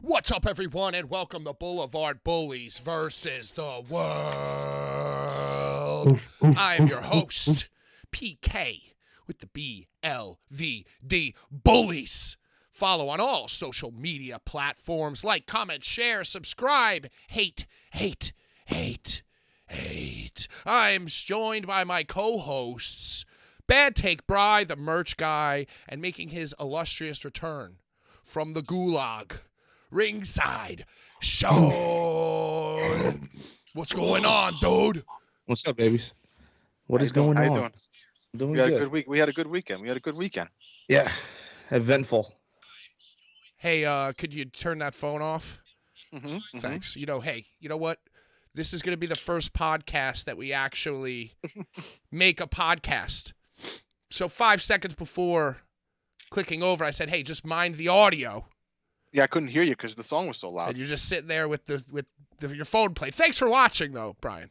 What's up, everyone, and welcome to Blvd Bullies versus the world. I am your host, PK, with the Blvd Bullies. Follow on all social media platforms. Like, comment, share, subscribe. Hate. I'm joined by my co-hosts, Bad Take Bry, the merch guy, and making his illustrious return from the gulag, ringside, Sean. What's going on, dude? What's up, babies? What How is you doing? going How you on? doing? Doing We had good. a good week. We had a good weekend. Yeah, eventful. Hey, could you turn that phone off? Mm-hmm. Thanks. You know what? This is going to be the first podcast that we actually make a podcast. So 5 seconds before clicking over, I said, hey, just mind the audio. Yeah, I couldn't hear you because the song was so loud. And you're just sitting there with your phone played. Thanks for watching, though, Brian.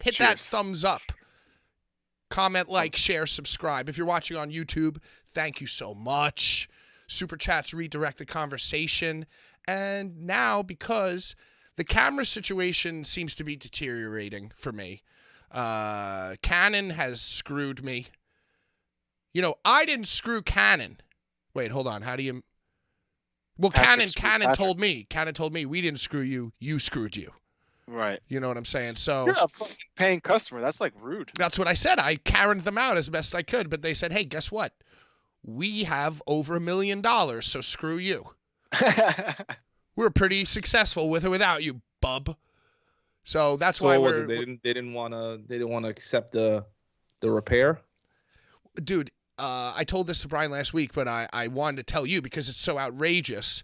Hit that Cheers. thumbs up. Comment, like, share, subscribe. If you're watching on YouTube, thank you so much. Super chats redirect the conversation. And now, because the camera situation seems to be deteriorating for me, Canon has screwed me. You know, I didn't screw Canon. Wait, hold on. How do you... Well, Patrick Canon screwed told me. Canon told me we didn't screw you. You screwed you. Right. You know what I'm saying? So You're a fucking paying customer. That's like rude. that's what I said. I Karened them out as best I could, but they said, hey, guess what? We have over $1 million, so screw you. We're pretty successful with or without you, bub. So that's why What was it? They didn't want to accept the repair. Dude, I told this to Brian last week, but I wanted to tell you because it's so outrageous.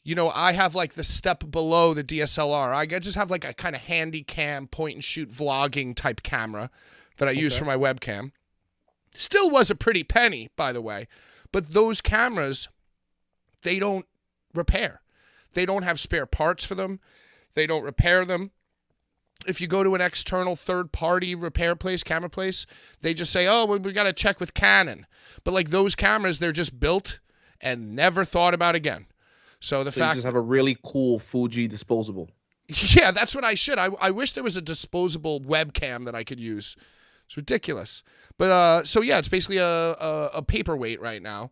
You know, I have like the step below the DSLR. I just have like a kind of handy cam, point and shoot vlogging type camera that I use for my webcam. Still was a pretty penny, by the way. But those cameras, they don't repair. They don't have spare parts for them. They don't repair them. If you go to an external third-party repair place, camera place, they just say, oh, we got to check with Canon. But like those cameras, they're just built and never thought about again. So the fact you just have a really cool Fuji disposable. yeah, that's what I should. I wish there was a disposable webcam that I could use. It's ridiculous. But so yeah, it's basically a paperweight right now.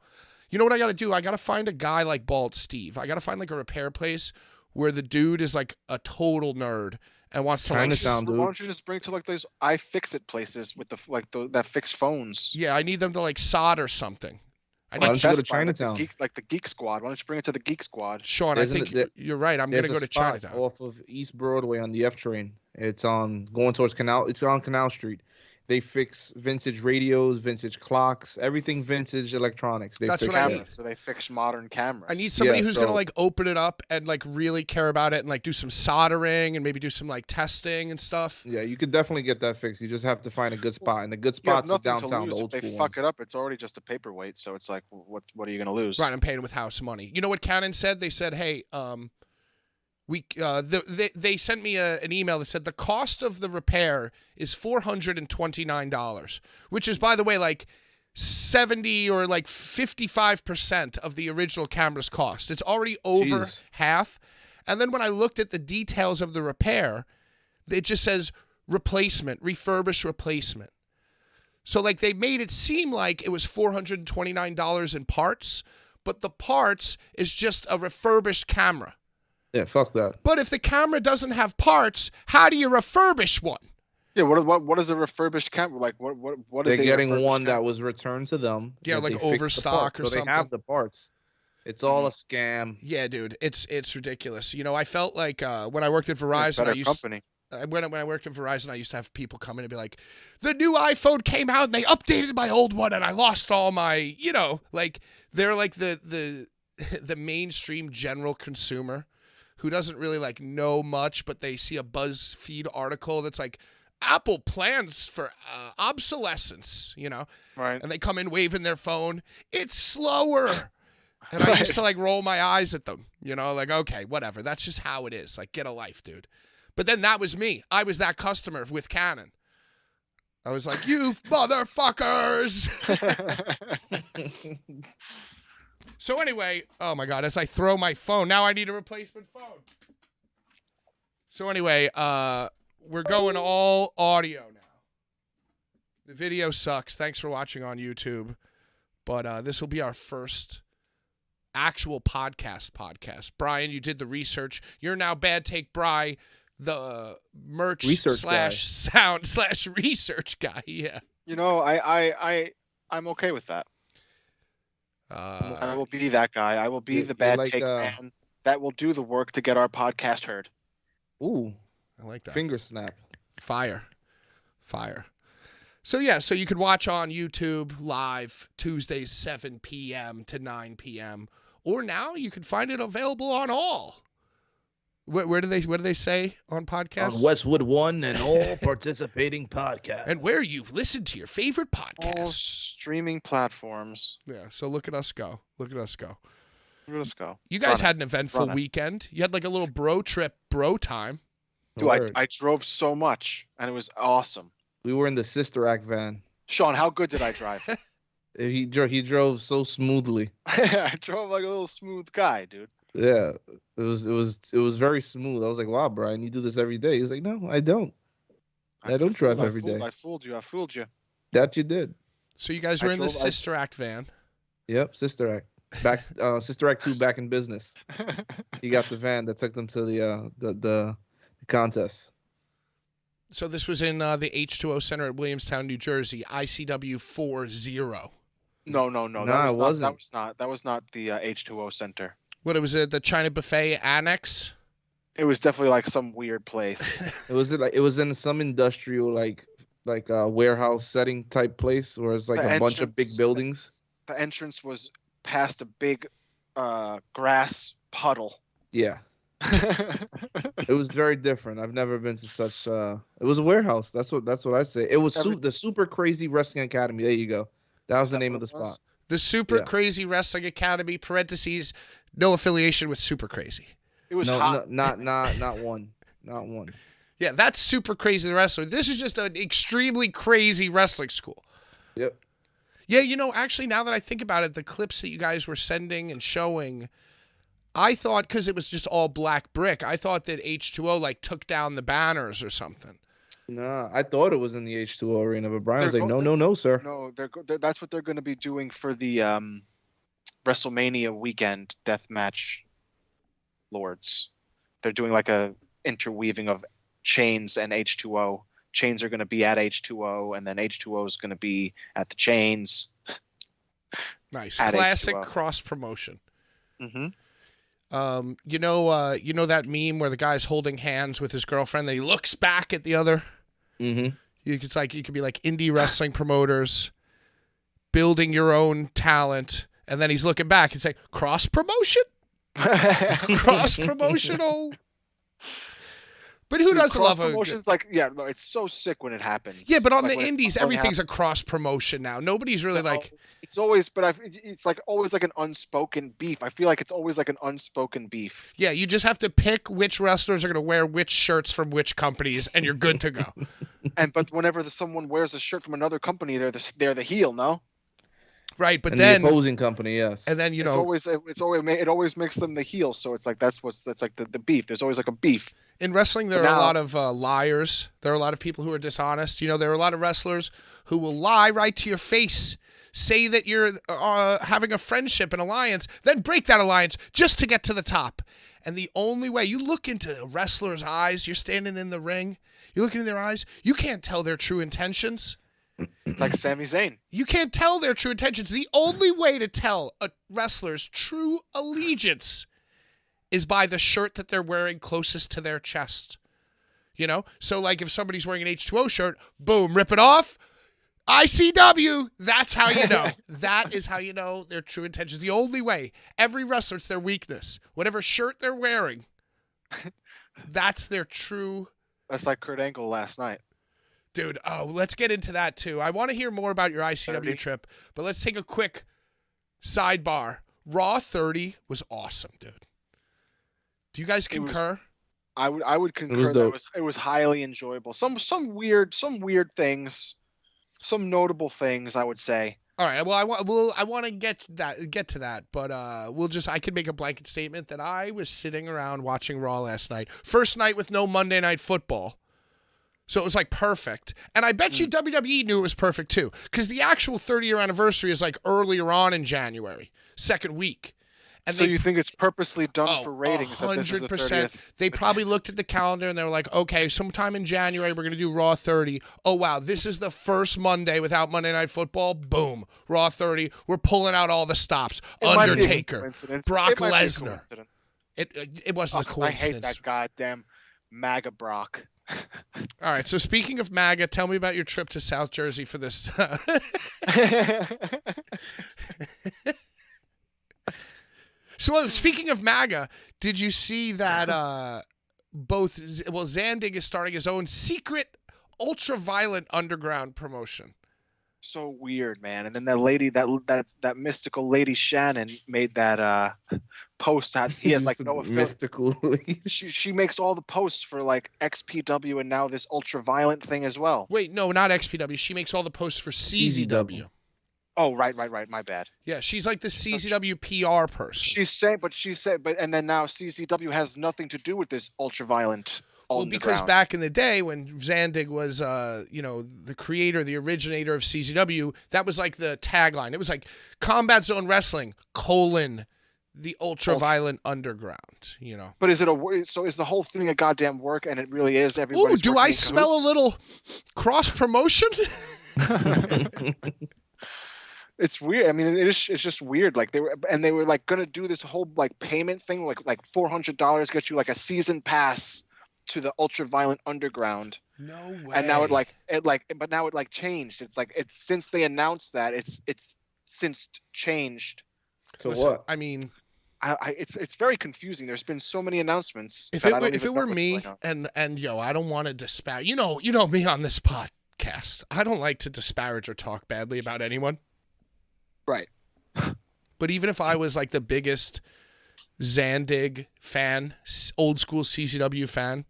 You know what I got to do? I got to find a guy like Bald Steve. I got to find like a repair place where the dude is like a total nerd and wants to like Chinatown, dude. Why don't you just bring to like those iFixit places with that fix phones? Yeah, I need them to like solder something. I Why need don't you go to Best Buy, like the Chinatown? like the Geek Squad. Why don't you bring it to the Geek Squad? Sean, I think you're right. I'm going to There's go a to spot Chinatown. off of East Broadway on the F train. It's on going towards Canal. It's on Canal Street. They fix vintage radios, vintage clocks, everything vintage electronics. That's fix what I that. need. Cameras, so they fix modern cameras. I need somebody Yeah, who's going to so- like open it up and like really care about it and like do some soldering and maybe do some like testing and stuff. Yeah, you could definitely get that fixed. You just have to find a good spot, and the good You have spots are nothing to downtown, lose. the If old they school fuck ones. it up, it's already just a paperweight. So it's like, what are you gonna lose? Right, I'm paying with house money. You know what Canon said? They said, hey, they sent me an email that said the cost of the repair is $429, which is, by the way, like 70 or like 55% of the original camera's cost. It's already over Jeez. half. And then when I looked at the details of the repair, it just says replacement, refurbished replacement. So like they made it seem like it was $429 in parts, but the parts is just a refurbished camera. Yeah, fuck that. But if the camera doesn't have parts, how do you refurbish one? Yeah. What is a refurbished camera? Like what is They're a getting refurbished one that camera? was returned to them. Yeah, that like they fixed the overstock parts. or so something. They have the parts. It's all a scam. Yeah, dude, it's ridiculous. You know, I felt like when I worked at Verizon, Better company. when I worked at Verizon, I used to have people come in and be like, the new iPhone came out and they updated my old one and I lost all my, you know, like they're like the mainstream general consumer who doesn't really like know much, but they see a BuzzFeed article that's like Apple plans for obsolescence, you know, Right. and they come in waving their phone. It's slower. And I used to like roll my eyes at them, you know, like, okay, whatever. That's just how it is. Like, get a life, dude. But then that was me. I was that customer with Canon. I was like, you motherfuckers. So anyway, oh my God, as I throw my phone, now I need a replacement phone. So anyway, we're going all audio now. The video sucks. Thanks for watching on YouTube. But this will be our first actual podcast. Brian, you did the research. You're now Bad Take Bry, the merch Research slash sound slash research guy. Yeah. You know, I'm okay with that. I will be that guy. I will be You're the bad like, take man that will do the work to get our podcast heard. Ooh, I like that. finger snap. Fire. So yeah, so you could watch on YouTube live Tuesdays 7 p.m. to 9 p.m. Or now you can find it available on all. Where do they say on podcasts? On Westwood One and all participating podcasts. And where you've listened to your favorite All podcasts. streaming platforms. Yeah, so look at us go. Let's go. You guys Run had an eventful Run it. weekend. You had like a little bro trip, bro time. Dude, I drove so much, and it was awesome. We were in the Sister Act van. Sean, how good did I drive? He drove so smoothly. I drove like a little smooth guy, dude. Yeah, it was very smooth. I was like, "Wow, Brian, you do this every day." He was like, "No, I don't. I don't drive every day." I fooled you. That you did. So you guys were in the Sister Act van. Yep, Sister Act. Back, Sister Act 2 back in business. He got the van that took them to the contest. So this was in the H2O Center at Williamstown, New Jersey, ICW 40. No. Nah, it wasn't. That was not the H2O Center. What, it was the China Buffet Annex? It was definitely like some weird place. It was in some industrial like warehouse setting type place where it's like The a bunch of big entrance- buildings. The entrance was past a big grass puddle. Yeah, it was very different. I've never been to such. It was a warehouse. That's what I say. It was the Super Crazy Wrestling Academy. There you go. That was the name of the spot. The Super Yeah. Crazy Wrestling Academy, parentheses, no affiliation with Super Crazy. It was No, hot. not one. Not one. Yeah, that's Super Crazy the Wrestler. This is just an extremely crazy wrestling school. Yep. Yeah, you know, actually, now that I think about it, the clips that you guys were sending and showing, I thought, because it was just all black brick, I thought that H2O, like, took down the banners or something. Nah, I thought it was in the H2O arena, but Brian was They're like, go- no, sir. No, that's what they're going to be doing for the WrestleMania weekend deathmatch lords. They're doing like a interweaving of Chains and H2O. Chains are going to be at H2O, and then H2O is going to be at the Chains. Nice. At Classic H2O. cross promotion. Mm-hmm. You know that meme where the guy's holding hands with his girlfriend, then he looks back at the other? Mm-hmm. You could be like indie wrestling promoters building your own talent, and then he's looking back and say, cross promotion? Cross promotional? But who doesn't love a promotions? Like, yeah, no, it's so sick when it happens. Yeah, but on Like, the when it- indies, when it everything's a happens. cross promotion now. Nobody's really No, like, it's always, but it's like always like an unspoken beef. I feel like it's always like an unspoken beef. yeah, you just have to pick which wrestlers are going to wear which shirts from which companies, and you're good to go. But whenever someone wears a shirt from another company, they're the heel, no? Right, but And then the opposing company, yes. and then you It know, always makes them the heel. So it's like that's like the beef. There's always like a beef. in wrestling there But are a now- lot of liars. There are a lot of people who are dishonest. You know, there are a lot of wrestlers who will lie right to your face, say that you're having a friendship, an alliance, then break that alliance just to get to the top. And the only way you look into a wrestler's eyes, you're standing in the ring, you're looking in their eyes, you can't tell their true intentions. It's like Sami Zayn. You can't tell their true intentions. The only way to tell a wrestler's true allegiance is by the shirt that they're wearing closest to their chest. You know? So, like, if somebody's wearing an H2O shirt, boom, rip it off. ICW. That's how you know. That is how you know their true intentions. The only way. Every wrestler, it's their weakness. Whatever shirt they're wearing, that's their true. That's like Kurt Angle last night. Dude, oh, let's get into that too. I want to hear more about your ICW 30. trip, but let's take a quick sidebar. Raw 30 was awesome, dude. Do you guys It was- concur? I would concur that dope. it was highly enjoyable. Some weird things, some notable things, I would say. All right. Well, I want to get to that, but I could make a blanket statement that I was sitting around watching Raw last night. First night with no Monday Night Football. So it was like perfect. And I bet you WWE knew it was perfect too, cuz the actual 30-year anniversary is like earlier on in January, second week. And so you think it's purposely done for ratings? 100%. They probably looked at the calendar and they were like, okay, sometime in January, we're going to do Raw 30. Oh, wow, this is the first Monday without Monday Night Football. Boom. Raw 30. We're pulling out all the stops. Undertaker. Brock Lesnar. It wasn't a coincidence. I hate that goddamn MAGA Brock. All right, so speaking of MAGA, tell me about your trip to South Jersey for this. So speaking of MAGA, did you see that Zandig is starting his own secret ultra-violent underground promotion? So weird, man. And then that lady, that mystical lady Shannon made that post that he has like no mystical lady. She makes all the posts for like XPW and now this ultra-violent thing as well. Wait, no, not XPW. She makes all the posts for CZW. Oh, right. My bad. Yeah, she's like the CZW PR person. And then now CZW has nothing to do with this ultra-violent. Well, because back in the day when Zandig was, the creator, the originator of CZW, that was like the tagline. It was like Combat Zone Wrestling, the ultra-violent underground, But is the whole thing a goddamn work, and it really is everybody's Ooh, do I smell a little cross-promotion? It's weird. I mean, it's just weird. Like they were like gonna do this whole like payment thing, like $400 get you like a season pass to the ultra violent underground. No way. And now but now it changed. It's since they announced that it's since changed. So listen, what? I mean, it's very confusing. There's been so many announcements. If it were me, and I don't want to disparage. You know me on this podcast. I don't like to disparage or talk badly about anyone. Right. But even if I was like the biggest Zandig fan, old school CCW fan,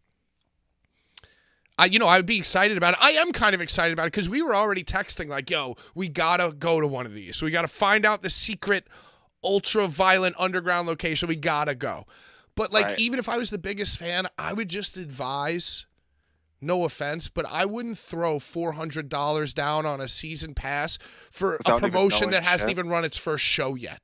I would be excited about it. I am kind of excited about it because we were already texting like, yo, we got to go to one of these. We got to find out the secret ultra-violent underground location. We got to go. But like, even if I was the biggest fan, I would just advise, no offense, but I wouldn't throw $400 down on a season pass for a promotion that hasn't even run its first show yet.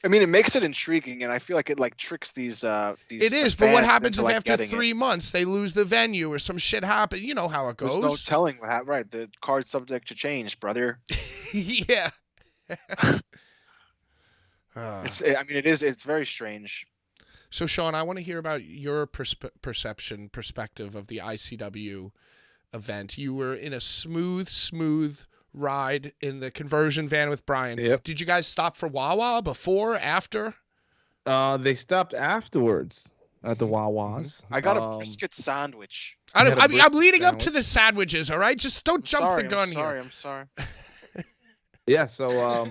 I mean, it makes it intriguing, and I feel like it like tricks these. It is, but what happens if after 3 months they lose the venue or some shit happens? You know how it goes. There's no telling what happened. Right, the card's subject to change, brother. Yeah. It's very strange. So, Sean, I want to hear about your perspective of the ICW event. You were in a smooth ride in the conversion van with Brian. Yep. Did you guys stop for Wawa before, after? They stopped afterwards at the Wawas. I got a brisket sandwich. I'm leading up to the sandwiches, all right? Just don't jump the gun here. I'm sorry. Yeah, so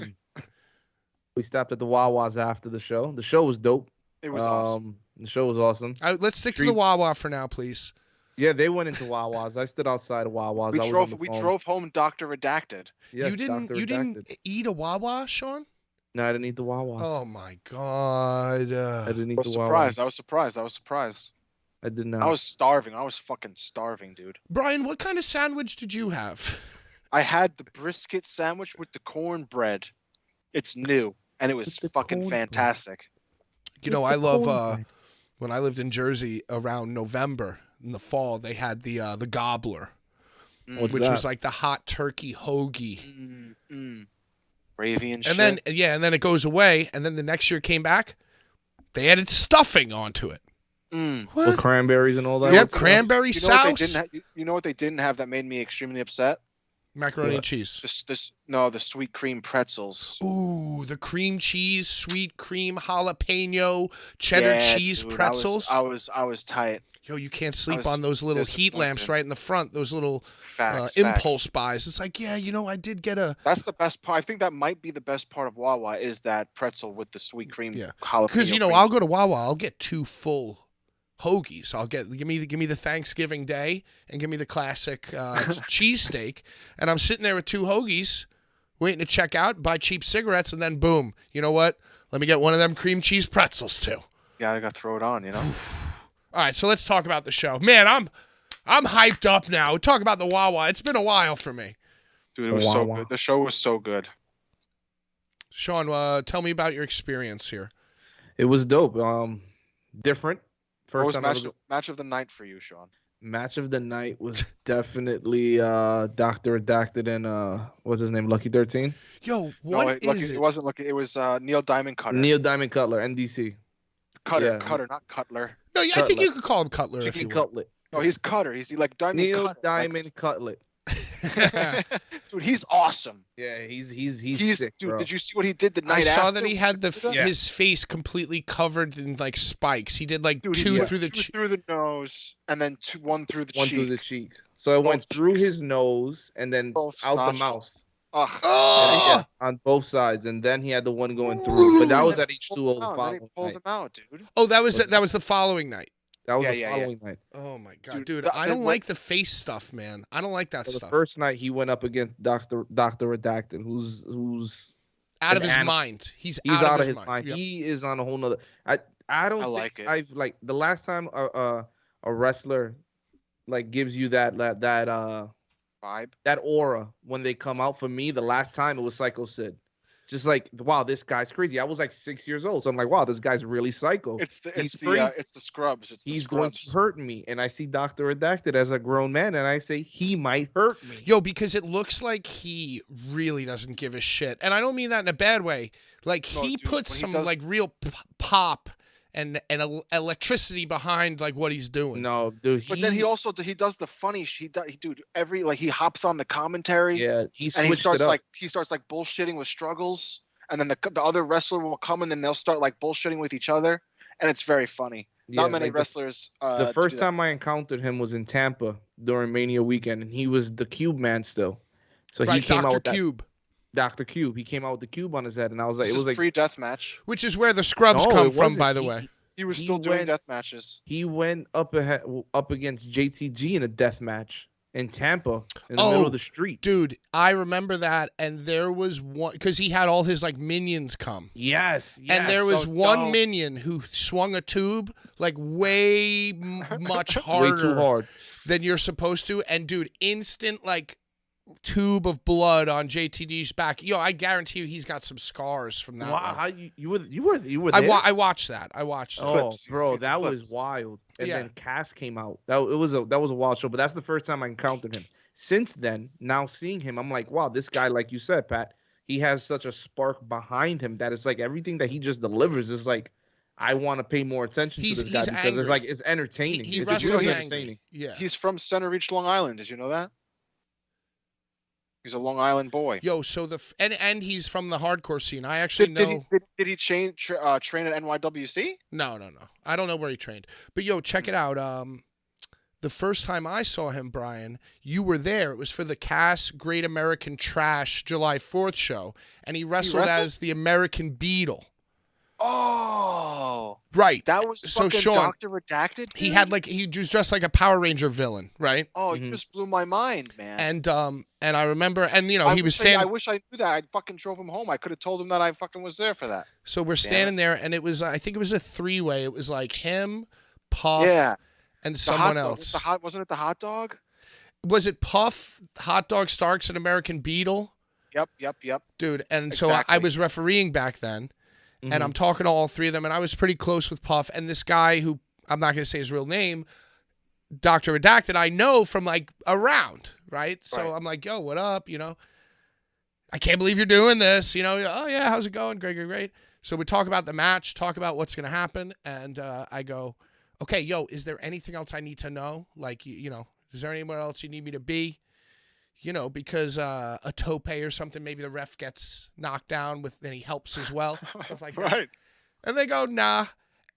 we stopped at the Wawas after the show. The show was dope. It was awesome. The show was awesome. Let's stick to the Wawa for now, please. Yeah, they went into Wawas. I stood outside of Wawas. We drove home Dr. Redacted. Yes, you didn't eat a Wawa, Sean? No, I didn't eat the Wawas. Oh my God. I didn't eat the Wawas. I was surprised. I did not. I was starving. I was fucking starving, dude. Brian, what kind of sandwich did you have? I had the brisket sandwich with the cornbread. It's new, and it was fucking fantastic. I love when I lived in Jersey around November in the fall, they had the gobbler, which was like the hot turkey hoagie. Gravy and shit. And then it goes away, and then the next year it came back, they added stuffing onto it. What? With cranberries and all that? Yep, cranberry sauce. You know what they didn't have that made me extremely upset? Macaroni and cheese. The sweet cream pretzels. Ooh, the cream cheese, sweet cream jalapeno, cheddar cheese dude, pretzels. I was tight. Yo, you can't sleep on those little heat lamps right in the front. Those little facts. impulse buys. It's like, I did get a. That's the best part. I think that might be the best part of Wawa is that pretzel with the sweet cream. Jalapeno. Because I'll go to Wawa, I'll get 2 full hoagies. I'll give me the Thanksgiving Day and give me the classic cheesesteak, and I'm sitting there with 2 hoagies waiting to check out, buy cheap cigarettes, and then boom, you know what? Let me get one of them cream cheese pretzels too. Yeah, I got to throw it on, you know. All right, so let's talk about the show. Man, I'm hyped up now. Talk about the Wawa. It's been a while for me. Dude, it was so good. The show was so good. Sean, tell me about your experience here. It was dope. Different. What was First match of the night for you, Sean? match of the night was definitely Dr. Redacted and what's his name, Lucky 13. Yo, it wasn't Lucky. It was Neil Diamond Cutter. Neil Diamond Cutler, NDC. Cutter, not Cutler. No, yeah, I think you could call him Cutler. Chicken Cutlet. No, he's Cutter. He's like Diamond Neil Cutter. Diamond Cutlet. Dude, he's awesome. Yeah, he's sick, dude. bro. Did you see what he did the night after? I saw that he had his face completely covered in like spikes. He did like two through the nose, and then one through the cheek. One through the cheek. So it went through his nose and then out the mouth. Oh! On both sides, and then he had the one going through. But that was at H2O the following night. Pulled him out, dude. Oh, that was the following night. That was the following night. Oh my god, dude! I don't like the face stuff, man. I don't like that stuff. The first night he went up against Dr. Redacted, who's out of his mind. He's out of his mind. Yep. He is on a whole nother. I don't think I've like the last time a wrestler like gives you that vibe, that aura when they come out. For me, the last time it was Psycho Sid. Just like, wow, this guy's crazy. I was like 6 years old, so I'm like, wow, this guy's really psycho. It's the scrubs. He's going to hurt me, and I see Dr. Redacted as a grown man, and I say he might hurt me. Yo, because it looks like he really doesn't give a shit, and I don't mean that in a bad way. Like he puts some like real pop and electricity behind like what he's doing. No, dude. But then he does the funny. Dude, he hops on the commentary. Yeah, he starts like bullshitting with struggles, and then the other wrestler will come and then they'll start like bullshitting with each other, and it's very funny. Yeah, not many wrestlers. The first time I encountered him was in Tampa during Mania weekend, and he was the Cube Man still. So he came out with Cube. Dr. Cube. He came out with the cube on his head, and I was like, it was like pre-death match, which is where the scrubs come from, by the way. He was still doing death matches. He went up against JTG in a death match in Tampa in the middle of the street. Dude, I remember that, and there was one because he had all his like minions come. Yes. And there was one minion who swung a tube like way much harder, way too hard than you're supposed to, and dude, instant like tube of blood on JTD's back. Yo, I guarantee you he's got some scars from that. Wow, how you were there? I watched that. Oh, bro, that was wild. And then Cass came out. That was a wild show, but that's the first time I encountered him. Since then, now seeing him, I'm like, wow, this guy, like you said, Pat, he has such a spark behind him that it's like everything that he just delivers is like, I want to pay more attention to this guy because it's like it's entertaining. He wrestles entertaining. Yeah. He's from Center Reach, Long Island. Did you know that? He's a Long Island boy. Yo, so and he's from the hardcore scene. I actually know. Did he train at NYWC? No. I don't know where he trained. But yo, check it out. The first time I saw him, Brian, you were there. It was for the Cass Great American Trash July 4th show, and he wrestled as the American Beetle. Oh, right. That was so fucking Sean, Dr. Redacted. Dude? He was dressed like a Power Ranger villain, right? Oh, you just blew my mind, man. And I remember, and he was standing. I wish I knew that. I fucking drove him home. I could have told him that I fucking was there for that. So we're standing there, and it was, I think it was a 3-way. It was like him, Puff, and someone else. Wasn't it the hot dog? Was it Puff, Hot Dog Starks, and American Beetle? Yep. Dude, and so I was refereeing back then. Mm-hmm. And I'm talking to all three of them, and I was pretty close with Puff. And this guy who, I'm not going to say his real name, Dr. Redacted, I know from, like, around, right? So I'm like, yo, what up, I can't believe you're doing this, Oh, yeah, how's it going? Great. So we talk about the match, talk about what's going to happen, and I go, okay, yo, is there anything else I need to know? Like, is there anywhere else you need me to be? Because a tope or something, maybe the ref gets knocked down and he helps as well. Stuff like that. And they go, nah.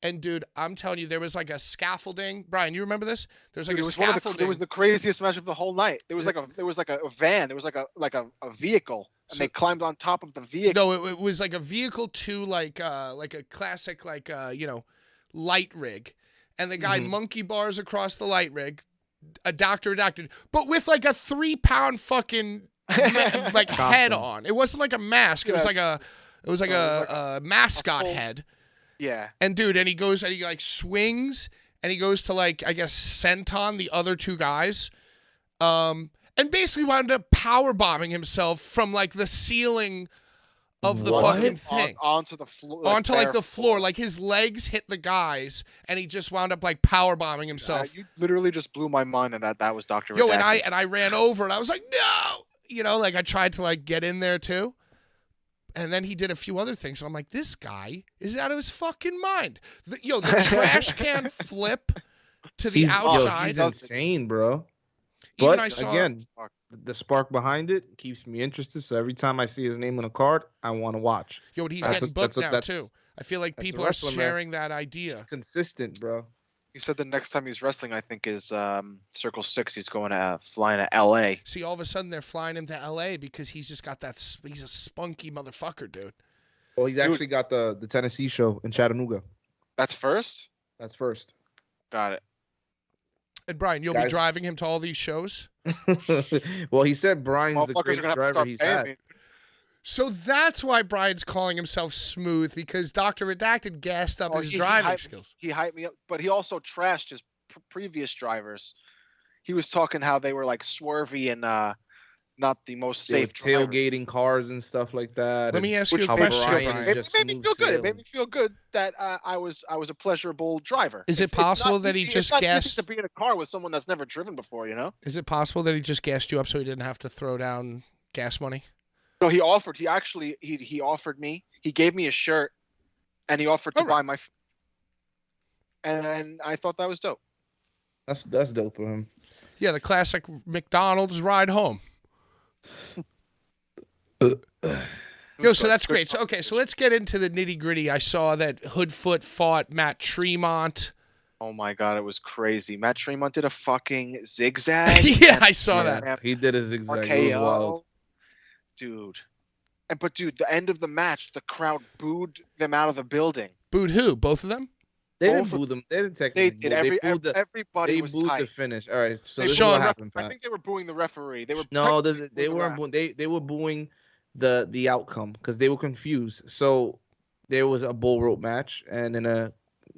And dude, I'm telling you, there was like a scaffolding. Brian, you remember this? There's like a scaffolding. It was the craziest match of the whole night. There was like a van. There was like a vehicle, and they climbed on top of the vehicle. No, it was like a vehicle to like a classic light rig, and the guy monkey bars across the light rig. A Dr. Redacted, but with like a 3-pound fucking like head Costume. on. It wasn't like a mask. It was like a mascot head. Yeah. And dude, and he goes and he like swings and he goes to like I guess senton the other two guys. And basically wound up power bombing himself from like the ceiling of the fucking thing onto the floor, onto like the floor. Like his legs hit the guys, and he just wound up like power bombing himself. You literally just blew my mind, and that was Dr. Yo, Redacted. and I ran over, and I was like, no, you know, like I tried to like get in there too, and then he did a few other things, and I'm like, this guy is out of his fucking mind. The trash can flip to the outside. He's insane, bro. Even But I saw, again, the spark behind it keeps me interested. So every time I see his name on a card, I want to watch. Yo, he's getting booked now too. I feel like people are sharing that It's idea. consistent, bro. He said the next time he's wrestling, I think, is Circle 6. He's going to flying to L.A. See, all of a sudden they're flying him to L.A. because he's just got that. He's a spunky motherfucker, dude. Well, he's actually got the Tennessee show in Chattanooga. That's first? That's first. Got it. And Brian, you'll be driving him to all these shows? Well, he said Brian's the Motherfuckers are greatest gonna have to driver start he's paying had. me. So that's why Brian's calling himself smooth, because Dr. Redacted gassed up his driving skills. He hyped me up, but he also trashed his previous drivers. He was talking how they were like swervy and not the most safe drivers. Tailgating cars and stuff like that. Let me ask you a how question, Brian Brian. is It just made me smooth feel good. It sailing. made me feel good that I was a pleasurable driver. Is it possible that he it's just not easy gassed? to be in a car with someone that's never driven before, you know? Is it possible that he just gassed you up so he didn't have to throw down gas money? No, he offered. He actually he offered me. He gave me a shirt, and he offered to buy my. And I thought that was dope. That's dope for him. Yeah, the classic McDonald's ride home. Yo, so that's great. So okay, so let's get into the nitty gritty. I saw that Hoodfoot fought Matt Tremont. Oh my god, it was crazy. Matt Tremont did a fucking zigzag. Yeah, I saw that. He did a zigzag. RKO. It was wild. Dude. But dude, the end of the match, the crowd booed them out of the building. Booed who? Both of them? They didn't boo them. They didn't technically They did. They Everybody was booed tight. the finish. All right. So this is Sean, what happened, I Pat. think they were booing the referee. They were they weren't booing. They were booing the outcome because they were confused. So there was a bull rope match, and in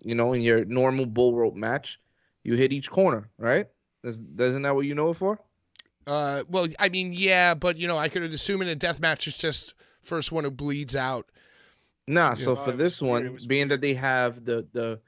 your normal bull rope match, you hit each corner, right? Isn't that what you know it for? Well, I mean, yeah, but I could assume in a death match it's just first one who bleeds out. Nah. Yeah. So for this one, being that they have the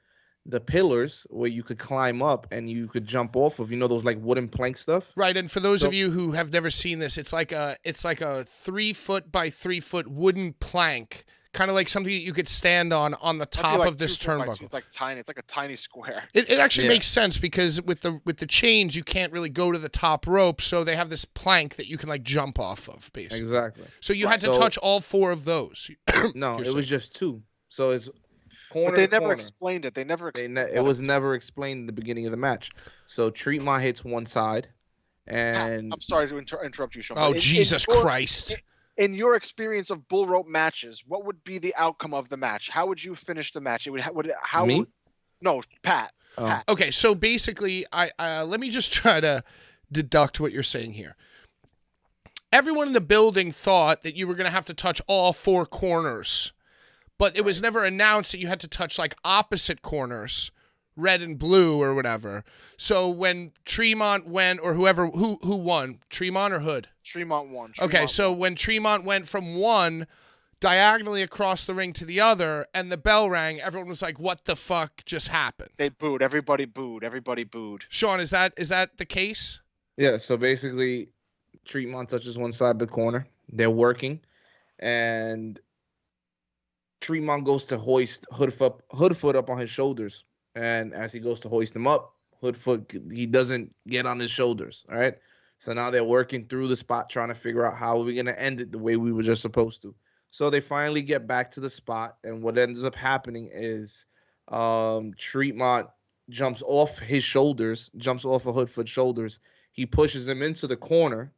pillars where you could climb up and you could jump off of, those like wooden plank stuff. Right, and for those of you who have never seen this, it's like a 3 foot by 3 foot wooden plank, kind of like something that you could stand on the top of this turnbuckle. It's like tiny. It's like a tiny square. It actually makes sense because with the chains you can't really go to the top rope, so they have this plank that you can like jump off of, basically. Exactly. So you had to touch all 4 of those. No, it was just 2. So it's corner. But they never corner. explained it. They never. It was never explained in the beginning of the match. So Tremont hits one side, and I'm sorry to interrupt you, Sean. Oh, Jesus Christ! In your experience of bull rope matches, what would be the outcome of the match? How would you finish the match? No, Pat. Oh. Pat. Okay, so basically, I let me just try to deduct what you're saying here. Everyone in the building thought that you were going to have to touch all 4 corners, but it was never announced that you had to touch like opposite corners, red and blue or whatever. So when Tremont went, or who won, Tremont or Hood? Tremont won. Okay, so when Tremont went from one diagonally across the ring to the other and the bell rang, everyone was like, what the fuck just happened? They booed. Everybody booed. Everybody booed. Sean, is that the case? Yeah, so basically Tremont touches one side of the corner. They're working, and Tremont goes to hoist Hoodfoot up on his shoulders. And as he goes to hoist him up, Hoodfoot, he doesn't get on his shoulders, all right? So now they're working through the spot, trying to figure out how we're going to end it the way we were just supposed to. So they finally get back to the spot, and what ends up happening is Tremont jumps off his shoulders, jumps off of Hoodfoot's shoulders. He pushes him into the corner,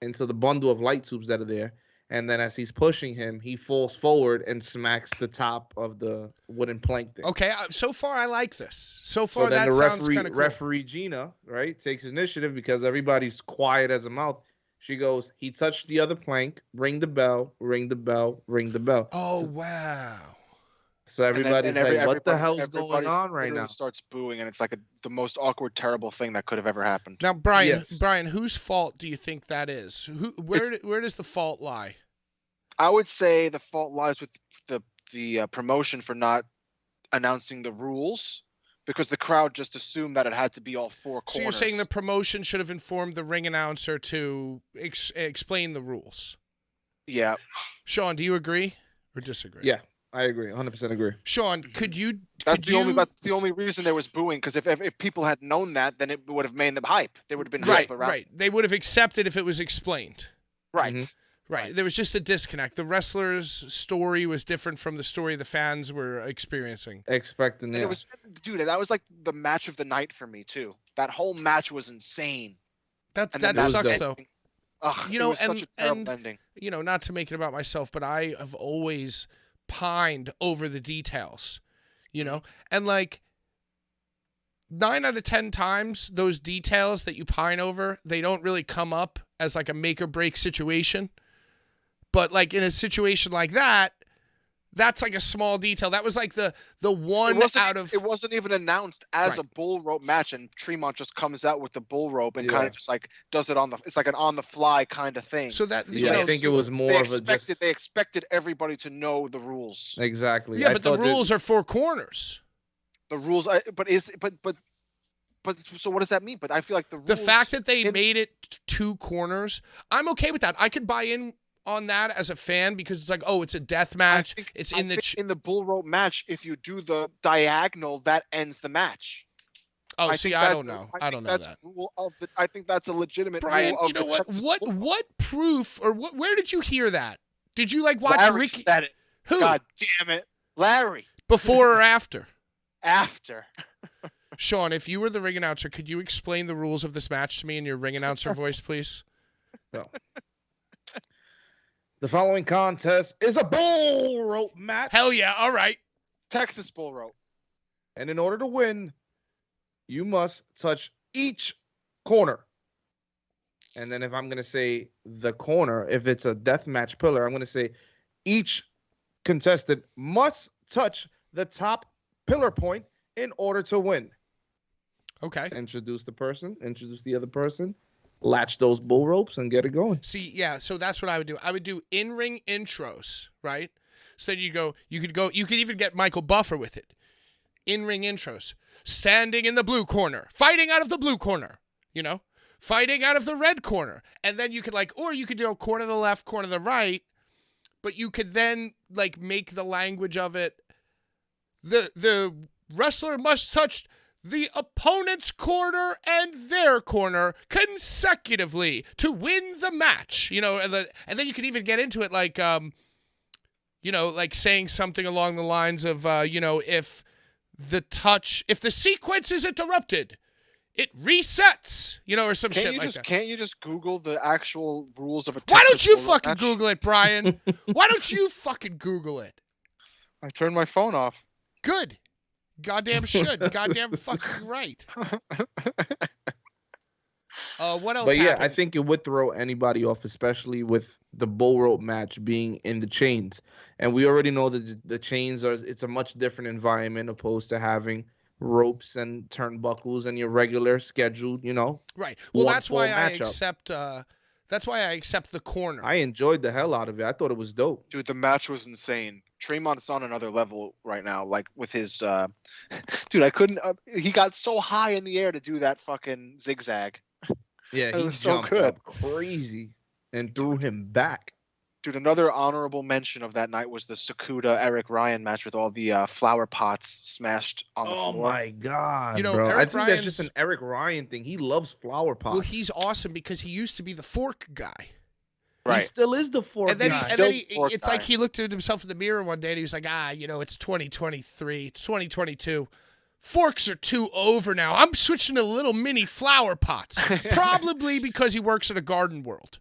into the bundle of light tubes that are there. And then as he's pushing him, he falls forward and smacks the top of the wooden plank thing. Okay, so far I like this. So far then that the sounds kind of cool. referee Gina, right, takes initiative because everybody's quiet as a mouse. She goes, he touched the other plank. Ring the bell, ring the bell, ring the bell. Oh, wow. So everybody's like, what the hell's going on right now? Starts booing, and it's like the most awkward, terrible thing that could have ever happened. Now, Brian, Brian, whose fault do you think that is? Where does the fault lie? I would say the fault lies with the promotion for not announcing the rules, because the crowd just assumed that it had to be all four corners. So you're saying the promotion should have informed the ring announcer to explain the rules? Yeah. Sean, do you agree or disagree? Yeah, I agree. 100% agree. Sean, could you? That's the only reason there was booing, because if people had known that, then it would have made them hype. There would have been hype around. Right. They would have accepted if it was explained. Right. Mm-hmm. Right. There was just a disconnect. The wrestler's story was different from the story the fans were experiencing. Expecting it. It was, dude, that was like the match of the night for me too. That whole match was insane. That sucks though. Ugh, you know, it was such a terrible ending. You know, not to make it about myself, but I have always pined over the details. You know, and like 9 out of 10 times, those details that you pine over, they don't really come up as like a make or break situation. But like in a situation like that, that's like a small detail. That was like the one out of. It wasn't even announced as a bull rope match, and Tremont just comes out with the bull rope and kind of just like does it it's like an on the fly kind of thing. So that I think it was more of a they expected everybody to know the rules. Exactly. Yeah, but the rules are four corners. The rules, but so what does that mean? But I feel like the fact that they made it 2 corners, I'm okay with that. I could buy in on that as a fan, because it's like, oh, it's a death match. In the bull rope match, if you do the diagonal, that ends the match. Oh, I don't know. I don't know that. I think that's a legitimate Brian, rule of you know what proof or where did you hear that? Did you like watch Larry Ricky? Said it. Who? God damn it, Larry. Before or after? After. Sean, if you were the ring announcer, could you explain the rules of this match to me in your ring announcer voice, please? No. The following contest is a bull rope match. Hell yeah, all right. Texas bull rope. And in order to win, you must touch each corner. And then if I'm going to say the corner, if it's a death match pillar, I'm going to say each contestant must touch the top pillar point in order to win. Okay. Introduce the person, introduce the other person, latch those bull ropes and get it going. See, yeah, so that's what I would do. I would do in-ring intros, right? So then you could even get Michael Buffer with it. In-ring intros. Standing in the blue corner, fighting out of the blue corner, you know? Fighting out of the red corner. And then you could you could do corner to the left, corner to the right, but you could then make the language of it. The wrestler must touch the opponent's corner and their corner consecutively to win the match, you know, and then you can even get into it saying something along the lines of, if the sequence is interrupted, it resets, or some shit like that. Can't you just Google the actual rules of a Why don't you Texas fucking match? Google it, Brian? Why don't you fucking Google it? I turned my phone off. Good. Goddamn should. Goddamn fucking right. What else happened? I think it would throw anybody off, especially with the bull rope match being in the chains. And we already know that the chains it's a much different environment opposed to having ropes and turnbuckles and your regular scheduled, Right. Well, that's why I matchup. accept the corner. I enjoyed the hell out of it. I thought it was dope. Dude, the match was insane. Tremont's on another level right now, with his dude, I couldn't he got so high in the air to do that fucking zigzag. Yeah, he jumped up crazy and threw him back. Dude, another honorable mention of that night was the Sakuda Eric Ryan match with all the flower pots smashed on the floor. Oh my god, bro! I think that's just an Eric Ryan thing. He loves flower pots. Well, he's awesome because he used to be the fork guy. Right. He still is the fork guy. It's like he looked at himself in the mirror one day and he was like, it's 2023, it's 2022. Forks are too over now. I'm switching to little mini flower pots. Probably because he works at a garden world.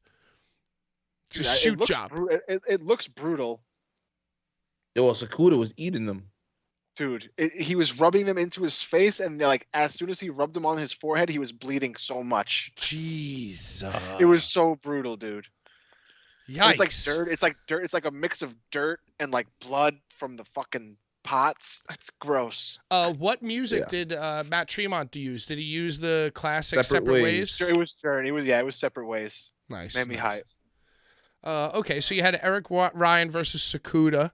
It's a shoot job. It looks brutal. Well, Sakuda was eating them. Dude, he was rubbing them into his face, and like as soon as he rubbed them on his forehead, he was bleeding so much. Jeez. It was so brutal, dude. Yikes. It's like dirt. It's like dirt. It's like a mix of dirt and like blood from the fucking pots. It's gross. What music did Matt Tremont use? Did he use the classic Separate Ways? It was dirt. It was Separate Ways. Nice. Made me hype. Okay, so you had Eric Ryan versus Sakuda.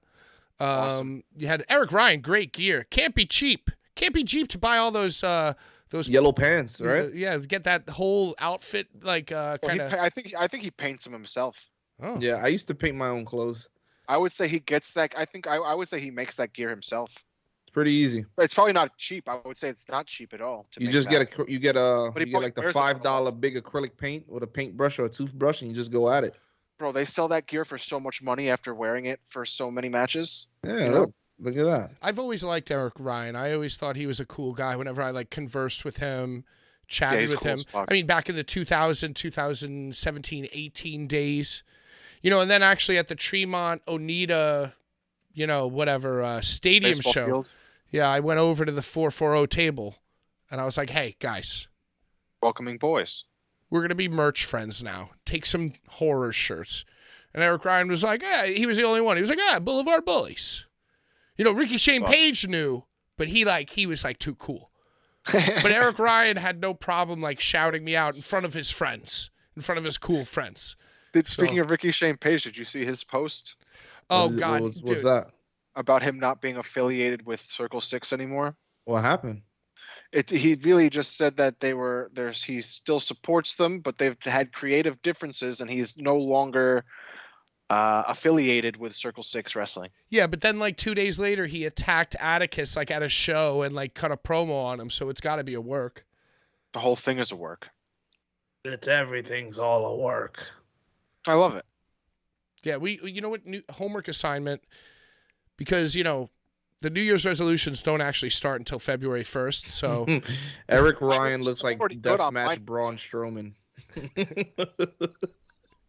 Awesome. You had Eric Ryan, great gear. Can't be cheap. Can't be cheap to buy all those yellow pants, right? Yeah, get that whole outfit like kind of. I think he paints them himself. Oh. Yeah, I used to paint my own clothes. I would say he gets that. I would say he makes that gear himself. It's pretty easy. But it's probably not cheap. I would say it's not cheap at all. You just get like the wears it $5 big acrylic paint with a paintbrush or a toothbrush, and you just go at it. Bro, they sell that gear for so much money after wearing it for so many matches. Yeah, look at that. I've always liked Eric Ryan. I always thought he was a cool guy whenever I like conversed with him, chatted with him. I mean, back in the 2017, 18 days. You know, and then actually at the Tremont Oneida, stadium Baseball show. Field. Yeah, I went over to the 440 table and I was like, hey, guys. Welcoming boys. We're going to be merch friends now. Take some horror shirts. And Eric Ryan was like, yeah, he was the only one. He was like, Blvd Bullies. Ricky Shane Page knew, but he was too cool. But Eric Ryan had no problem shouting me out in front of his friends, in front of his cool friends. Speaking of Ricky Shane Page, did you see his post? Oh, God. What's that? About him not being affiliated with Circle 6 anymore? What happened? He really just said that he still supports them, but they've had creative differences, and he's no longer affiliated with Circle 6 Wrestling. Yeah, but then 2 days later, he attacked Atticus at a show and cut a promo on him, so it's got to be a work. The whole thing is a work. Everything's all a work. I love it. Yeah, homework assignment, because, the New Year's resolutions don't actually start until February 1st, so. Eric Ryan looks like Deathmatch Braun Strowman.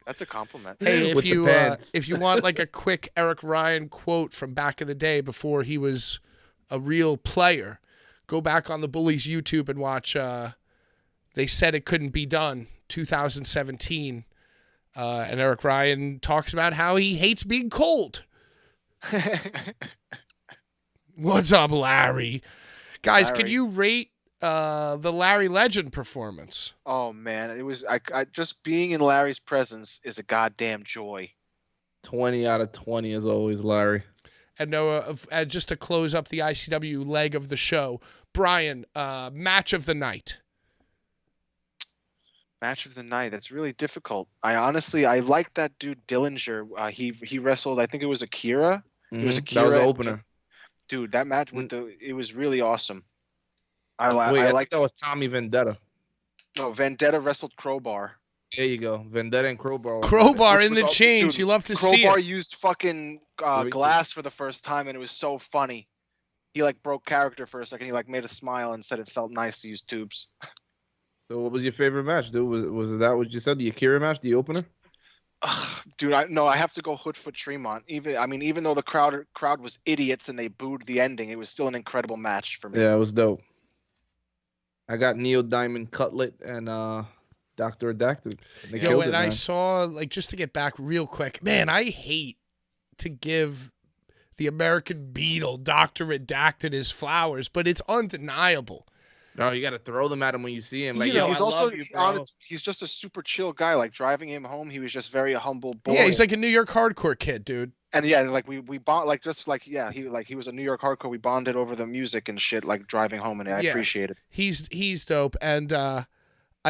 That's a compliment. Hey, if you want a quick Eric Ryan quote from back in the day before he was a real player, go back on the Bullies YouTube and watch They Said It Couldn't Be Done, 2017. And Eric Ryan talks about how he hates being cold. What's up, Larry? Guys, can you rate the Larry Legend performance? Oh, man. It was I just being in Larry's presence is a goddamn joy. 20 out of 20 as always, Larry. And Noah, just to close up the ICW leg of the show, Brian, match of the night. Match of the night. That's really difficult. I like that dude Dillinger. He wrestled, I think it was Akira. Mm-hmm. It was Akira. That was the opener. Dude, that match it was really awesome. I like that was Tommy Vendetta. No, Vendetta wrestled Crowbar. There you go. Vendetta and Crowbar. Crowbar in the chains. Dude, you love to see it. Crowbar used fucking glass for the first time, and it was so funny. He broke character for a second. He made a smile and said it felt nice to use tubes. So what was your favorite match, dude? Was that what you said? The Akira match, the opener? Dude, I have to go Hoodfoot Tremont. Even though the crowd was idiots and they booed the ending, it was still an incredible match for me. Yeah, it was dope. I got Neil Diamond Cutlet and Dr. Redacted. I saw, just to get back real quick, man, I hate to give the American Beetle, Dr. Redacted, his flowers, but it's undeniable. No, you got to throw them at him when you see him. He's also he's just a super chill guy. Driving him home, he was just very humble boy. Yeah, he's like a New York hardcore kid, dude. And yeah, we bond he was a New York hardcore. We bonded over the music and shit, driving home, and I appreciate it. He's dope, and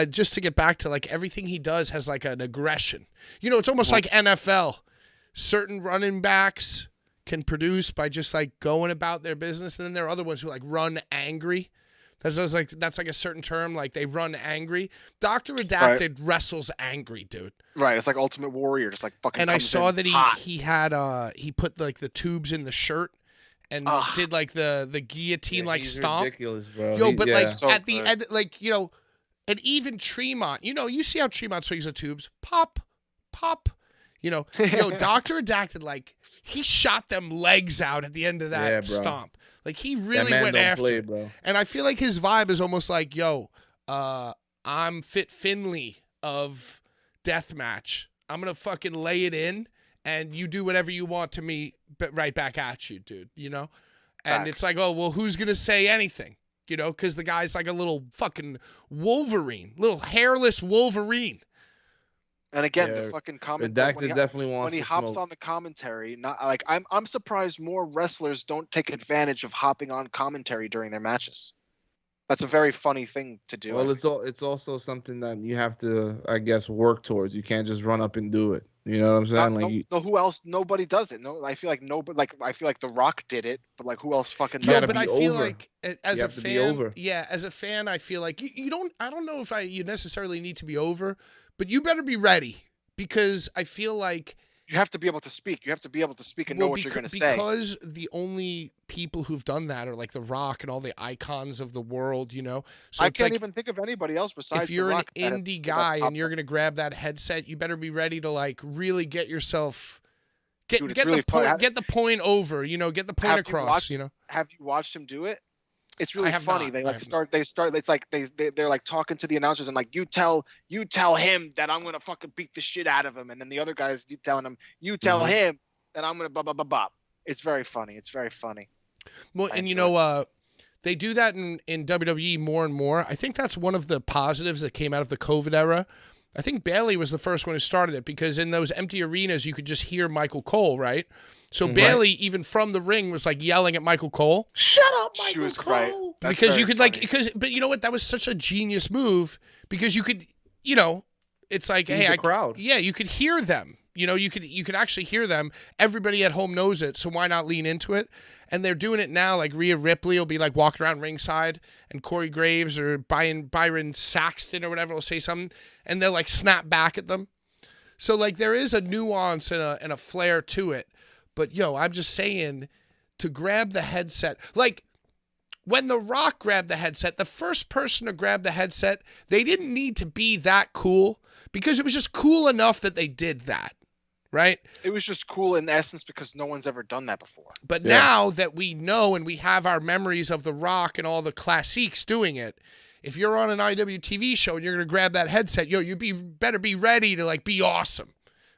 just to get back to everything he does has an aggression. It's almost like NFL. Certain running backs can produce by just going about their business, and then there are other ones who run angry. That's a certain term, they run angry. Dr. Redacted wrestles angry, dude. Right, it's like Ultimate Warrior, just fucking. And I saw that he had he put the tubes in the shirt and did the guillotine stomp. Ridiculous, bro. Yo, but so at the end, and even Tremont, you see how Tremont swings the tubes, pop, pop. Dr. Redacted, he shot them legs out at the end of that stomp. Like he really man went don't after play, it. bro. And I feel like his vibe is almost like, yo, I'm Fit Finley of deathmatch. I'm gonna fucking lay it in, and you do whatever you want to me, but right back at you, dude. You know. And Facts. it's like, oh well, who's gonna say anything? You know, because the guy's like a little fucking Wolverine, little hairless Wolverine. And again, Yeah, the fucking comment Redacted definitely wants when he to hops smoke. on the commentary, not like I'm surprised more wrestlers don't take advantage of hopping on commentary during their matches. That's a very funny thing to do. Well, it's also something that you have to, I guess, work towards. You can't just run up and do it. You know what I'm saying? Like, no, who else? Nobody does it. No, I feel like nobody. Like I feel like The Rock did it, but like who else fucking You does No, gotta it? but be I feel over. like as You a have to be fan, over. yeah, as a fan, I feel like you don't. I don't know if you necessarily need to be over, but you better be ready because I feel like You have to be able to speak. You have to be able to speak and know what you're going to say. because the only people who've done that are like The Rock and all the icons of the world, you know. So I it's can't like, even think of anybody else besides if you're The an Rock that have- indie that guy popped and you're up. gonna grab that headset, you better be ready to like really get yourself get Dude, it's get really the point fun. get the point over, you know, get the point Have you across, watched- you know. Have you watched him do it? It's I really have funny. not. They I like have start. They start. It's like they're like talking to the announcers and like you tell him that I'm gonna fucking beat the shit out of him, and then the other guys you telling him you tell Mhm. him that I'm gonna bop bop bop bop. It's very funny. It's very funny. Well, I and you enjoy know, they do that in WWE more and more. I think that's one of the positives that came out of the COVID era. I think Bailey was the first one who started it because in those empty arenas, you could just hear Michael Cole, right? So Mhm. Bailey, even from the ring, was like yelling at Michael Cole Shut up, She Michael was Cole. right. That's because you very could like funny. but you know what? That was such a genius move because you could, you know, it's like Feed hey, the crowd. yeah, you could hear them. You know, you could actually hear them. Everybody at home knows it, so why not lean into it? And they're doing it now. Like Rhea Ripley will be like walking around ringside, and Corey Graves or Byron Saxton or whatever will say something, and they'll like snap back at them. So like there is a nuance and a flair to it. But yo, I'm just saying to grab the headset, like when The Rock grabbed the headset, the first person to grab the headset, they didn't need to be that cool because it was just cool enough that they did that. Right? It was just cool in essence because no one's ever done that before. But Yeah. now that we know and we have our memories of The Rock and all the classiques doing it, if you're on an IWTV show and you're going to grab that headset, yo, better be ready to like be awesome.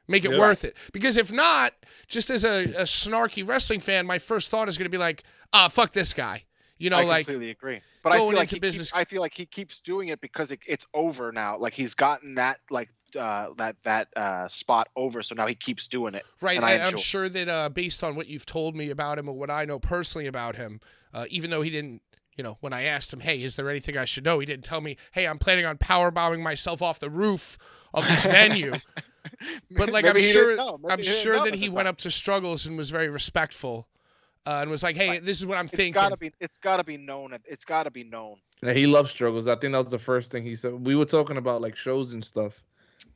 Make it Yeah. worth it. Because if not, just as a snarky wrestling fan, my first thought is going to be like, fuck this guy. You know, I like completely agree. But I going feel like into business- I feel like he keeps doing it because it's over now. Like he's gotten that like that spot over, so now he keeps doing it. right. And And I I'm enjoy. sure that based on what you've told me about him or what I know personally about him, even though he didn't, you know, when I asked him, hey, is there anything I should know? He didn't tell me, hey, I'm planning on power bombing myself off the roof of this venue. But like Maybe I'm he sure, didn't know. Maybe I'm he didn't sure know that at he the went time. up to Struggles and was very respectful, and was like, "Hey, Right. this is what I'm It's thinking." gotta be known. It's gotta be known. Yeah, he loves struggles. I think that was the first thing he said. We were talking about like shows and stuff,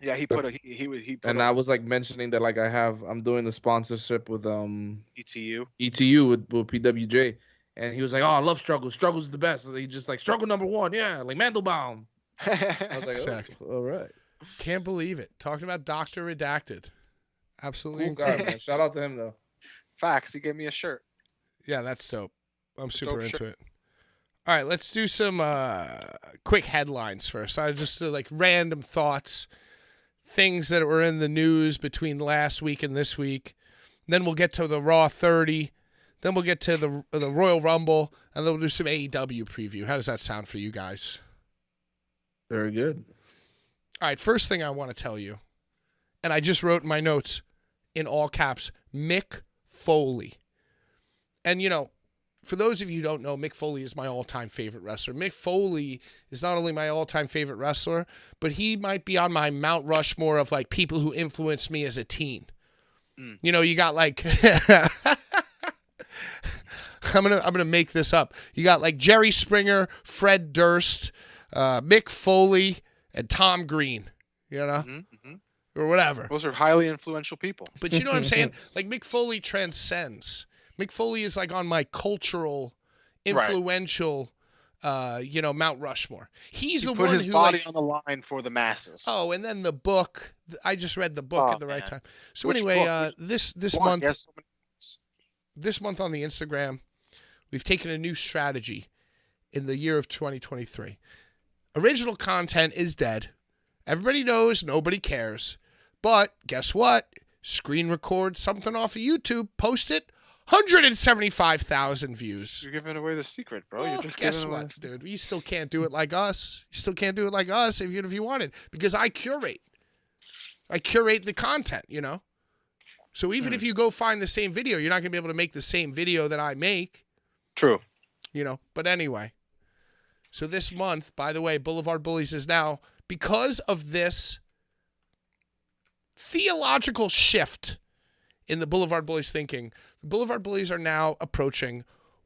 Yeah, he put a he put and a I was like mentioning that like I'm doing the sponsorship with ETU. ETU with PWJ, and he was like, "Oh, I love struggles. Struggles is the best." So he just like struggle number one, yeah, like Mandelbaum. I was like, Sick. oh, all right, Can't believe it. Talking about Doctor Redacted, absolutely cool guy, incredible. man. Shout out to him though. Facts. He gave me a shirt. Yeah, that's dope. I'm super Dope into it. All right, let's do some quick headlines first. I just like random thoughts, things that were in the news between last week and this week. Then we'll get to the Raw 30. Then we'll get to the Royal Rumble, and then we'll do some AEW preview. How does that sound for you guys? Very good. All right, first thing I want to tell you, and I just wrote in my notes in all caps, Mick Foley. And, you know, for those of you who don't know, Mick Foley is my all-time favorite wrestler. Mick Foley is not only my all-time favorite wrestler, but he might be on my Mount Rushmore of, like, people who influenced me as a teen. Mm. You know, you got, like... I'm gonna make this up. You got, like, Jerry Springer, Fred Durst, Mick Foley, and Tom Green, you know? Mm-hmm. Or whatever. Those are highly influential people. But you know what I'm saying? Like, Mick Foley transcends. Mick Foley is like on my cultural, influential, you know, Mount Rushmore. He's He the put one his who body like, on the line for the masses. oh, and then the book. I just read the book Oh, at the right man. time. So Which anyway, book? this Come on, month, he has so many books. this month on the Instagram, we've taken a new strategy in the year of 2023. Original content is dead. Everybody knows, nobody cares. But guess what? Screen record something off of YouTube, post it, 175,000 views. You're giving away the secret, bro. Well, You're just guess giving away what, dude? You still can't do it like us. You still can't do it like us even if you wanted, because I curate the content, you know? So even if you go find the same video, you're not going to be able to make the same video that I make. True. You know, but anyway. So this month, by the way, Blvd Bullies is now, because of this theological shift in the Blvd Bullies thinking, the Blvd Bullies are now approaching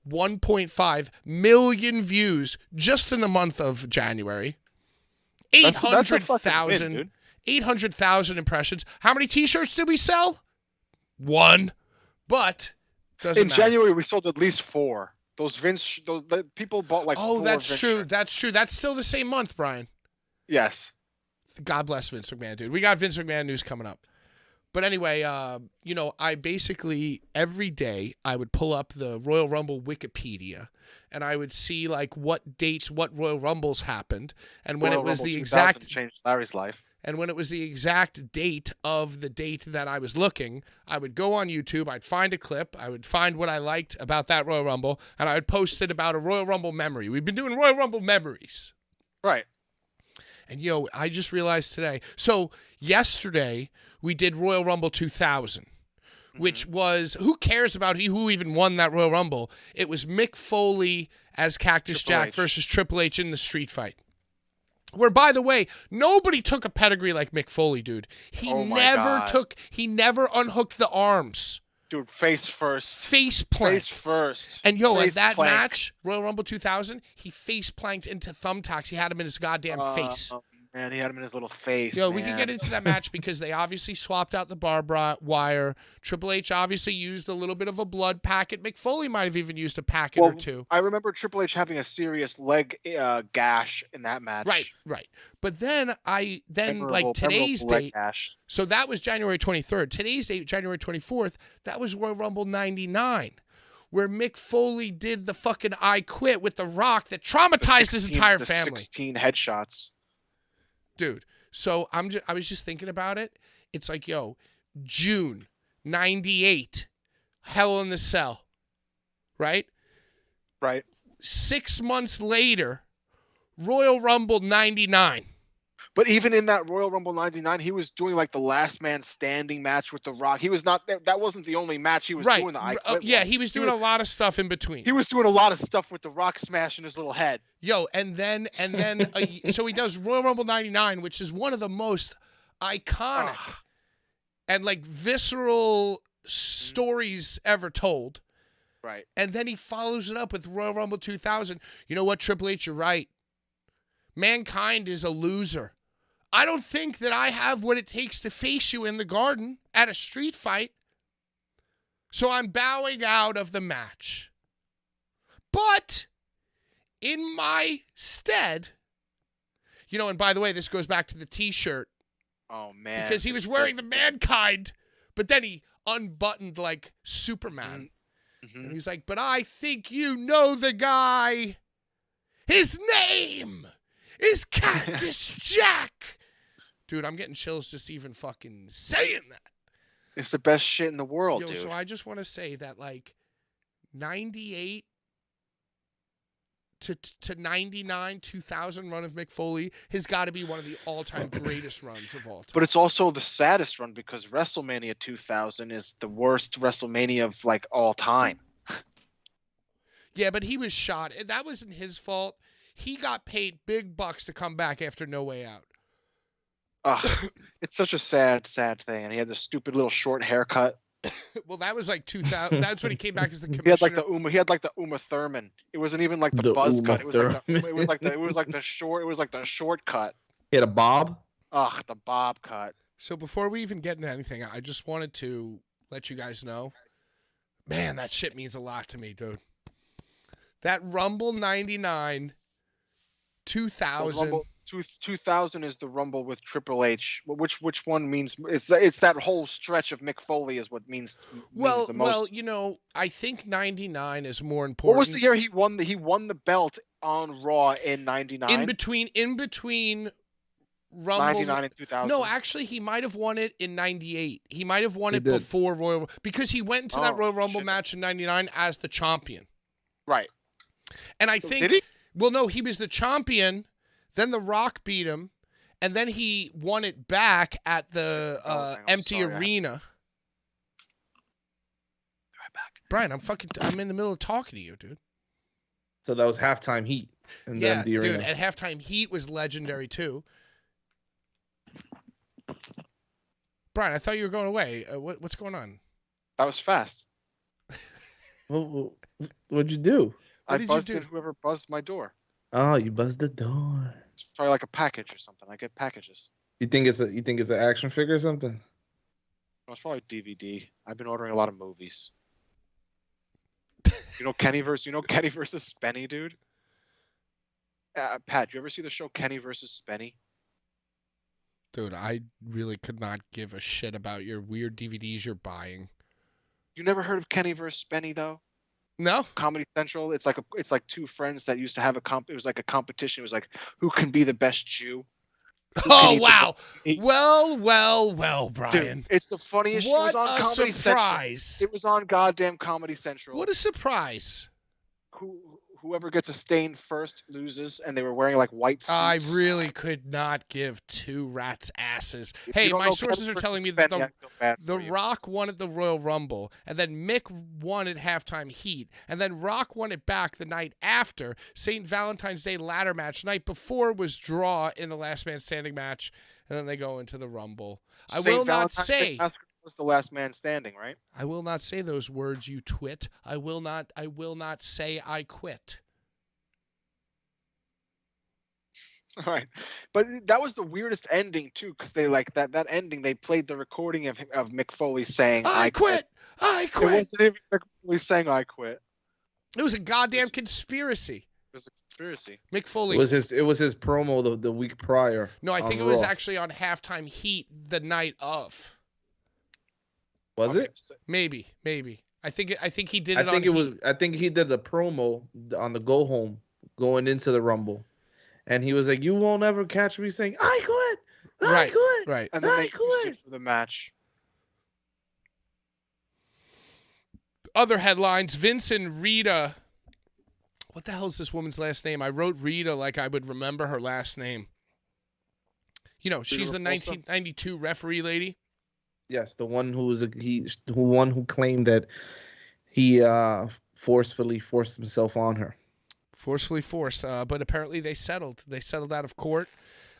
1.5 million views just in the month of January. 800,000 800,000 impressions. How many t-shirts did we sell? 1. But doesn't matter. January we sold at least 4. The people bought like 4 that's Vince true. shirts. That's true. That's still the same month, Brian. Yes. God bless Vince McMahon, dude. We got Vince McMahon news coming up. But anyway, you know, I basically, every day, I would pull up the Royal Rumble Wikipedia, and I would see, like, what dates, what Royal Rumbles happened, and when Royal it was Rumble the 2000 exact... changed Larry's life. And when it was the exact date of the date that I was looking, I would go on YouTube, I'd find a clip, I would find what I liked about that Royal Rumble, and I would post it about a Royal Rumble memory. We've been doing Royal Rumble memories. Right. And, yo, I just realized today. So, yesterday, we did Royal Rumble 2000, which was, who cares about who even won that Royal Rumble? It was Mick Foley as Cactus Jack versus Triple H in the street fight. Where, by the way, nobody took a pedigree like Mick Foley, dude. He never unhooked the arms. Dude, face first. Face plank. Face first. And, yo, face at that plank. match, Royal Rumble 2000, he face planked into thumbtacks. He had him in his goddamn face. Man, he had him in his little face. Yo, we can get into that match because they obviously swapped out the barbed wire. Triple H obviously used a little bit of a blood packet. Mick Foley might have even used a packet or two. I remember Triple H having a serious leg gash in that match. Right. But then Memorable today's leg date. gash. So that was January 23rd. Today's date, January 24th, that was Royal Rumble 99. Where Mick Foley did the fucking I Quit with The Rock that traumatized his entire family. 16 headshots. Dude, so I was just thinking about it. It's like, yo, June 98, Hell in the Cell, right? Right. 6 months later, Royal Rumble 99. But even in that Royal Rumble 99, he was doing like the last man standing match with The Rock. He was not, that wasn't the only match he was doing. The I Quit one. He was doing a lot of stuff in between. He was doing a lot of stuff with The Rock smashing his little head. Yo, and then so he does Royal Rumble 99, which is one of the most iconic and like visceral stories ever told. Right. And then he follows it up with Royal Rumble 2000. You know what, Triple H, you're right. Mankind is a loser. I don't think that I have what it takes to face you in the garden at a street fight. So I'm bowing out of the match. But in my stead, you know, and by the way, this goes back to the t-shirt. Oh, man. Because he was wearing the Mankind, but then he unbuttoned like Superman. Mm-hmm. And he's like, but I think you know the guy. His name is Cactus Jack. Dude, I'm getting chills just even fucking saying that. It's the best shit in the world, dude. So I just want to say that, like, 98 to 99, 2000 run of Mick Foley has got to be one of the all-time greatest runs of all time. But it's also the saddest run because WrestleMania 2000 is the worst WrestleMania of, like, all time. Yeah, but he was shot. That wasn't his fault. He got paid big bucks to come back after No Way Out. It's such a sad thing. And he had this stupid little short haircut. Well, that was like 2000. That's when he came back as the commissioner. He had like the Uma Thurman. It wasn't even like the buzz cut. It was like the short cut. He had a bob. Ugh, the bob cut. So before we even get into anything, I just wanted to let you guys know, man, that shit means a lot to me, dude. That Rumble 99, 2000. 2000 is the Rumble with Triple H. Which one means it's that whole stretch of Mick Foley is what means the most. Well, you know, I think 99 is more important. What was the year he won the belt on Raw in 99? In between Rumble 99 and 2000. No, actually he might have won it in 98. He might have won it before Royal, because he went into that Royal Rumble match in 99 as the champion. Right. And I think Did he? Well, no, he was the champion. Then The Rock beat him, and then he won it back at the empty arena. Right back. Brian, I'm in the middle of talking to you, dude. So that was halftime heat. And Yeah, then the arena. dude, at halftime heat was legendary too. Brian, I thought you were going away. What's going on? That was fast. Well, what'd you do? I buzzed in whoever buzzed my door. Oh, you buzzed the door. It's probably like a package or something. I get packages. You think it's an action figure or something? No, it's probably DVD. I've been ordering a lot of movies. You know Kenny versus Spenny, dude? Pat, you ever see the show Kenny versus Spenny? Dude, I really could not give a shit about your weird DVDs you're buying. You never heard of Kenny versus Spenny though? No. Comedy Central. It's like two friends that used to have it was like a competition. It was like, who can be the best Jew? Oh wow! Well, Brian. Dude, it's the funniest. What it was on a Comedy surprise! Central. It was on goddamn Comedy Central. What a surprise! Whoever gets a stain first loses, and they were wearing like white suits. I really could not give two rats' asses. Hey, my sources are telling me that the Rock won at the Royal Rumble, and then Mick won at halftime heat, and then Rock won it back the night after. St. Valentine's Day ladder match. Night before was draw in the last man standing match, and then they go into the Rumble. I will not say was the last man standing, right? I will not say those words, you twit. I will not say I quit. All right, but that was the weirdest ending too, because they like that ending. They played the recording of Mick Foley saying, "I quit. I quit." It wasn't even Mick Foley saying, "I quit." It was a goddamn conspiracy. It was a conspiracy. Mick Foley. It was his promo the week prior. No, I think it was actually on halftime heat the night of. Was it? Maybe. I think he did it. I think he did the promo on the go home going into the Rumble, and he was like, "You won't ever catch me saying I quit, I quit, right." And then they used it for the match. Other headlines: Vince and Rita. What the hell is this woman's last name? I wrote Rita like I would remember her last name. You know, she's the 1992 referee lady. Yes, the one who claimed that he forcefully forced himself on her. Forcefully forced, but apparently they settled. They settled out of court,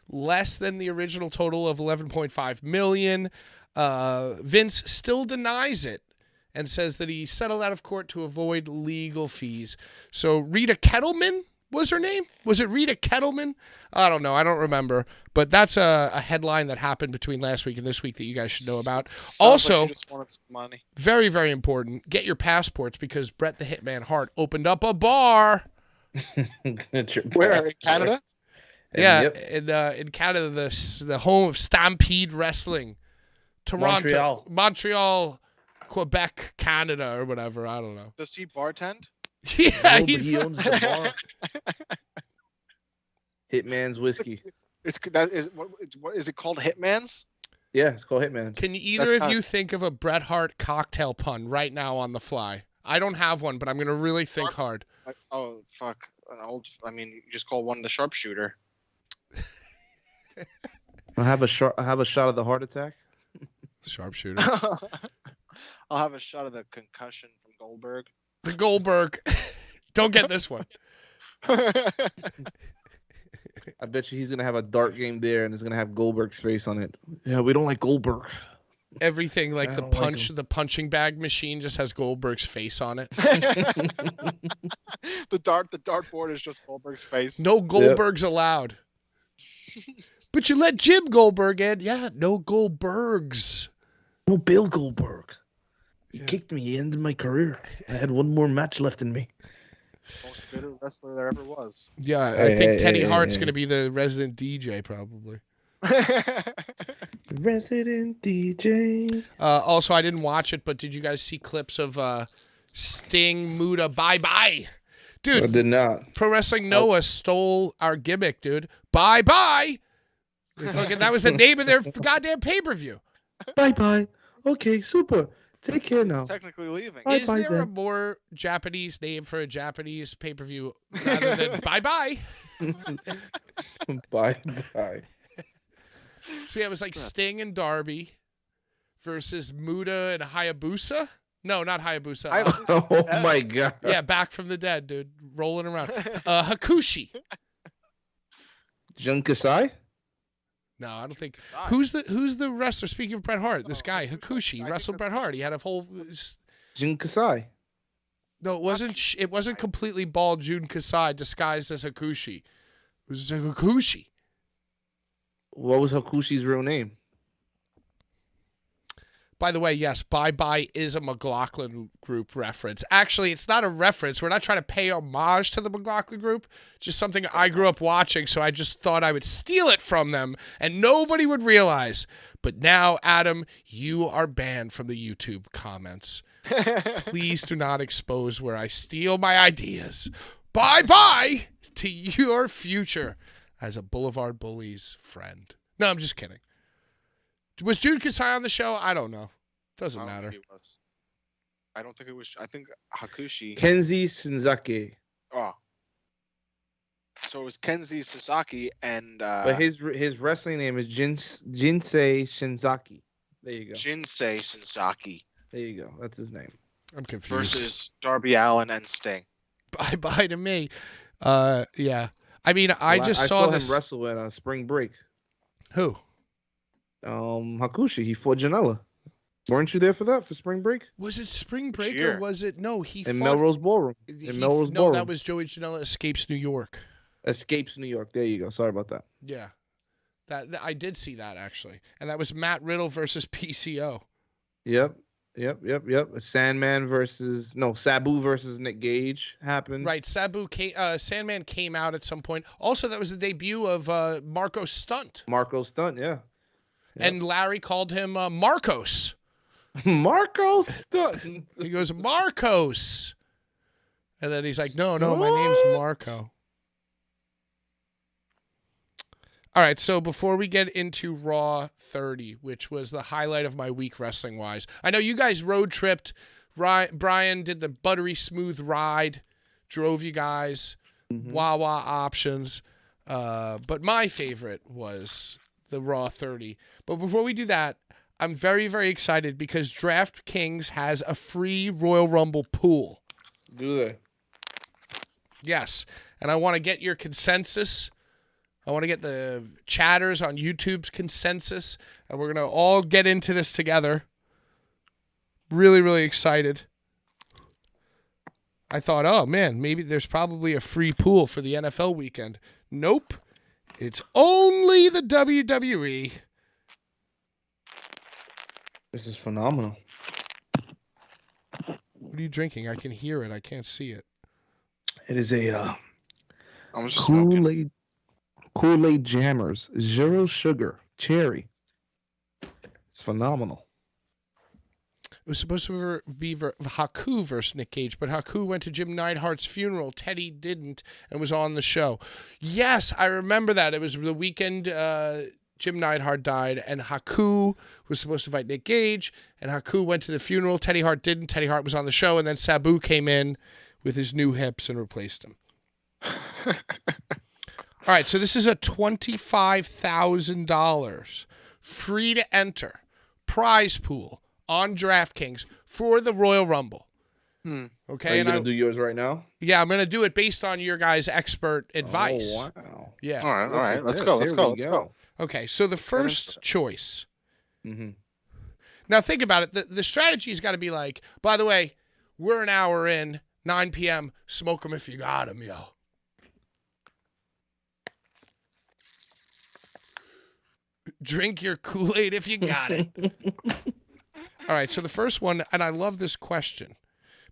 less than the original total of $11.5 million. Vince still denies it and says that he settled out of court to avoid legal fees. So Rita Kettleman was her name? Was it Rita Kettleman? I don't know. I don't remember. But that's a headline that happened between last week and this week that you guys should know about. Also, like just wanted some money. Very, very important, get your passports because Bret the Hitman Hart opened up a bar. Where? In Canada? Yeah, in Canada, the home of Stampede Wrestling. Toronto. Montreal, Quebec, Canada, or whatever. I don't know. Does he bartend? Yeah, he owns the bar. Hitman's Whiskey. Is it called Hitman's? Yeah, it's called Hitman's. Can either of you think of a Bret Hart cocktail pun right now on the fly? I don't have one, but I'm gonna really think hard. Oh fuck! You just call one the sharpshooter. I have a shot of the heart attack. Sharpshooter. I'll have a shot of the concussion from Goldberg. The Goldberg. Don't get this one. I bet you he's gonna have a dart game there, and it's gonna have Goldberg's face on it. Yeah, we don't like Goldberg. Everything like the punching bag machine just has Goldberg's face on it. The dart board is just Goldberg's face. No Goldbergs allowed. But you let Jim Goldberg in. Yeah, no Goldbergs. No Bill Goldberg. He kicked me into my career. I had one more match left in me. Most bitter wrestler there ever was. Yeah, I think Teddy Hart's going to be the resident DJ probably. Resident DJ. Also, I didn't watch it, but did you guys see clips of Sting, Muda, bye-bye? Dude, I did not. Pro Wrestling Noah stole our gimmick, dude. Bye-bye. That was the name of their goddamn pay-per-view. Bye-bye. Okay, super. Take care now. Technically leaving. Is there a more Japanese name for a Japanese pay-per-view rather than bye-bye? Bye-bye. So yeah, it was like Sting and Darby versus Muda and Hayabusa. No, not Hayabusa. Oh my god. Yeah, back from the dead, dude, rolling around. Hakushi. Jun Kasai? No, I don't think. Who's the wrestler? Speaking of Bret Hart, this guy Hakushi wrestled Bret Hart. He had a whole. Jun Kasai. No, it wasn't. It wasn't completely bald Jun Kasai disguised as Hakushi. It was Hakushi. What was Hakushi's real name? By the way, yes, Bye Bye is a McLaughlin Group reference. Actually, it's not a reference. We're not trying to pay homage to the McLaughlin Group. Just something I grew up watching, so I just thought I would steal it from them, and nobody would realize. But now, Adam, you are banned from the YouTube comments. Please do not expose where I steal my ideas. Bye-bye to your future as a Blvd Bullies friend. No, I'm just kidding. Was Jun Kasai on the show? I don't know. Doesn't matter. I don't think it was. I think Hakushi. Kenzie Shinzaki. Oh. So it was Kenzie Sasaki and. But his wrestling name is Jinsei Shinzaki. There you go. Jinsei Shinzaki. There you go. That's his name. I'm confused. Versus Darby Allin and Sting. Bye to me. Yeah. I mean, I saw him wrestle at Spring Break. Who? Hakushi. He fought Janela. Weren't you there for that, for Spring Break? Was it Spring Break or was it? No, he in Melrose Ballroom. No, that was Joey Janela Escapes New York. Escapes New York. There you go. Sorry about that. Yeah. That I did see that, actually. And that was Matt Riddle versus PCO. Yep. Sabu versus Nick Gage happened. Right. Sandman came out at some point. Also, that was the debut of Marco Stunt. Marco Stunt, yeah. And Larry called him Marcos. Marcos Stunt. He goes, Marcos. And then he's like, no, my name's Marco. All right, so before we get into Raw 30, which was the highlight of my week wrestling-wise, I know you guys road tripped. Brian did the buttery smooth ride, drove you guys, Wawa options. But my favorite was the Raw 30. But before we do that, I'm very, very excited because DraftKings has a free Royal Rumble pool. Do they? Yes, and I want to get your consensus. I want to get the chatters on YouTube's consensus, and we're going to all get into this together. Really, really excited. I thought, oh, man, maybe there's probably a free pool for the NFL weekend. Nope. It's only the WWE. This is phenomenal. What are you drinking? I can hear it. I can't see it. It is a I'm just smoking. Kool-Aid Jammers, 0 sugar, cherry. It's phenomenal. It was supposed to be Haku versus Nick Gage, but Haku went to Jim Neidhart's funeral. Teddy didn't and was on the show. Yes, I remember that. It was the weekend Jim Neidhart died, and Haku was supposed to fight Nick Gage, and Haku went to the funeral. Teddy Hart didn't. Teddy Hart was on the show, and then Sabu came in with his new hips and replaced him. All right, so this is a $25,000 free to enter prize pool on DraftKings for the Royal Rumble. Okay, are you going to do yours right now? Yeah, I'm going to do it based on your guys' expert advice. Oh, wow. Yeah. All right. Let's go. Okay, so the first choice. Now think about it. The strategy's got to be like, by the way, we're an hour in, 9 p.m., smoke them if you got them, yo. Drink your Kool-Aid if you got it. All right, so the first one, and I love this question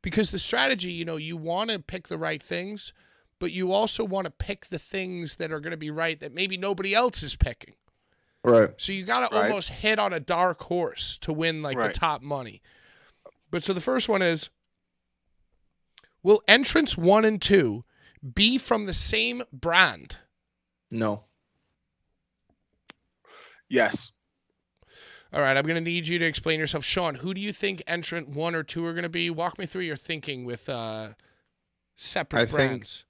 Because the strategy, you want to pick the right things, but you also want to pick the things that are going to be right that maybe nobody else is picking. Right. So you got to almost hit on a dark horse to win the top money. But so the first one is, will entrants 1 and 2 be from the same brand? No. Yes. All right, I'm going to need you to explain yourself. Sean, who do you think entrant 1 or 2 are going to be? Walk me through your thinking with separate brands.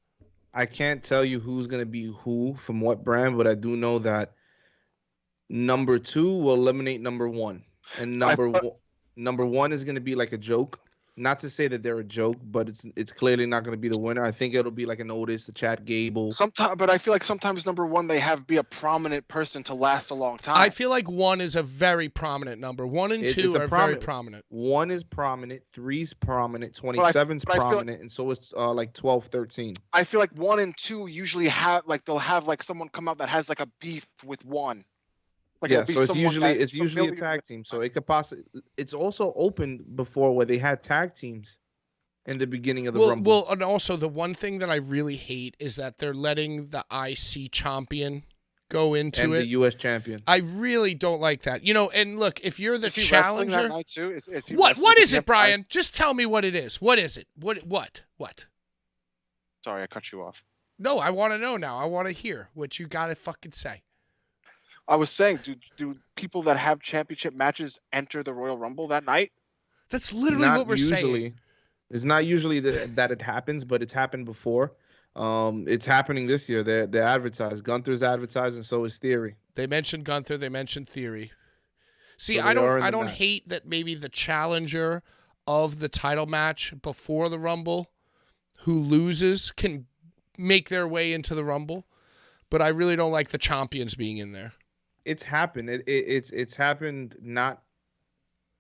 I can't tell you who's going to be who from what brand, but I do know that number 2 will eliminate number 1. And number 1 is going to be like a joke. Not to say that they're a joke, but it's clearly not going to be the winner. I think it'll be like an Otis, a Chad Gable. But I feel like sometimes number 1 they have be a prominent person to last a long time. I feel like 1 is a very prominent number. 1 and 2 are very prominent. 1 is prominent, 3's prominent, 27's prominent, and so is like 12, 13. I feel like 1 and 2 usually have they'll have someone come out that has a beef with 1. So it's usually a tag team. So it could possibly. It's also open before where they had tag teams in the beginning of the Rumble. Well, and also the one thing that I really hate is that they're letting the IC champion go into and it. The U.S. champion. I really don't like that. And look, if you're the challenger, that night too? What is it, Brian? Just tell me what it is. What is it? What? Sorry, I cut you off. No, I want to know now. I want to hear what you got to fucking say. I was saying, do people that have championship matches enter the Royal Rumble that night? That's literally what we're saying. It's not usually that it happens, but it's happened before. It's happening this year. They're advertised. Gunther's advertised, and so is Theory. They mentioned Gunther. They mentioned Theory. See, I don't hate that maybe the challenger of the title match before the Rumble, who loses, can make their way into the Rumble, but I really don't like the champions being in there. It's happened. It's happened not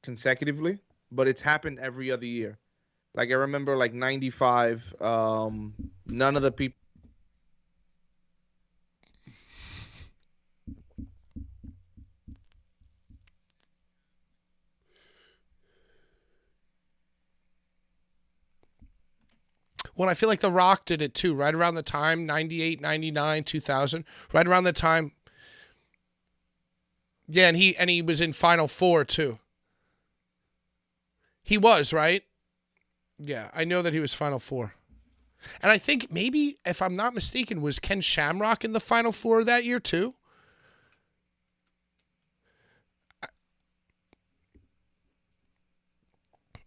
consecutively, but it's happened every other year. Like I remember, like 95. None of the people. Well, I feel like The Rock did it too, right around the time, 98, 99, 2000, right around the time. Yeah, and he was in Final Four too. He was, right? Yeah, I know that he was Final Four. And I think maybe, if I'm not mistaken, was Ken Shamrock in the Final Four that year too?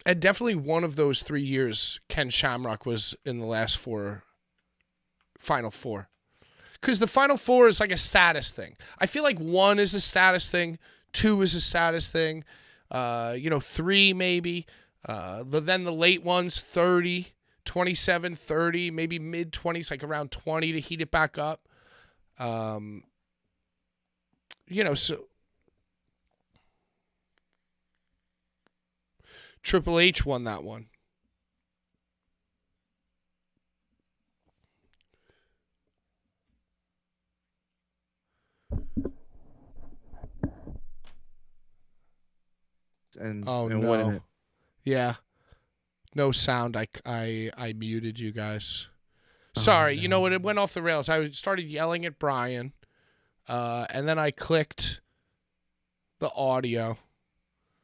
And definitely one of those 3 years, Ken Shamrock was in the last Final Four. Because the Final Four is like a status thing. I feel like 1 is a status thing, 2 is a status thing, 3 maybe. Then the late ones, 30, 27, 30, maybe mid-20s, like around 20 to heat it back up. So Triple H won that one. And no. winning it. Yeah. No sound. I muted you guys. Sorry. No. You know what? It went off the rails. I started yelling at Brian, and then I clicked the audio.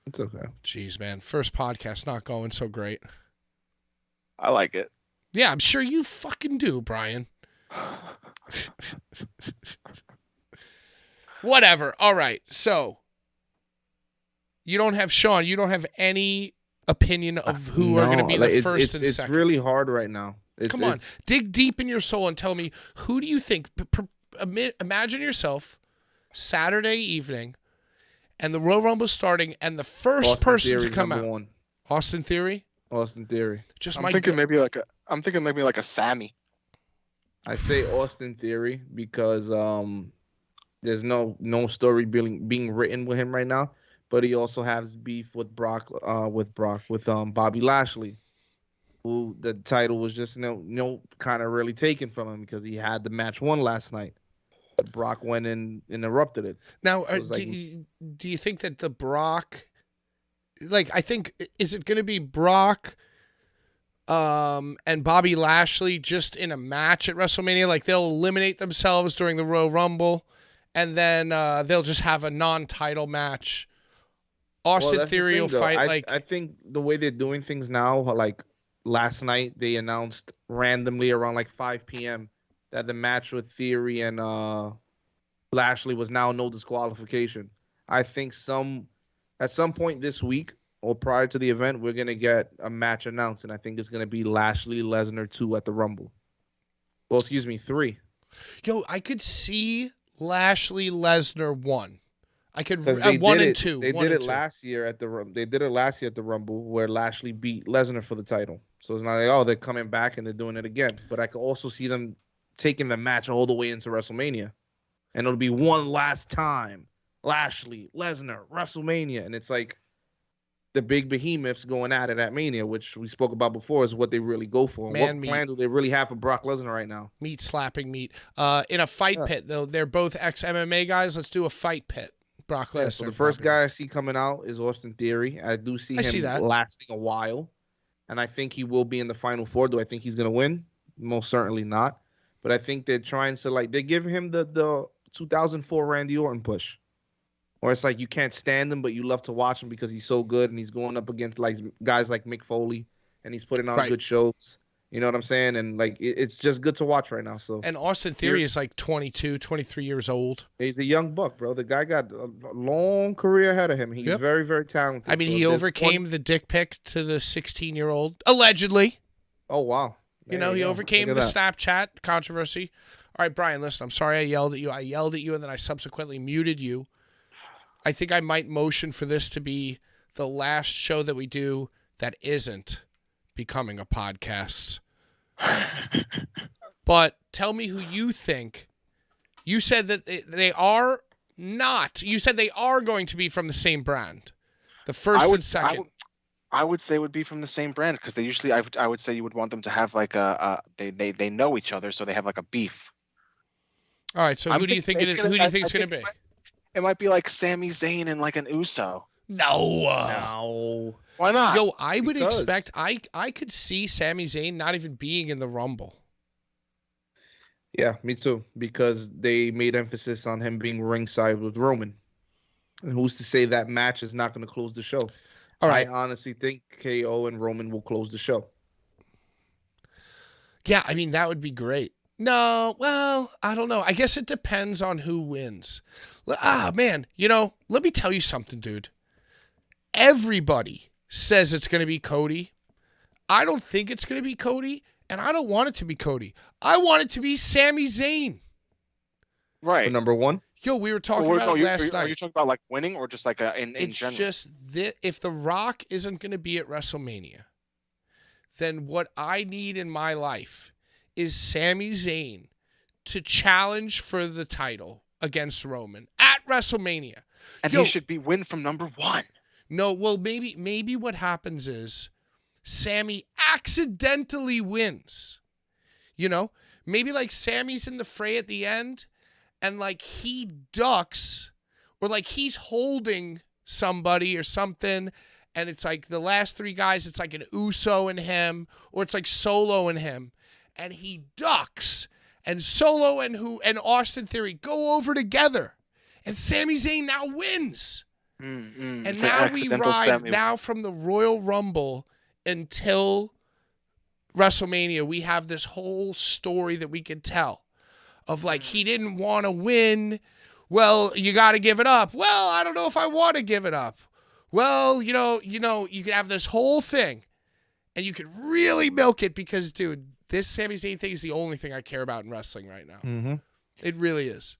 It's okay. Jeez, man. First podcast not going so great. I like it. Yeah, I'm sure you fucking do, Brian. Whatever. All right. So, you don't have Sean. You don't have any opinion of who are going to be the first and second. It's really hard right now. Come on. Dig deep in your soul and tell me, who do you think? Imagine yourself Saturday evening and the Royal Rumble starting and the first person to come out. 1. Austin Theory? Austin Theory. I'm thinking maybe like a Sammy. I say Austin Theory because there's no story being written with him right now. But he also has beef with Bobby Lashley, who the title was just kind of really taken from him because he had the match won last night. But Brock went and interrupted it. Now, do you think that the Brock, I think, is it going to be Brock and Bobby Lashley just in a match at WrestleMania. Like they'll eliminate themselves during the Royal Rumble, and then they'll just have a non-title match. Austin Theory will fight. I think the way they're doing things now, like last night they announced randomly around like 5 p.m. that the match with Theory and Lashley was now no disqualification. I think at some point this week or prior to the event, we're gonna get a match announced, and I think it's gonna be Lashley Lesnar 2 at the Rumble. Well, excuse me, 3. Yo, I could see Lashley Lesnar 1. I could 1 and 2. They did it last year at the They did it last year at the Rumble where Lashley beat Lesnar for the title. So it's not like, oh, they're coming back and they're doing it again. But I could also see them taking the match all the way into WrestleMania, and it'll be one last time, Lashley Lesnar WrestleMania, and it's like the big behemoths going at it at Mania, which we spoke about before, is what they really go for. What plan do they really have for Brock Lesnar right now? Meat slapping meat. In a fight pit, though, they're both ex-MMA guys. Let's do a fight pit. Brock Lesnar. So the first guy I see coming out is Austin Theory. I do see him lasting a while, and I think he will be in the Final Four. Do I think he's going to win? Most certainly not. But I think they're trying to, they give him the 2004 Randy Orton push. Or it's like you can't stand him, but you love to watch him because he's so good, and he's going up against guys like Mick Foley, and he's putting on good shows. You know what I'm saying? And it's just good to watch right now. So. And Austin Theory is like 22, 23 years old. He's a young buck, bro. The guy got a long career ahead of him. He's very, very talented. I mean, he overcame the dick pic to the 16-year-old, allegedly. Oh, wow. He overcame the Snapchat controversy. All right, Brian, listen, I'm sorry I yelled at you. I yelled at you, and then I subsequently muted you. I think I might motion for this to be the last show that we do that isn't becoming a podcast. But tell me who you think. You said that they are not. You said they are going to be from the same brand. The first and second. I would say it would be from the same brand because they usually. I would say you would want them to have like they know each other, so they have like a beef. All right. So who do you think it is? Who do you think it's going to be? It might be like Sami Zayn and like an Uso. No. Why not? Yo, I would expect I could see Sami Zayn not even being in the Rumble. Yeah, me too. Because they made emphasis on him being ringside with Roman. And who's to say that match is not going to close the show? All right. I honestly think KO and Roman will close the show. Yeah, I mean, that would be great. No, well, I don't know. I guess it depends on who wins. Man, let me tell you something, dude. Everybody says it's going to be Cody. I don't think it's going to be Cody, and I don't want it to be Cody. I want it to be Sami Zayn. Right. For number 1? Yo, we were talking about it last night. Are you talking about like winning or just like in general? It's just that if The Rock isn't going to be at WrestleMania, then what I need in my life is Sami Zayn to challenge for the title against Roman at WrestleMania. And he should be win from number 1. No, well, maybe what happens is Sammy accidentally wins. Maybe like Sammy's in the fray at the end and like he ducks or like he's holding somebody or something and it's like the last 3 guys, it's like an Uso and him or it's like Solo and him. And he ducks, and Solo and Austin Theory go over together, and Sami Zayn now wins. And it's now we ride now from the Royal Rumble until WrestleMania. We have this whole story that we could tell of like he didn't want to win. Well, you got to give it up. Well, I don't know if I want to give it up. Well, you could have this whole thing, and you could really milk it because, dude. This Sami Zayn thing is the only thing I care about in wrestling right now. Mm-hmm. It really is.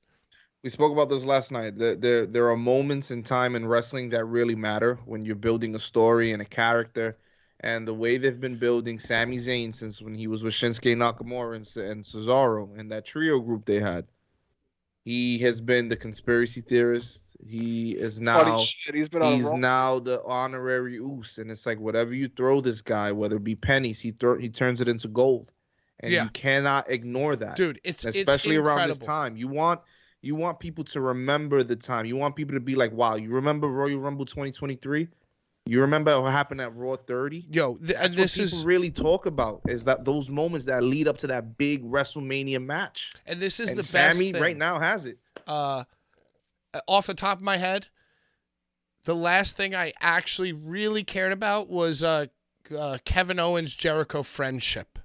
We spoke about this last night. There are moments in time in wrestling that really matter when you're building a story and a character. And the way they've been building Sami Zayn since when he was with Shinsuke Nakamura and Cesaro and that trio group they had. He has been the conspiracy theorist. He is now he's now the honorary Uso. And it's like whatever you throw this guy, whether it be pennies, he turns it into gold. And you cannot ignore that. Dude, especially it's around this time. You want people to remember the time. You want people to be like, wow, you remember Royal Rumble 2023? You remember what happened at Raw 30? Yo, and this what people really talk about is that those moments that lead up to that big WrestleMania match. And this is the best Sammy thing. right now has it. Off the top of my head, the last thing I actually really cared about was Kevin Owens Jericho friendship.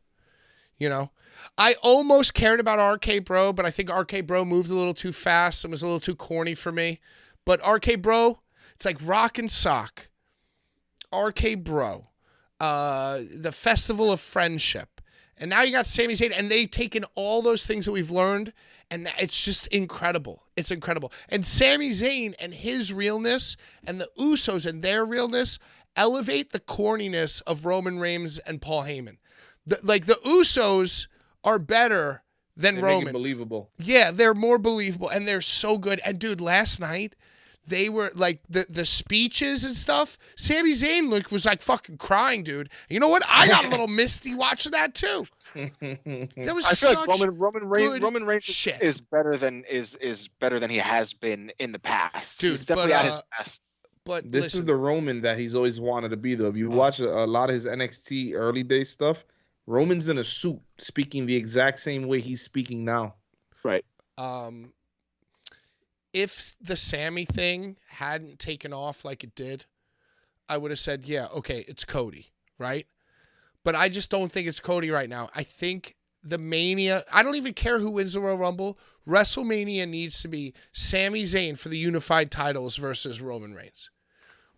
You know, I almost cared about RK Bro, but I think RK Bro moved a little too fast and was a little too corny for me. But RK Bro, it's like Rock and Sock. RK Bro, the Festival of Friendship. And now you got Sami Zayn, and they've taken all those things that we've learned, and it's just incredible. It's incredible. And Sami Zayn and his realness and the Usos and their realness elevate the corniness of Roman Reigns and Paul Heyman. The Usos are better than They Roman. make it believable. Yeah, they're more believable, and they're so good. And, dude, last night, they were, like, the speeches and stuff. Sami Zayn was, like, fucking crying, dude. You know what? I got a little misty watching that, too. That was I feel such like Roman Reigns shit. is better than he has been in the past. Dude, he's definitely but, at his best. But This listen, is the Roman that he's always wanted to be, though. If you watch a lot of his NXT early day stuff, Roman's in a suit, speaking the exact same way he's speaking now. Right. If the Sammy thing hadn't taken off like it did, I would have said, yeah, okay, it's Cody, right? But I just don't think it's Cody right now. I think the Mania, I don't even care who wins the Royal Rumble. WrestleMania needs to be Sami Zayn for the unified titles versus Roman Reigns.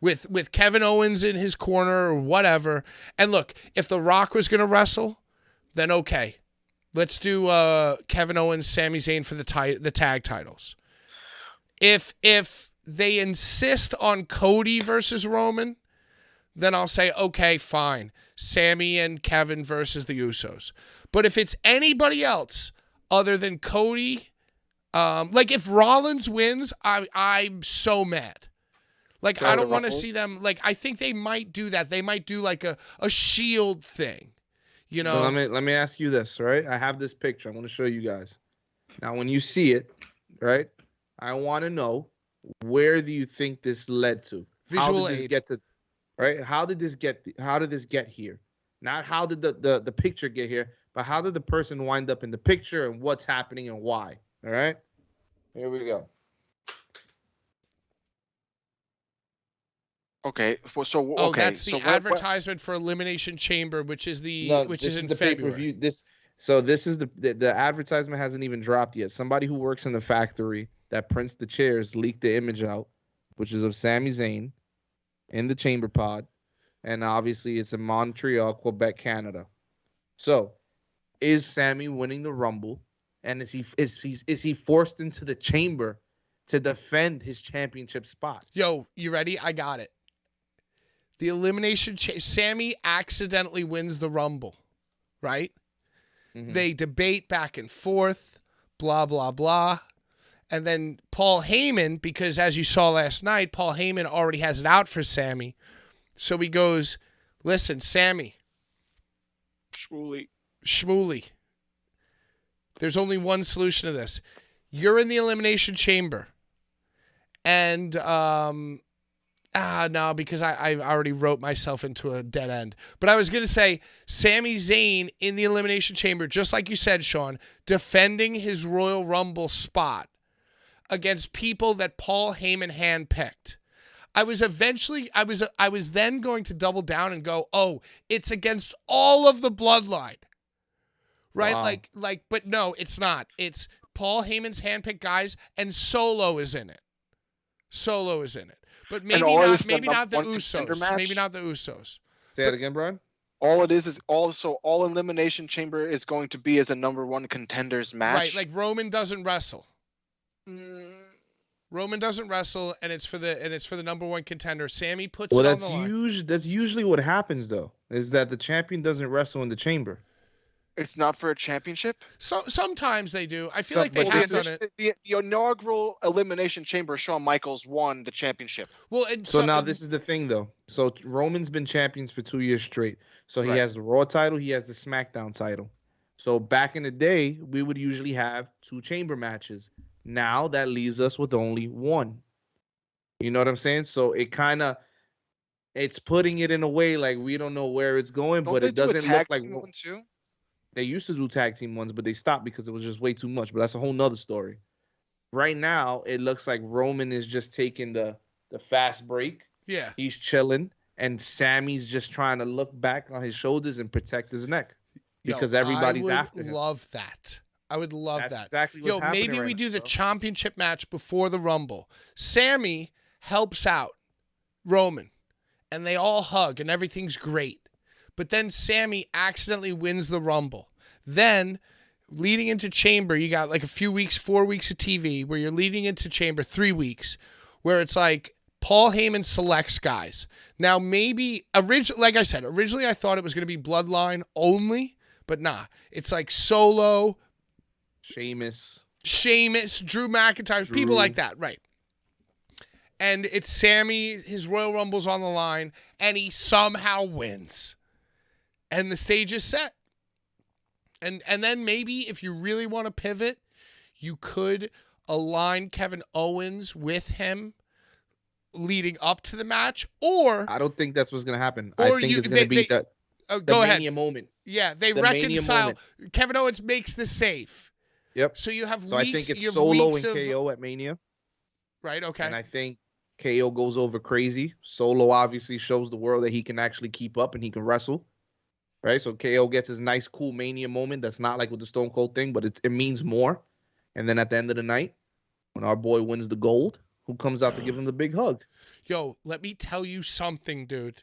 With Kevin Owens in his corner or whatever. And look, if The Rock was going to wrestle, then okay. Let's do Kevin Owens, Sami Zayn for the tag titles. If they insist on Cody versus Roman, then I'll say, okay, fine. Sammy and Kevin versus the Usos. But if it's anybody else other than Cody, like if Rollins wins, I'm so mad. Like, I don't want to see them, like, I think they might do that. They might do like a Shield thing, you know? So let me ask you this, right? I have this picture. I'm going to show you guys. Now, when you see it, right, I want to know, where do you think this led to? Visual how did this aid. get to, right? How did this get here? Not how did the picture get here, but how did the person wind up in the picture and what's happening and why? All right? Here we go. Okay. So that's the so advertisement for Elimination Chamber, which is in the February. pay-per-view. This is the advertisement hasn't even dropped yet. Somebody who works in the factory that prints the chairs leaked the image out, which is of Sami Zayn in the chamber pod, and obviously it's in Montreal, Quebec, Canada. So, is Sami winning the Rumble, and is he forced into the chamber to defend his championship spot? Yo, you ready? I got it. The Elimination Sammy accidentally wins the Rumble, right? Mm-hmm. They debate back and forth, blah, blah, blah. And then Paul Heyman, because as you saw last night, Paul Heyman already has it out for Sammy. So he goes, listen, Sammy. Shmooly. There's only one solution to this. You're in the Elimination Chamber. And, no, because I already wrote myself into a dead end. But I was going to say, Sami Zayn in the Elimination Chamber, just like you said, Sean, defending his Royal Rumble spot against people that Paul Heyman handpicked. I was then going to double down and go, oh, it's against all of the bloodline. Right? Wow. Like, but no, it's not. It's Paul Heyman's handpicked guys, and Solo is in it. But maybe not the Usos. Maybe not the Usos. Say that again, Brian. All it is also all Elimination Chamber is going to be as a number one contenders match. Right, like Roman doesn't wrestle. Roman doesn't wrestle, and it's for the number one contender. Sammy puts it on the line. That's usually what happens, though, is that the champion doesn't wrestle in the chamber. It's not for a championship? So sometimes they do. I feel like they have done it. The inaugural Elimination Chamber, Shawn Michaels won the championship. Well, so now this is the thing, though. So Roman's been champions for 2 years straight. So he has the Raw title, he has the SmackDown title. So back in the day, we would usually have 2 chamber matches. Now that leaves us with only 1. You know what I'm saying? So it kind of It's putting it in a way like we don't know where it's going, Don't but they it do a doesn't tag look like team one too? they used to do tag team ones, but they stopped because it was just way too much. But that's a whole nother story. Right now, it looks like Roman is just taking the fast break. Yeah. He's chilling, and Sammy's just trying to look back on his shoulders and protect his neck because everybody's after him. I would love that. I would love That's that. exactly what's happening maybe right we now, do the bro. championship match before the Rumble. Sammy helps out Roman, and they all hug, and everything's great. But then Sammy accidentally wins the Rumble. Then, leading into Chamber, you got like a few weeks, 4 weeks of TV, where you're leading into Chamber, 3 weeks, where it's like Paul Heyman selects guys. Now, maybe, like I said, originally I thought it was going to be Bloodline only, but nah. It's like Solo, Sheamus, Drew McIntyre, people like that, right? And it's Sammy, his Royal Rumble's on the line, and he somehow wins. And the stage is set. And then maybe if you really want to pivot, you could align Kevin Owens with him leading up to the match, or I don't think that's what's going to happen. I think it's going to be the Mania moment. Yeah, they the reconcile. Kevin Owens makes the save. Yep. So you have So weeks, I think it's you have Solo weeks and of, KO at Mania. Right, okay. And I think KO goes over crazy. Solo obviously shows the world that he can actually keep up and he can wrestle. Right? So KO gets his nice, cool Mania moment. That's not like with the Stone Cold thing, but it means more. And then at the end of the night, when our boy wins the gold, who comes out to give him the big hug? Yo, let me tell you something, dude.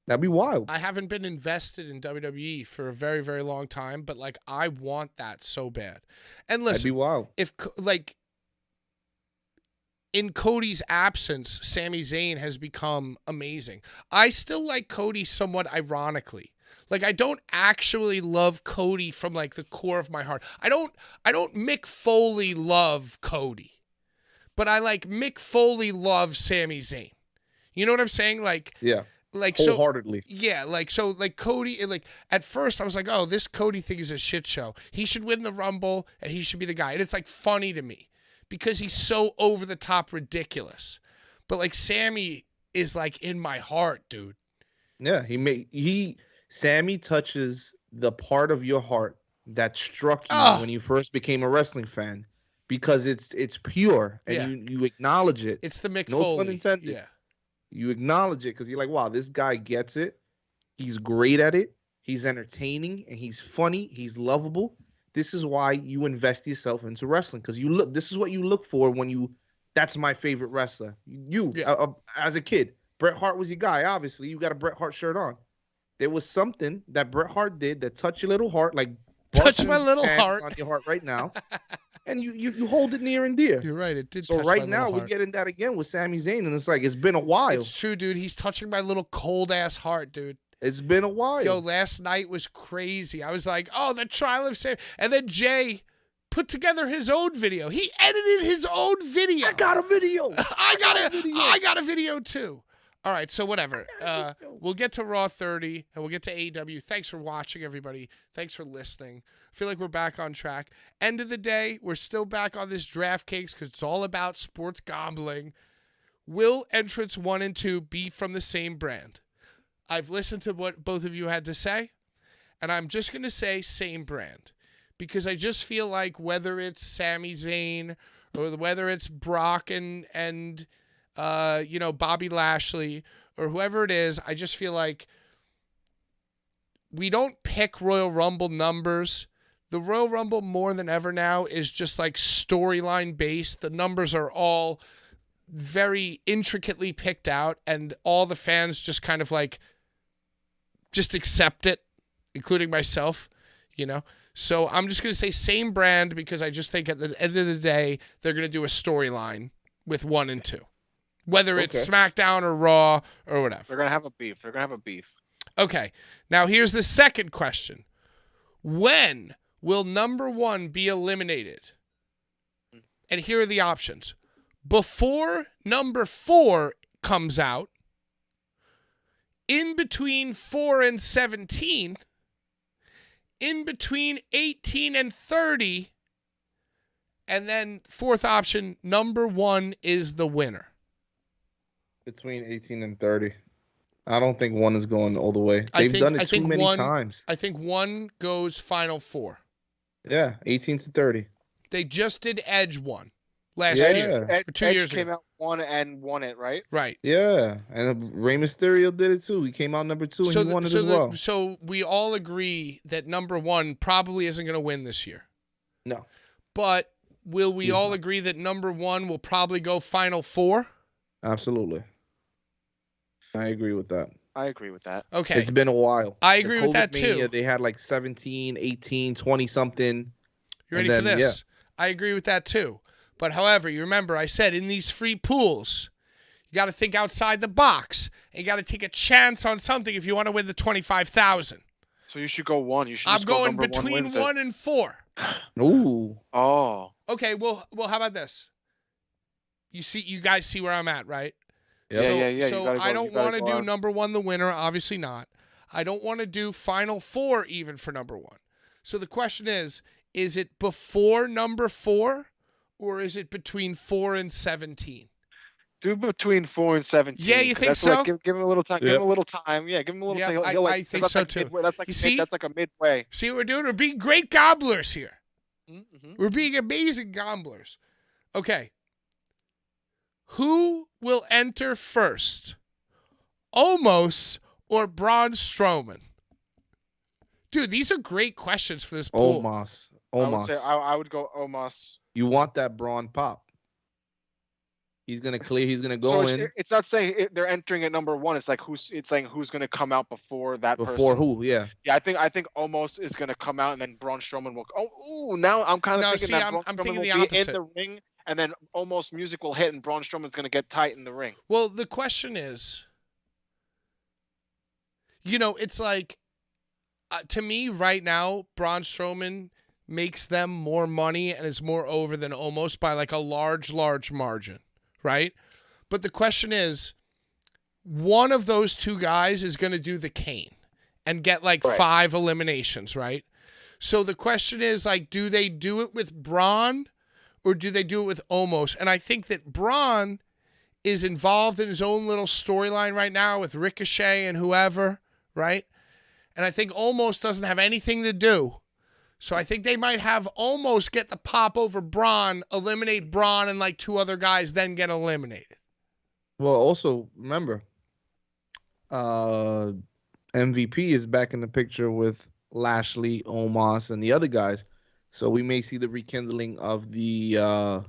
That'd be wild. I haven't been invested in WWE for a very, very long time, but like I want that so bad. And listen, That'd be wild. If like in Cody's absence, Sami Zayn has become amazing. I still like Cody somewhat ironically. Like I don't actually love Cody from like the core of my heart. I don't Mick Foley love Cody. But I like Mick Foley loves Sami Zayn. You know what I'm saying? Like yeah. Like wholeheartedly. So, yeah, like so like Cody, like at first I was like, oh, this Cody thing is a shit show. He should win the Rumble and he should be the guy. And it's like funny to me because he's so over the top ridiculous. But like Sammy is like in my heart, dude. Yeah, Sammy touches the part of your heart that struck you when you first became a wrestling fan because it's pure and you acknowledge it. It's the Mick no Foley. Pun intended. Yeah. You acknowledge it because you're like, wow, this guy gets it. He's great at it. He's entertaining and he's funny. He's lovable. This is why you invest yourself into wrestling because this is what you look for when you. That's my favorite wrestler. As a kid, Bret Hart was your guy. Obviously, you got a Bret Hart shirt on. There was something that Bret Hart did that touched your little heart, like touch my little heart on your heart right now. And you hold it near and dear. You're right. It did. So touch right my now little we're getting that again with Sami Zayn, and it's like it's been a while. It's true, dude. He's touching my little cold ass heart, dude. It's been a while. Yo, last night was crazy. I was like, oh, the trial of Sam. And then Jay put together his own video. He edited his own video. I got a video. I got a video too. All right, so whatever. We'll get to Raw 30 and we'll get to AEW. Thanks for watching, everybody. Thanks for listening. I feel like we're back on track. End of the day, we're still back on this DraftKings because it's all about sports gambling. Will entrants 1 and 2 be from the same brand? I've listened to what both of you had to say, and I'm just going to say same brand because I just feel like whether it's Sami Zayn or whether it's Brock and Bobby Lashley or whoever it is, I just feel like we don't pick Royal Rumble numbers. The Royal Rumble more than ever now is just like storyline based. The numbers are all very intricately picked out and all the fans just kind of like just accept it, including myself, So I'm just going to say same brand because I just think at the end of the day, they're going to do a storyline with 1 and 2. Whether it's SmackDown or Raw or whatever. They're going to have a beef. Okay. Now here's the second question. When will number 1 be eliminated? And here are the options. Before number 4 comes out, in between 4 and 17, in between 18 and 30, and then fourth option, number 1 is the winner. Between 18 and 30. I don't think one is going all the way. They've done it too many times. I think one goes Final Four. Yeah, 18 to 30. They just did Edge one last year. Edge, 2 years came ago. out one and won it, right? Right. Yeah, and Rey Mysterio did it too. He came out number 2 and he won it as well. So we all agree that number one probably isn't going to win this year. No. But will we all agree that number one will probably go Final Four? Absolutely. I agree with that. I agree with that. Okay. It's been a while. I agree with that too. They had like 17, 18, 20 something. You ready for this? Yeah. I agree with that too. But however, you remember I said in these free pools, you got to think outside the box. And you got to take a chance on something if you want to win the $25,000. So you should go one. You should. I'm going between 1 and 4. Ooh. Oh. Okay. Well, how about this? You guys see where I'm at, right? Yep. Yeah. So I don't want to do number one, the winner. Obviously not. I don't want to do Final Four even for number one. So the question is it before number 4 or is it between 4 and 17? Do between 4 and 17. Yeah, you think so? Like, give him a little time. Yep. Give him a little time. Yeah, give him a little time. I think so too. That's like that's like a midway. See what we're doing? We're being great gobblers here. Mm-hmm. We're being amazing gobblers. Okay. Who will enter first? Omos or Braun Strowman? Dude, these are great questions for this pool. Omos. I would go Omos. You want that Braun pop. He's gonna clear. He's gonna go in. It's not saying they're entering at number one. It's like It's saying who's gonna come out before that person. Before who? Yeah. Yeah, I think Omos is gonna come out and then Braun Strowman will. Now I'm kind of thinking that Braun I'm Strowman thinking will the be opposite. in the ring, and then Omos music will hit, and Braun Strowman's gonna get tight in the ring. Well, the question is, it's like, to me right now, Braun Strowman makes them more money and is more over than Omos by like a large margin. Right? But the question is, one of those two guys is going to do the cane and get like 5 eliminations, right? So the question is, like, do they do it with Braun or do they do it with Omos? And I think that Braun is involved in his own little storyline right now with Ricochet and whoever, right? And I think Omos doesn't have anything to do. So I think they might have Omos get the pop over Braun, eliminate Braun and like 2 other guys, then get eliminated. Well, also remember, MVP is back in the picture with Lashley, Omos, and the other guys. So we may see the rekindling of the what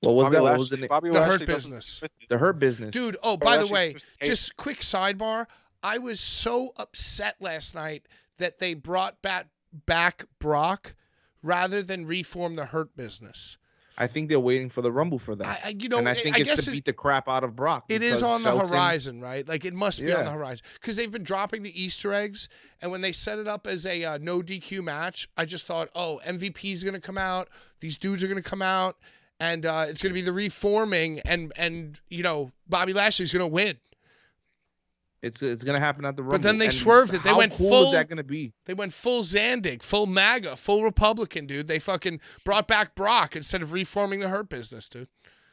was that? What was the name? The Hurt Business. The Hurt Business. Dude, by the way, just quick sidebar. I was so upset last night that they brought back Brock rather than reform the Hurt Business. I think they're waiting for the Rumble for that. And I think it's to beat the crap out of Brock. It is on the horizon, right? Like, it must be on the horizon. Because they've been dropping the Easter eggs, and when they set it up as a no DQ match, I just thought, MVP is going to come out, these dudes are going to come out, and it's going to be the reforming, and Bobby Lashley's going to win. It's going to happen at the Rumble. But then they swerved it. They went full. How cool is that going to be? They went full Zandig, full MAGA, full Republican, dude. They fucking brought back Brock instead of reforming the Hurt Business, dude.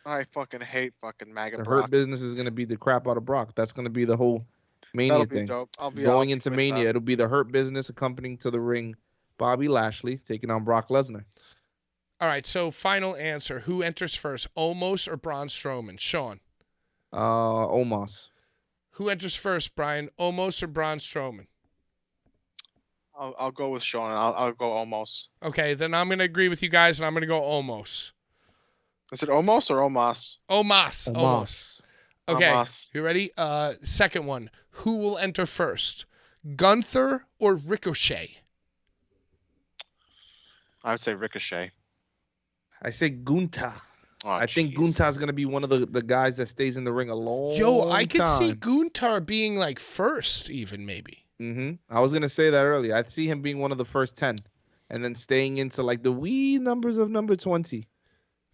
I fucking hate fucking MAGA the Brock. Hurt Business is going to be the crap out of Brock. That's going to be the whole Mania thing. Dope. Going into Mania, it'll be the Hurt Business accompanying to the ring Bobby Lashley taking on Brock Lesnar. All right, so final answer. Who enters first, Omos or Braun Strowman? Sean? Omos. Who enters first, Brian? Omos or Braun Strowman? I'll go with Sean. I'll go Omos. Okay, then I'm going to agree with you guys, and I'm going to go Omos. Is it Omos or Omos? Omos. Okay, Omos. You ready? Second one. Who will enter first, Gunther or Ricochet? I would say Ricochet. I say Gunther. Oh, I think Gunther's going to be one of the guys that stays in the ring a long time. Yo, I could see Gunther being like first even maybe. I was going to say that earlier. I'd see him being one of the first 10 and then staying into like the wee numbers of number 20.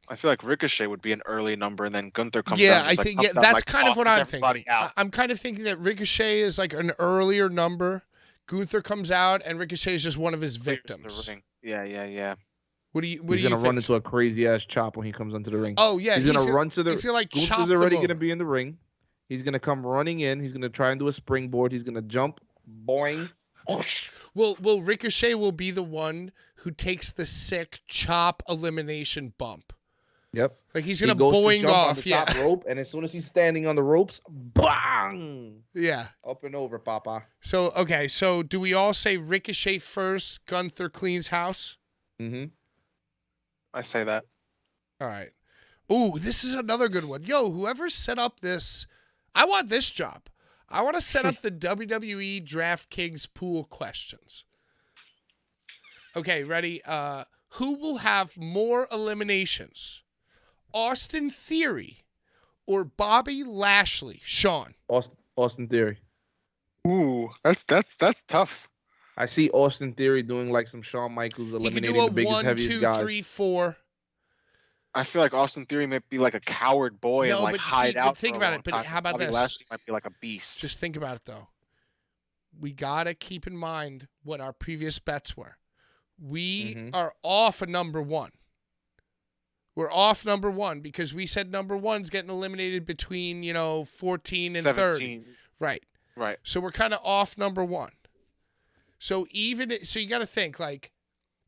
I feel like Ricochet would be an early number and then Gunther comes down. I think that's kind of what I'm thinking. I'm kind of thinking that Ricochet is like an earlier number. Gunther comes out and Ricochet is just one of his victims. Yeah. What do you He's gonna think? Run into a crazy ass chop when he comes onto the ring. Oh yeah, he's gonna run to the. He's gonna like chop. Gunther's already gonna be in the ring. He's gonna come running in. He's gonna try and do a springboard. He's gonna jump, boing. Well, Ricochet will be the one who takes the sick chop elimination bump. Yep. Like he's gonna he goes boing to jump off, on the top rope, and as soon as he's standing on the ropes, bang! Yeah. Up and over, Papa. So okay, so do we all say Ricochet first, Gunther cleans house? Mm-hmm. I say that. All right. Ooh, this is another good one. Yo, whoever set up this, I want this job. I want to set up the WWE DraftKings pool questions. Okay, ready? Who will have more eliminations? Austin Theory or Bobby Lashley? Sean. Austin Theory. Ooh, that's tough. I see Austin Theory doing like some Shawn Michaels eliminating the biggest, heaviest guys. 1, 2, 3, 4. I feel like Austin Theory might be like a coward boy and like hide out. But think about it. But how about Bobby this? Lashley might be like a beast. Just think about it though. We gotta keep in mind what our previous bets were. We are off a number one. We're off number one because we said number one's getting eliminated between 14 and 17. 30. Right. Right. So we're kind of off number one. So you got to think like.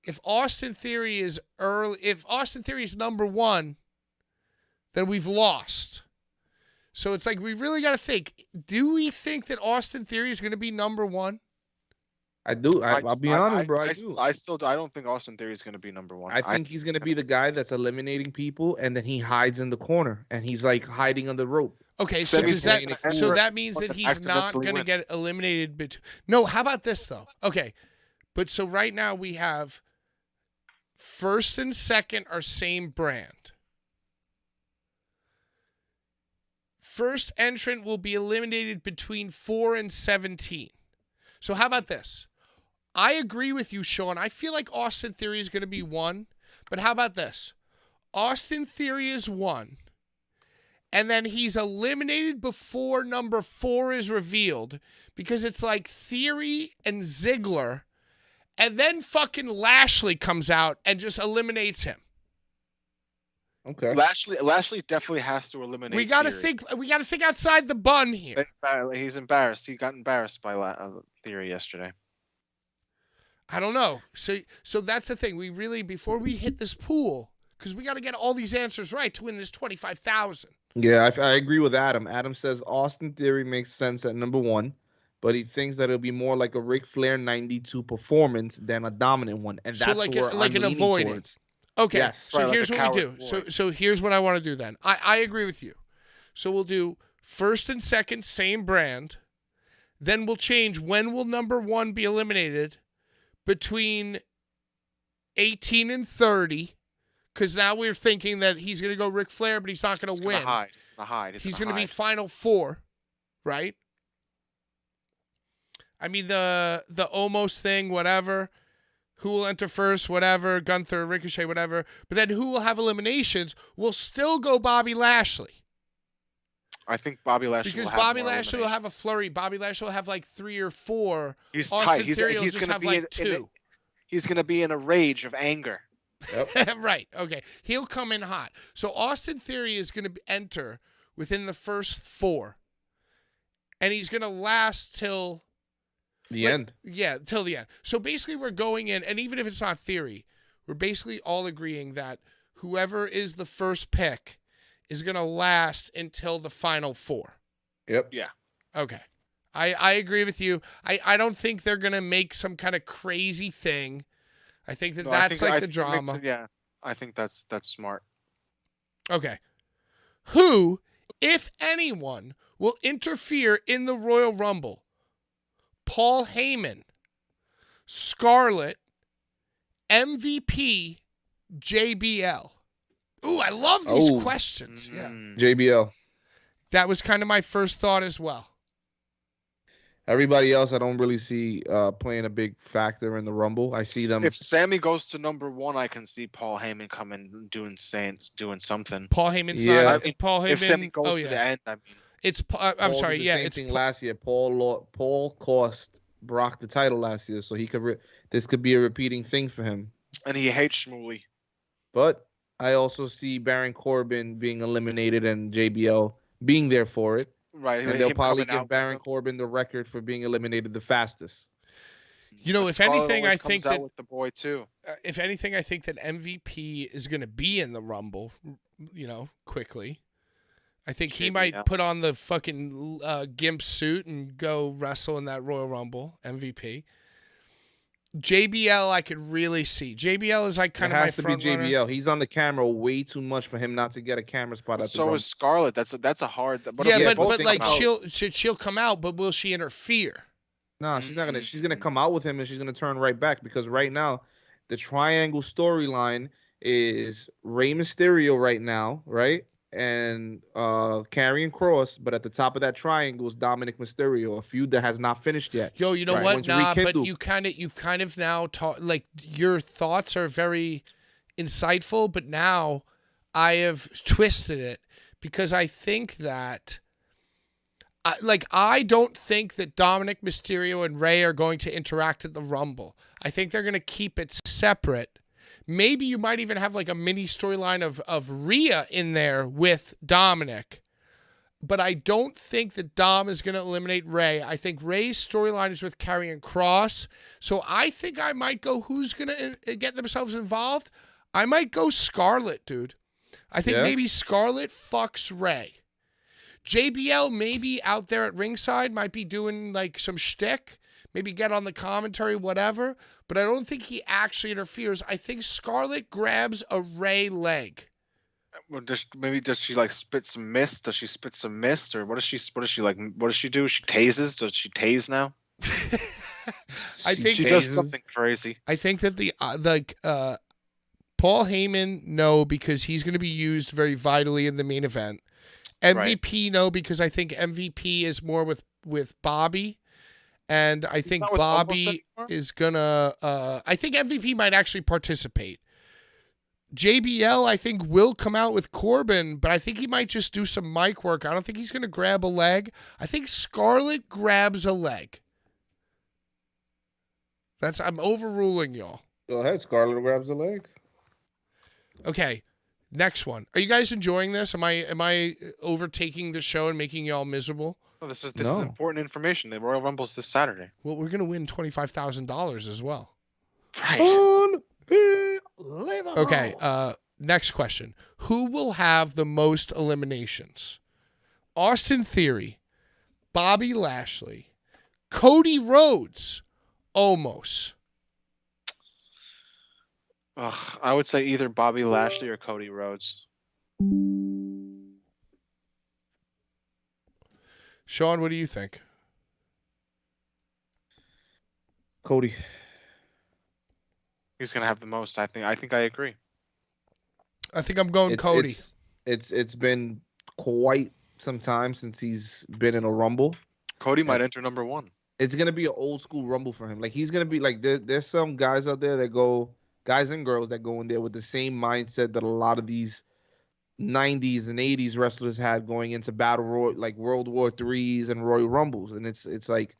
If Austin Theory is number one, then we've lost. So it's like we really got to think. Do we think that Austin Theory is going to be number one? I do. I'll be honest, bro. I do. I don't think Austin Theory is going to be number one. I think he's going to be the guy that's eliminating people, and then he hides in the corner, and he's like hiding on the rope. Okay, so that means that he's not going to get eliminated. No, how about this though? Okay, but so right now we have. First and second are same brand. First entrant will be eliminated between 4 and 17. So how about this? I agree with you, Sean. I feel like Austin Theory is going to be 1. But how about this? Austin Theory is 1. And then he's eliminated before number 4 is revealed because it's like Theory and Ziggler. And then fucking Lashley comes out and just eliminates him. Okay. Lashley definitely has to eliminate. We got to Theory. think outside the bun here. He's embarrassed. He got embarrassed by Theory yesterday. I don't know. So that's the thing. We really before we hit this pool because we got to get all these answers right to win this 25,000. Yeah, I agree with Adam. Adam says Austin Theory makes sense at number 1. But he thinks that it'll be more like a Ric Flair 92 performance than a dominant one. And that's where I'm leaning towards. Okay, yes. So here's what we do. So here's what I want to do then. I agree with you. So we'll do first and second, same brand. Then we'll change when will number 1 be eliminated between 18 and 30. Because now we're thinking that he's going to go Ric Flair, but he's not going to win. He's going to be Final 4, right? I mean, the almost thing, whatever. Who will enter first, whatever. Gunther, Ricochet, whatever. But then who will have eliminations will still go Bobby Lashley. I think Bobby Lashley because Bobby Lashley will have a flurry. Bobby Lashley will have like 3 or 4. He's Austin tight. Theory will just have like 2. He's going to be in a rage of anger. Yep. Right. Okay. He'll come in hot. So Austin Theory is going to enter within the first 4. And he's going to last till... The end. Yeah, till the end. So basically we're going in, and even if it's not Theory, we're basically all agreeing that whoever is the first pick is going to last until the final 4. Yep. Yeah. Okay. I agree with you. I don't think they're going to make some kind of crazy thing. I think that's the drama. I think that's smart. Okay. Who, if anyone, will interfere in the Royal Rumble? Paul Heyman, Scarlett, MVP, JBL. Ooh, I love these questions. Yeah. JBL. That was kind of my first thought as well. Everybody else, I don't really see playing a big factor in the Rumble. I see them. If Sammy goes to number 1, I can see Paul Heyman coming doing something. Paul Heyman's Paul Heyman. If Sammy goes to the end, I mean. It's I'm sorry. Yeah, same thing last year. Paul cost Brock the title last year, so he could. This could be a repeating thing for him. And he hates Shmuley. But I also see Baron Corbin being eliminated and JBL being there for it. Right. And they'll probably give Baron Corbin the record for being eliminated the fastest. You know, if anything, I think that with the boy too. If anything, I think that MVP is going to be in the Rumble. You know, quickly. I think he might put on the fucking gimp suit and go wrestle in that Royal Rumble. MVP. JBL, I could really see. JBL is like kind of my front runner. It has to be JBL. He's on the camera way too much for him not to get a camera spot at the Rumble. So is Scarlett. That's a hard. But like she'll come out, but will she interfere? No, she's not gonna. She's gonna come out with him and she's gonna turn right back because right now, the triangle storyline is Rey Mysterio right now, right? And Karrion Kross, but at the top of that triangle is Dominic Mysterio, a feud that has not finished yet. Yo, you know what? Nah, but you've kind of now like your thoughts are very insightful, but now I have twisted it because I think that I don't think that Dominic Mysterio and Rey are going to interact at the Rumble. I think they're going to keep it separate. Maybe you might even have like a mini storyline of Rhea in there with Dominic. But I don't think that Dom is going to eliminate Rey. I think Rey's storyline is with Karrion Kross. So I think I might go, who's going to get themselves involved? I might go Scarlett, dude. I think maybe Scarlett fucks Rey. JBL maybe out there at ringside might be doing like some shtick. Maybe get on the commentary, whatever. But I don't think he actually interferes. I think Scarlett grabs a Rey leg. Well, does she like spit some mist? Does she spit some mist, or what does she like? What does she do? She tases. Does she tase now? I think she does something crazy. I think that Paul Heyman, no, because he's going to be used very vitally in the main event. MVP, no, because I think MVP is more with Bobby. And I think Bobby is gonna. I think MVP might actually participate. JBL, I think, will come out with Corbin, but I think he might just do some mic work. I don't think he's gonna grab a leg. I think Scarlett grabs a leg. I'm overruling y'all. Go ahead, Scarlett grabs a leg. Okay, next one. Are you guys enjoying this? Am I overtaking the show and making y'all miserable? Oh, this is important information. The Royal Rumble's this Saturday. Well, we're gonna win $25,000 as well. Right. Okay. Next question: who will have the most eliminations? Austin Theory, Bobby Lashley, Cody Rhodes, Omos. I would say either Bobby Lashley or Cody Rhodes. Sean, what do you think? Cody. He's gonna have the most. I think I agree. I think I'm going Cody. It's been quite some time since he's been in a Rumble. Cody might enter number one. It's gonna be an old school Rumble for him. Like he's gonna be like there's some guys out there that go, guys and girls that go in there with the same mindset that a lot of these 90s and 80s wrestlers had going into like World War IIIs and Royal Rumbles, and it's like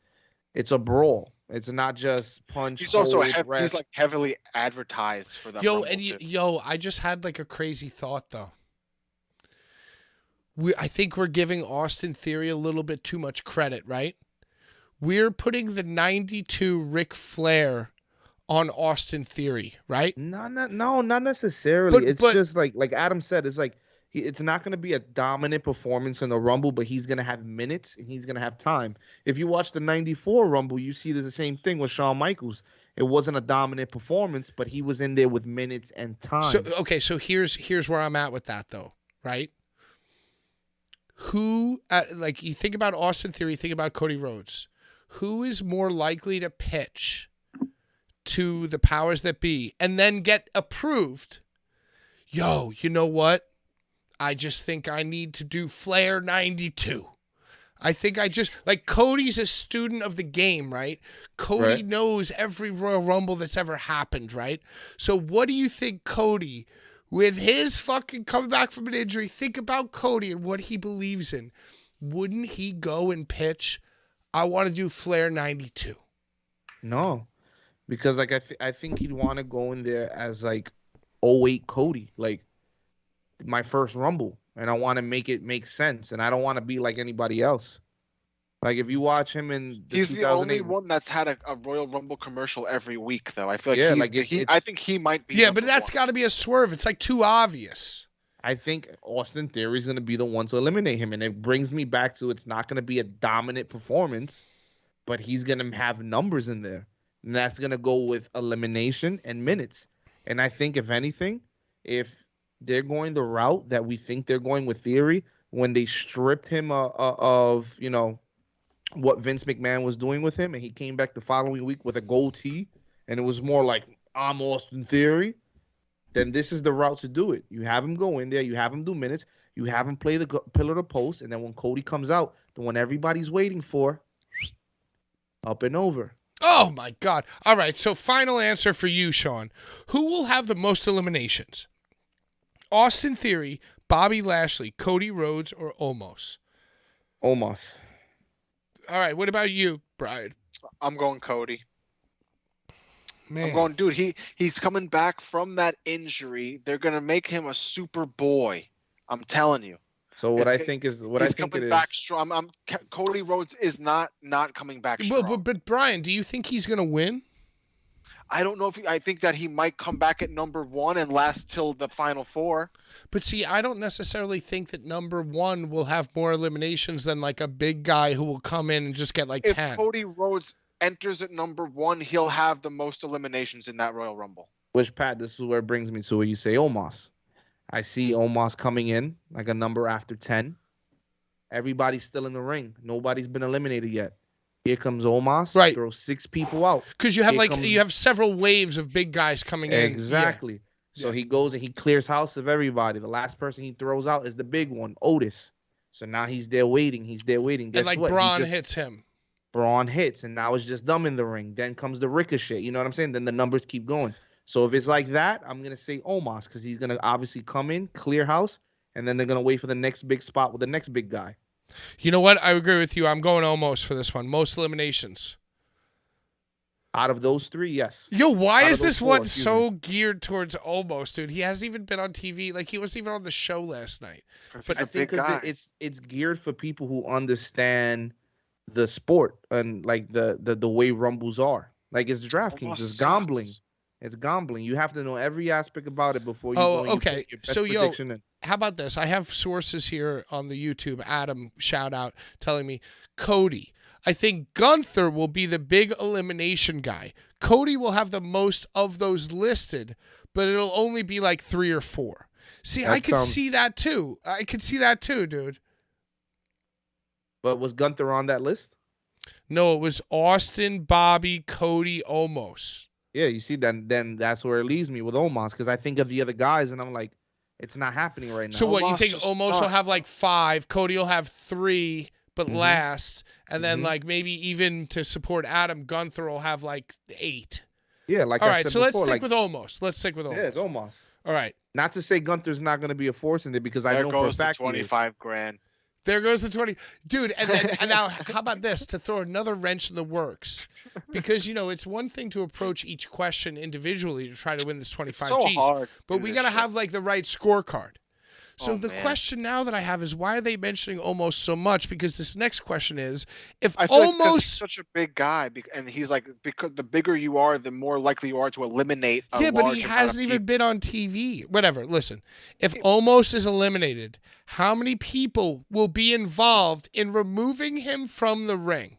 it's a brawl. It's not just punch. He's also he's like heavily advertised for that. I just had like a crazy thought though. I think we're giving Austin Theory a little bit too much credit, right? We're putting the 92 Ric Flair on Austin Theory, right? No, not necessarily. It's just like Adam said. It's like it's not going to be a dominant performance in the Rumble, but he's going to have minutes and he's going to have time. If you watch the 94 Rumble, you see there's the same thing with Shawn Michaels. It wasn't a dominant performance, but he was in there with minutes and time. So here's where I'm at with that though, right? Who, like you think about Austin Theory, think about Cody Rhodes. Who is more likely to pitch to the powers that be and then get approved? Yo, you know what? I just think I need to do Flair 92. I think Cody's a student of the game, right? Cody knows every Royal Rumble that's ever happened, right? So what do you think Cody, with his fucking coming back from an injury, think about Cody and what he believes in. Wouldn't he go and pitch, I want to do Flair 92? No, because like I think he'd want to go in there as like 08 Cody, like my first Rumble. and I want to make it make sense, and I don't want to be like anybody else. Like if you watch him in he's the only one that's had a Royal Rumble commercial every week, though. I feel like I think he might be. Yeah, but that's got to be a swerve. It's like too obvious. I think Austin Theory is going to be the one to eliminate him, and it brings me back to it's not going to be a dominant performance, but he's going to have numbers in there, and that's going to go with elimination and minutes. And I think if anything, if they're going the route that we think they're going with Theory, when they stripped him of what Vince McMahon was doing with him, and he came back the following week with a goatee, and it was more like, I'm Austin Theory, then this is the route to do it. You have him go in there, you have him do minutes, you have him play the pillar to post, and then when Cody comes out, the one everybody's waiting for, up and over. Oh, my God. All right, so final answer for you, Sean. Who will have the most eliminations? Austin Theory, Bobby Lashley, Cody Rhodes, or Omos? Omos. All right, what about you, Brian? I'm going Cody. Man. I'm going, dude, he's coming back from that injury. They're going to make him a super boy. I'm telling you. So what I think it is. He's coming back strong. Cody Rhodes is not coming back strong. But Brian, do you think he's going to win? I don't know I think that he might come back at number 1 and last till the final 4. But see, I don't necessarily think that number 1 will have more eliminations than like a big guy who will come in and just get like 10. If Cody Rhodes enters at number 1, he'll have the most eliminations in that Royal Rumble. Which, Pat, this is where it brings me to where you say Omos. I see Omos coming in like a number after 10. Everybody's still in the ring. Nobody's been eliminated yet. Here comes Omos. Right. Throw 6 people out. Because you have you have several waves of big guys coming in. Exactly. Yeah. So he goes and he clears house of everybody. The last person he throws out is the big one, Otis. So now he's there waiting. Guess and like what? Braun hits him. Braun hits, and now it's just them in the ring. Then comes the Ricochet. You know what I'm saying? Then the numbers keep going. So if it's like that, I'm going to say Omos because he's going to obviously come in, clear house, and then they're going to wait for the next big spot with the next big guy. You know what? I agree with you. I'm going Omos for this one. Most eliminations. Out of those 3, yes. Yo, why is this one so geared towards Omos, dude? He hasn't even been on TV. Like, he wasn't even on the show last night. But I think because it's geared for people who understand the sport and, like, the way Rumbles are. Like, it's DraftKings. It's gambling. It's gambling. You have to know every aspect about it before you go. Okay. So, how about this? I have sources here on the YouTube. Adam, shout out, telling me, Cody. I think Gunther will be the big elimination guy. Cody will have the most of those listed, but it'll only be like 3 or 4. See, I could see that too. I could see that too, dude. But was Gunther on that list? No, it was Austin, Bobby, Cody, Omos. Yeah, you see, then that's where it leaves me with Omos because I think of the other guys and I'm like, it's not happening right now. So what, you think Omos will have like 5, Cody will have 3, but last, and then like maybe even to support Adam, Gunther will have like 8. Yeah, like all I right, said so before, let's stick with Omos. Let's stick with Omos. Yeah, it's Omos. All right. Not to say Gunther's not going to be a force in there because I know for a fact there goes the $25,000. There goes the 20. Dude, and now how about this, to throw another wrench in the works? Because, it's one thing to approach each question individually to try to win this 25 so G's. Hard but we got to have like the right scorecard. So the question now that I have is, why are they mentioning Omos so much? Because this next question is, if Omos he's such a big guy, and he's like, because the bigger you are, the more likely you are to eliminate a large but he hasn't even been on TV. Whatever. Listen, if Omos is eliminated, how many people will be involved in removing him from the ring?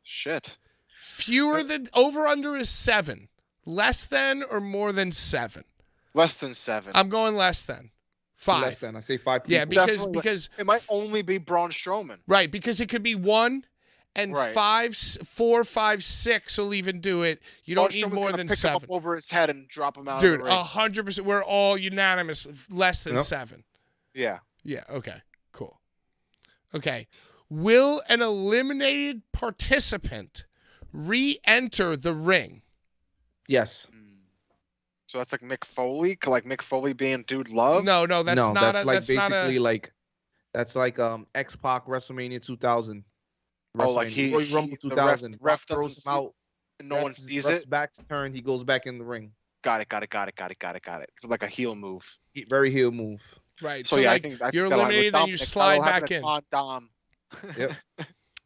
Shit. Fewer than, over under is 7. Less than or more than 7? Less than 7. I'm going less than. 5. Less than. I say 5 people. Yeah, because it might only be Braun Strowman. Right, because it could be 1 and 4, 5, 6 will even do it. You don't need more than 7. Pick him up over his head and drop him out. Dude, 100%. We're all unanimous. Less than 7. Yeah. Yeah. Okay. Cool. Okay. Will an eliminated participant re-enter the ring? Yes. So that's like Mick Foley, like Mick Foley being Dude Love. No, that's not. That's like that's basically like that's like X-Pac WrestleMania 2000. Oh, like Royal Rumble 2000. Ref throws him out. No one sees it. Back's turned. He goes back in the ring. Got it. So like a heel move. Very heel move. Right. So, So, yeah, like, I think you're that'll happen with eliminated, then you Dominic. slide That'll happen back to in. Con Dom. Yep.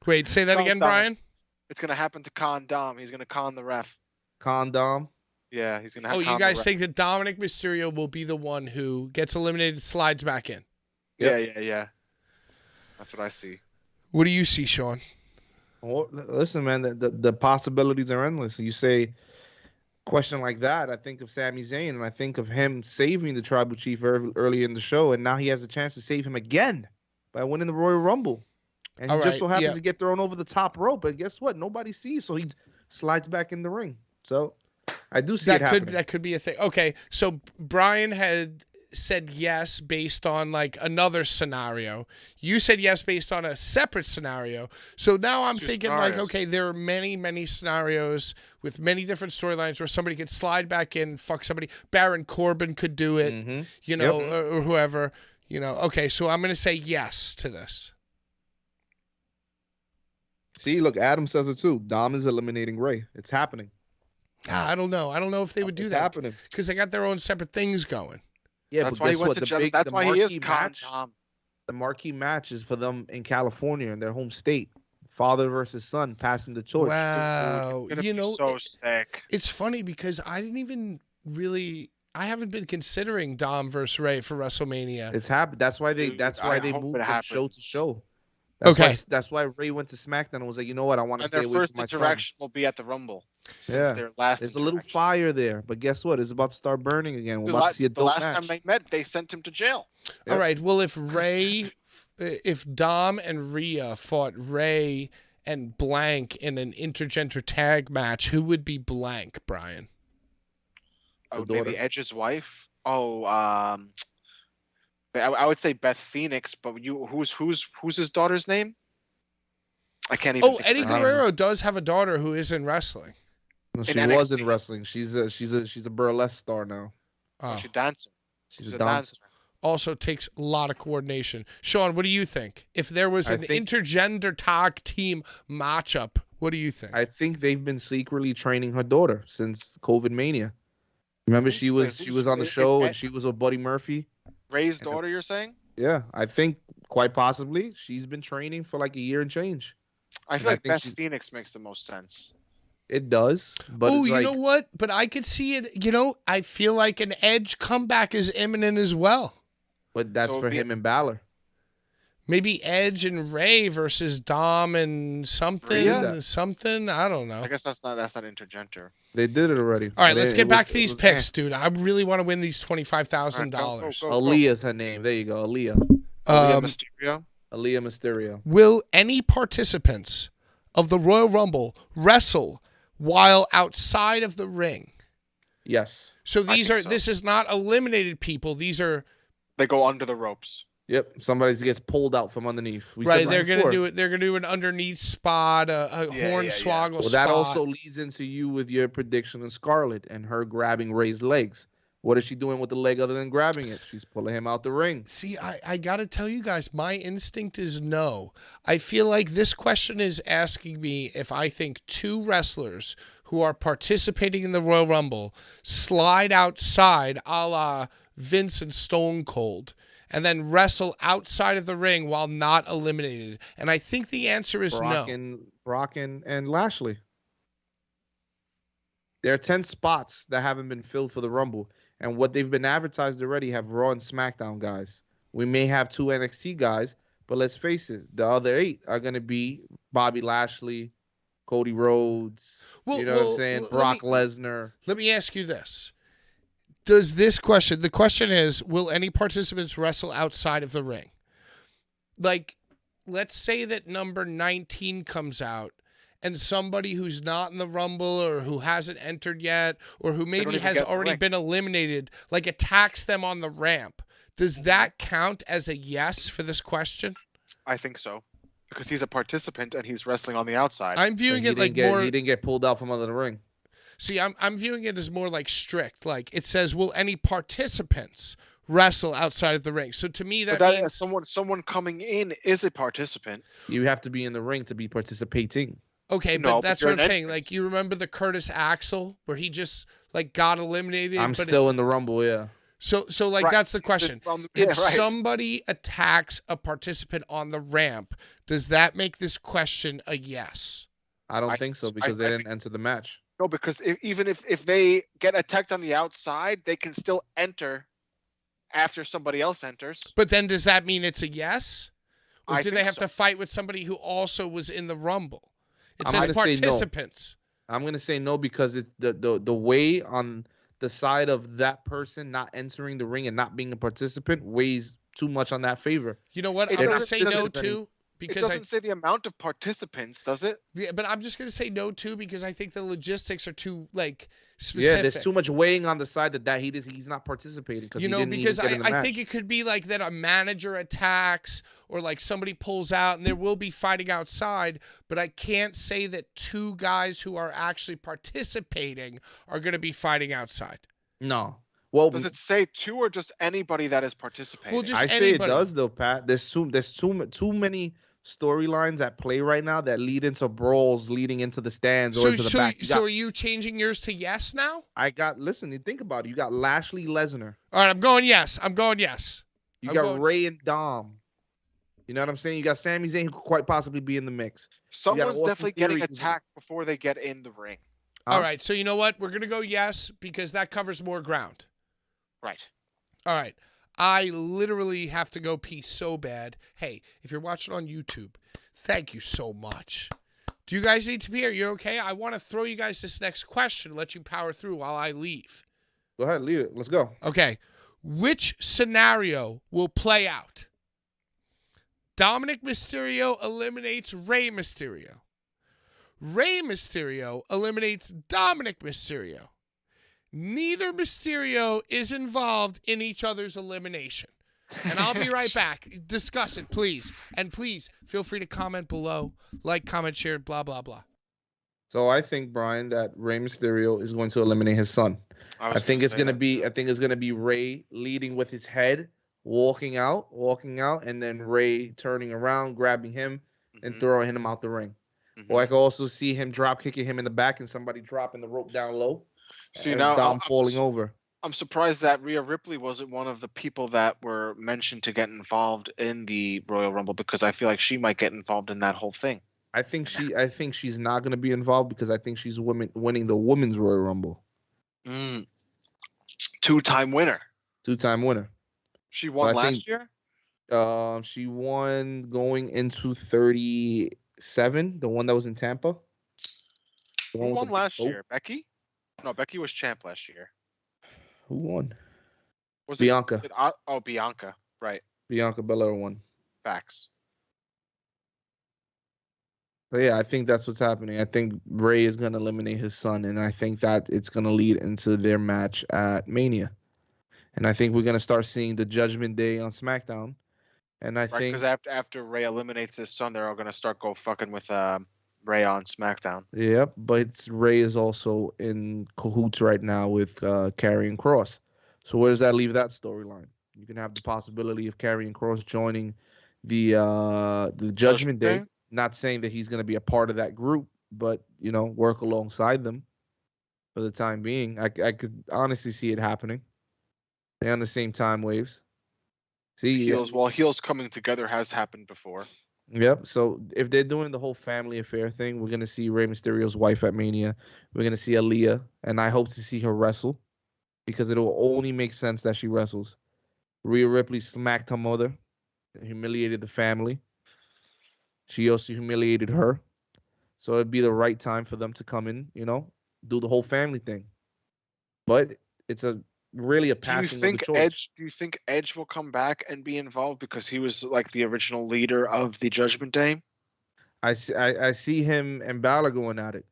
Wait, say that Con again, Dom. Brian? It's gonna happen to Con Dom. He's gonna con the ref. Condom. Yeah, he's gonna. Oh, you con the guys ref. think that Dominic Mysterio will be the one who gets eliminated, slides back in? Yeah. That's what I see. What do you see, Sean? Well, listen, man, the possibilities are endless. You say question like that, I think of Sami Zayn, and I think of him saving the Tribal Chief early in the show, and now he has a chance to save him again by winning the Royal Rumble. And he just so happens to get thrown over the top rope, and guess what? Nobody sees, so he slides back in the ring. So I do see it happening. That could be a thing. Okay, so Brian had said yes based on like another scenario. You said yes based on a separate scenario. So now I'm thinking like, okay, there are many scenarios with many different storylines where somebody could slide back in, fuck somebody. Baron Corbin could do it, you know, or whoever, you know. Okay, so I'm going to say yes to this. See, look, Adam says it too. Dom is eliminating Ray. It's happening. I don't know. I don't know if they would do that. Happening because they got their own separate things going. Yeah, that's but why he guess went what? That's why he is Con match, Dom. The marquee match is for them in California, in their home state. Father versus son, passing the torch. Wow, you know, so sick. It's funny because I haven't been considering Dom versus Ray for WrestleMania. It's happened. That's why they moved from show to show. That's why Ray went to SmackDown and was like, you know what, I want to stay away from my son. Their first interaction will be at the Rumble. Their last there's a little fire there, but guess what? It's about to start burning again. We're about to see a dope match. The last time they met, they sent him to jail. Yep. All right. Well, if Dom and Rhea fought Ray and Blank in an intergender tag match, who would be Blank, Brian? Oh, maybe Edge's wife. Oh, I would say Beth Phoenix, but who's his daughter's name? I can't even. Oh, Eddie Guerrero does have a daughter who is in wrestling. No, she was in wrestling. She's a burlesque star now. Oh, she's a dancer. She's a dancer. Also takes a lot of coordination. Sean, what do you think? If there was an intergender tag team matchup, what do you think? I think they've been secretly training her daughter since COVID Mania. Remember, she was on the show and she was with Buddy Murphy. Ray's daughter, you're saying? Yeah, I think quite possibly she's been training for like a year and change. I feel like Beth Phoenix makes the most sense. It does. But you know what? But I could see it. You know, I feel like an Edge comeback is imminent as well. But that's for him and Balor. Maybe Edge and Ray versus Dom and something. I don't know. I guess that's not intergender. They did it already. All right, let's get back to these picks, dude. I really want to win these $25,000. Aaliyah's her name. There you go, Aaliyah. Mysterio. Aaliyah Mysterio. Will any participants of the Royal Rumble wrestle while outside of the ring? Yes. So this is not eliminated people. These are. They go under the ropes. Yep, somebody gets pulled out from underneath. They're gonna do it. They're gonna do an underneath spot, a hornswoggle spot. Well, that also leads into you with your prediction of Scarlett and her grabbing Ray's legs. What is she doing with the leg other than grabbing it? She's pulling him out the ring. See, I gotta tell you guys, my instinct is no. I feel like this question is asking me if I think two wrestlers who are participating in the Royal Rumble slide outside, a la Vince and Stone Cold, and then wrestle outside of the ring while not eliminated. And I think the answer is no. Brock and Lashley. There are 10 spots that haven't been filled for the Rumble. And what they've been advertised already have Raw and SmackDown guys. We may have 2 NXT guys, but let's face it, the other 8 are going to be Bobby Lashley, Cody Rhodes, what I'm saying? Brock Lesnar. Let me ask you this. The question is, will any participants wrestle outside of the ring? Like, let's say that number 19 comes out and somebody who's not in the Rumble or who hasn't entered yet or who maybe has already been eliminated, like attacks them on the ramp. Does that count as a yes for this question? I think so. Because he's a participant and he's wrestling on the outside. I'm viewing it like more... He didn't get pulled out from under the ring. See, I'm viewing it as more like strict. Like it says, will any participants wrestle outside of the ring? So to me, that means someone coming in is a participant. You have to be in the ring to be participating. Okay, but that's what I'm saying. Like, you remember the Curtis Axel where he just like got eliminated? I'm still in the Rumble, yeah. So like Right. that's the question. Yeah, If right. somebody attacks a participant on the ramp, does that make this question a yes? I don't think so because they didn't think, enter the match. No, because even if they get attacked on the outside, they can still enter after somebody else enters. But then does that mean it's a yes? Or I do they think have so. to fight with somebody who also was in the Rumble? It I'm says gonna say no. participants. I'm gonna say no because it's the way on the side of that person not entering the ring and not being a participant weighs too much on that favor. You know what? It I'm going to doesn't- say doesn't- no it too It because doesn't say the amount of participants, does it? yeah, but I'm just going to say no too because I think the logistics are too like Yeah, specific. there's too much weighing on the side that he's not participating because You he know, didn't because even get in the I match. think it could be like that a manager attacks or like somebody pulls out and there will be fighting outside, but I can't say that two guys who are actually participating are going to be fighting outside. No. Well, Does it say two or just anybody that is participating? Well, just I say anybody. it does though, Pat. There's too many storylines at play right now that lead into brawls leading into the stands or into the back. So are you changing yours to yes now? Listen, you think about it. You got Lashley, Lesnar. All right, I'm going yes. You got Ray and Dom. You know what I'm saying? You got Sami Zayn who could quite possibly be in the mix. Someone's Austin definitely getting Theory. attacked before they get in the ring. All right, so you know what? We're going to go yes because that covers more ground. Right. All right. I literally have to go pee so bad. Hey, if you're watching on YouTube, thank you so much. Do you guys need to pee? Are you okay? I want to throw you guys this next question, let you power through while I leave. Go ahead, leave it. Let's go. Okay. Which scenario will play out? Dominic Mysterio eliminates Rey Mysterio. Rey Mysterio eliminates Dominic Mysterio. Neither Mysterio is involved in each other's elimination. And I'll be right back. Discuss it, please. And please, feel free to comment below. Like, comment, share, blah, blah, blah. So I think, Brian, that Rey Mysterio is going to eliminate his son. I think it's gonna be Rey leading with his head, walking out, and then Rey turning around, grabbing him, and throwing him out the ring. Or I could also see him drop kicking him in the back and somebody dropping the rope down low. See, now Dom falling over. I'm surprised that Rhea Ripley wasn't one of the people that were mentioned to get involved in the Royal Rumble because I feel like she might get involved in that whole thing. I think she's not going to be involved because I think she's winning the Women's Royal Rumble. Two-time winner. She won last year? She won going into 37, the one that was in Tampa. Who won last year? Becky? No, Becky was champ last year. Who won? Was Bianca. Bianca. Right. Bianca Belair won. Facts. So yeah, I think that's what's happening. I think Rey is going to eliminate his son, and I think that it's going to lead into their match at Mania. And I think we're going to start seeing the Judgment Day on SmackDown. And I think because after Rey eliminates his son, they're all going to start fucking with Rey on SmackDown. Yep, but Rey is also in cahoots right now with Karrion Kross. So where does that leave that storyline? You can have the possibility of Karrion Kross joining the Judgment Day. Not saying that he's going to be a part of that group, but work alongside them for the time being. I could honestly see it happening. They're on the same time waves. See, heels coming together has happened before. Yep. So if they're doing the whole family affair thing, we're gonna see Rey Mysterio's wife at Mania. We're gonna see Aaliyah, and I hope to see her wrestle because it'll only make sense that she wrestles. Rhea Ripley smacked her mother, humiliated the family. She also humiliated her. So it'd be the right time for them to come in, do the whole family thing. But it's really a passing of the torch. Do you think Edge will come back and be involved because he was like the original leader of the Judgment Day? I see him and Balor going at it.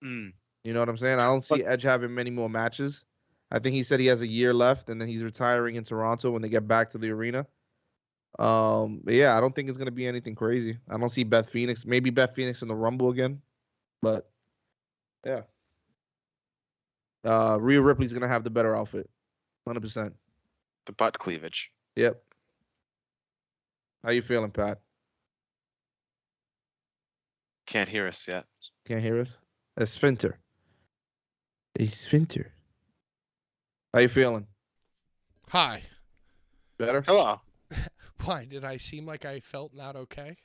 You know what I'm saying? I don't see Edge having many more matches. I think he said he has a year left, and then he's retiring in Toronto when they get back to the arena. But yeah, I don't think it's gonna be anything crazy. I don't see Beth Phoenix. Maybe Beth Phoenix in the Rumble again, but yeah. Rhea Ripley's gonna have the better outfit, 100%. The butt cleavage. Yep. How you feeling, Pat? Can't hear us yet. Can't hear us? A sphincter. A sphincter. How you feeling? Hi. Better? Hello. Why? Did I seem like I felt not okay?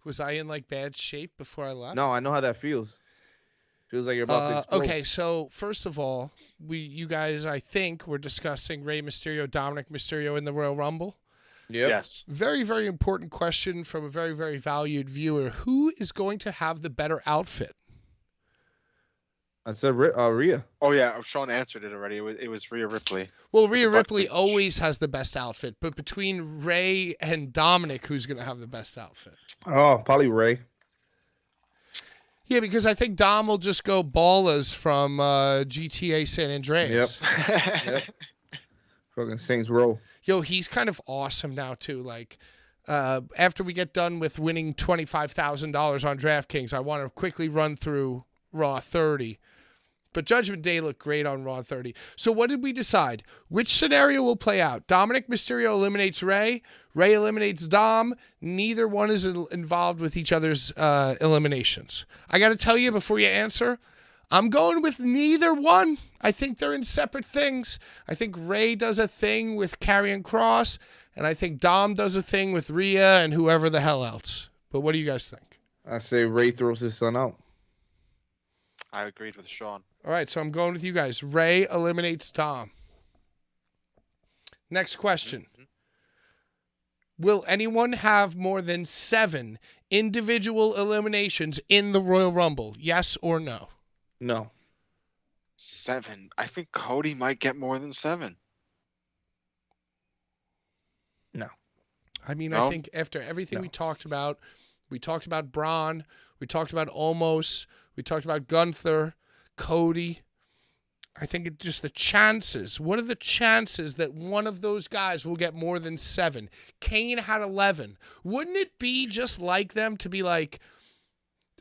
Was I in like bad shape before I left? No, I know how that feels. Feels like you're about to explode. Okay, so first of all, you guys, I think, were discussing Rey Mysterio, Dominic Mysterio in the Royal Rumble. Yep. Yes. Very, very important question from a very, very valued viewer. Who is going to have the better outfit? I said Rhea. Oh yeah, Sean answered it already. It was Rhea Ripley. Well, Rhea the Ripley Bucks. always has the best outfit, but between Rey and Dominic, who's going to have the best outfit? Oh, probably Ray. Yeah, because I think Dom will just go ballas from GTA San Andreas. Yep. Fucking Saints Row. Yo, he's kind of awesome now, too. Like, after we get done with winning $25,000 on DraftKings, I want to quickly run through Raw 30. But Judgment Day looked great on Raw 30. So what did we decide? Which scenario will play out? Dominic Mysterio eliminates Rey. Rey eliminates Dom. Neither one is involved with each other's eliminations. I got to tell you before you answer, I'm going with neither one. I think they're in separate things. I think Rey does a thing with Karrion Kross, and I think Dom does a thing with Rhea and whoever the hell else. But what do you guys think? I say Ray throws his son out. I agreed with Sean. All right, so I'm going with you guys. Rey eliminates Dom. Next question. Will anyone have more than 7 individual eliminations in the Royal Rumble? Yes or no? No. 7. I think Cody might get more than 7. No. I mean, No? I think after everything No. we talked about Braun, we talked about Omos, we talked about Gunther, Cody. I think it's just the chances. What are the chances that one of those guys will get more than 7? Kane had 11. Wouldn't it be just like them to be like,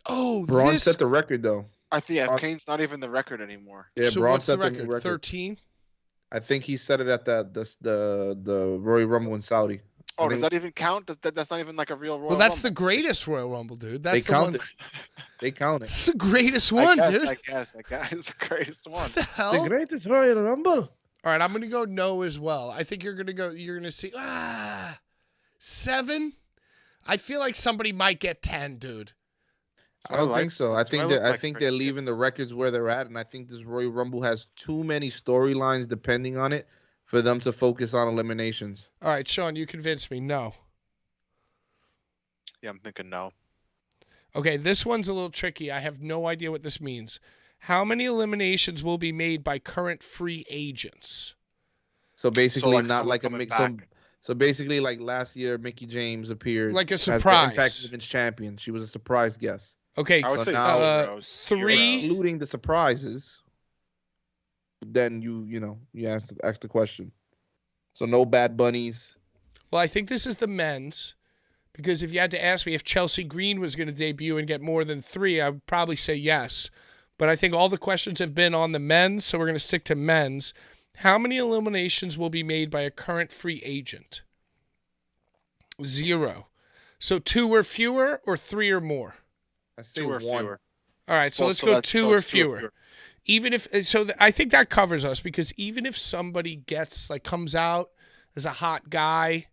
oh, Braun this... set the record, though. I think Braun- Kane's not even the record anymore. Yeah, so Braun what's the set record? new record. 13? I think he set it at the Royal Rumble in Saudi. Oh, I does think that even count? That's not even like a real Royal Well, that's Rumble. the greatest Royal Rumble, dude. they That's the count one. it. They count it. That's the greatest one, dude. I guess it's the greatest one. What the hell? The greatest Royal Rumble. All right, I'm gonna go no as well. I think you're gonna see 7. I feel like somebody might get 10, dude. I don't think so. I think look I like think pretty they're good. leaving the records where they're at, and I think this Royal Rumble has too many storylines depending on it for them to focus on eliminations. All right, Sean, you convinced me. No. Yeah, I'm thinking no. Okay, this one's a little tricky. I have no idea what this means. How many eliminations will be made by current free agents? So basically, like not someone like a coming mix. back. So basically, like last year, Mickey James appeared Like a as the surprise. Impact Women's champion. She was a surprise guest. Okay, I would So say now- Heroes. 3. Heroes. Including the surprises, then you ask the question. So no Bad Bunnies. Well, I think this is the men's, because if you had to ask me if Chelsea Green was going to debut and get more than 3, I would probably say yes. But I think all the questions have been on the men's, so we're going to stick to men's. How many eliminations will be made by a current free agent? 0. So 2 or fewer, or 3 or more? I say 2 or one. fewer. All right, so Well, let's so go that's- 2 so or it's 2 fewer. Even if I think that covers us, because even if somebody comes out as a hot guy,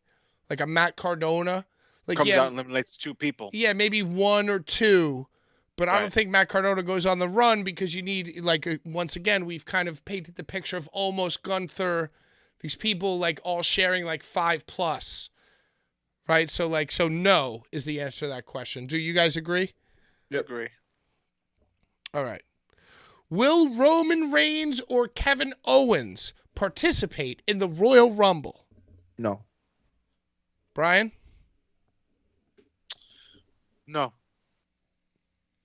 like a Matt Cardona, like Comes out and eliminates 2 people. yeah, maybe 1 or 2, but I don't Right. think Matt Cardona goes on the run, because you need once again we've kind of painted the picture of almost Gunther, these people like all sharing like 5+, right? So no is the answer to that question. Do you guys agree? Yep. Agree. All right. Will Roman Reigns or Kevin Owens participate in the Royal Rumble? No. Brian? No.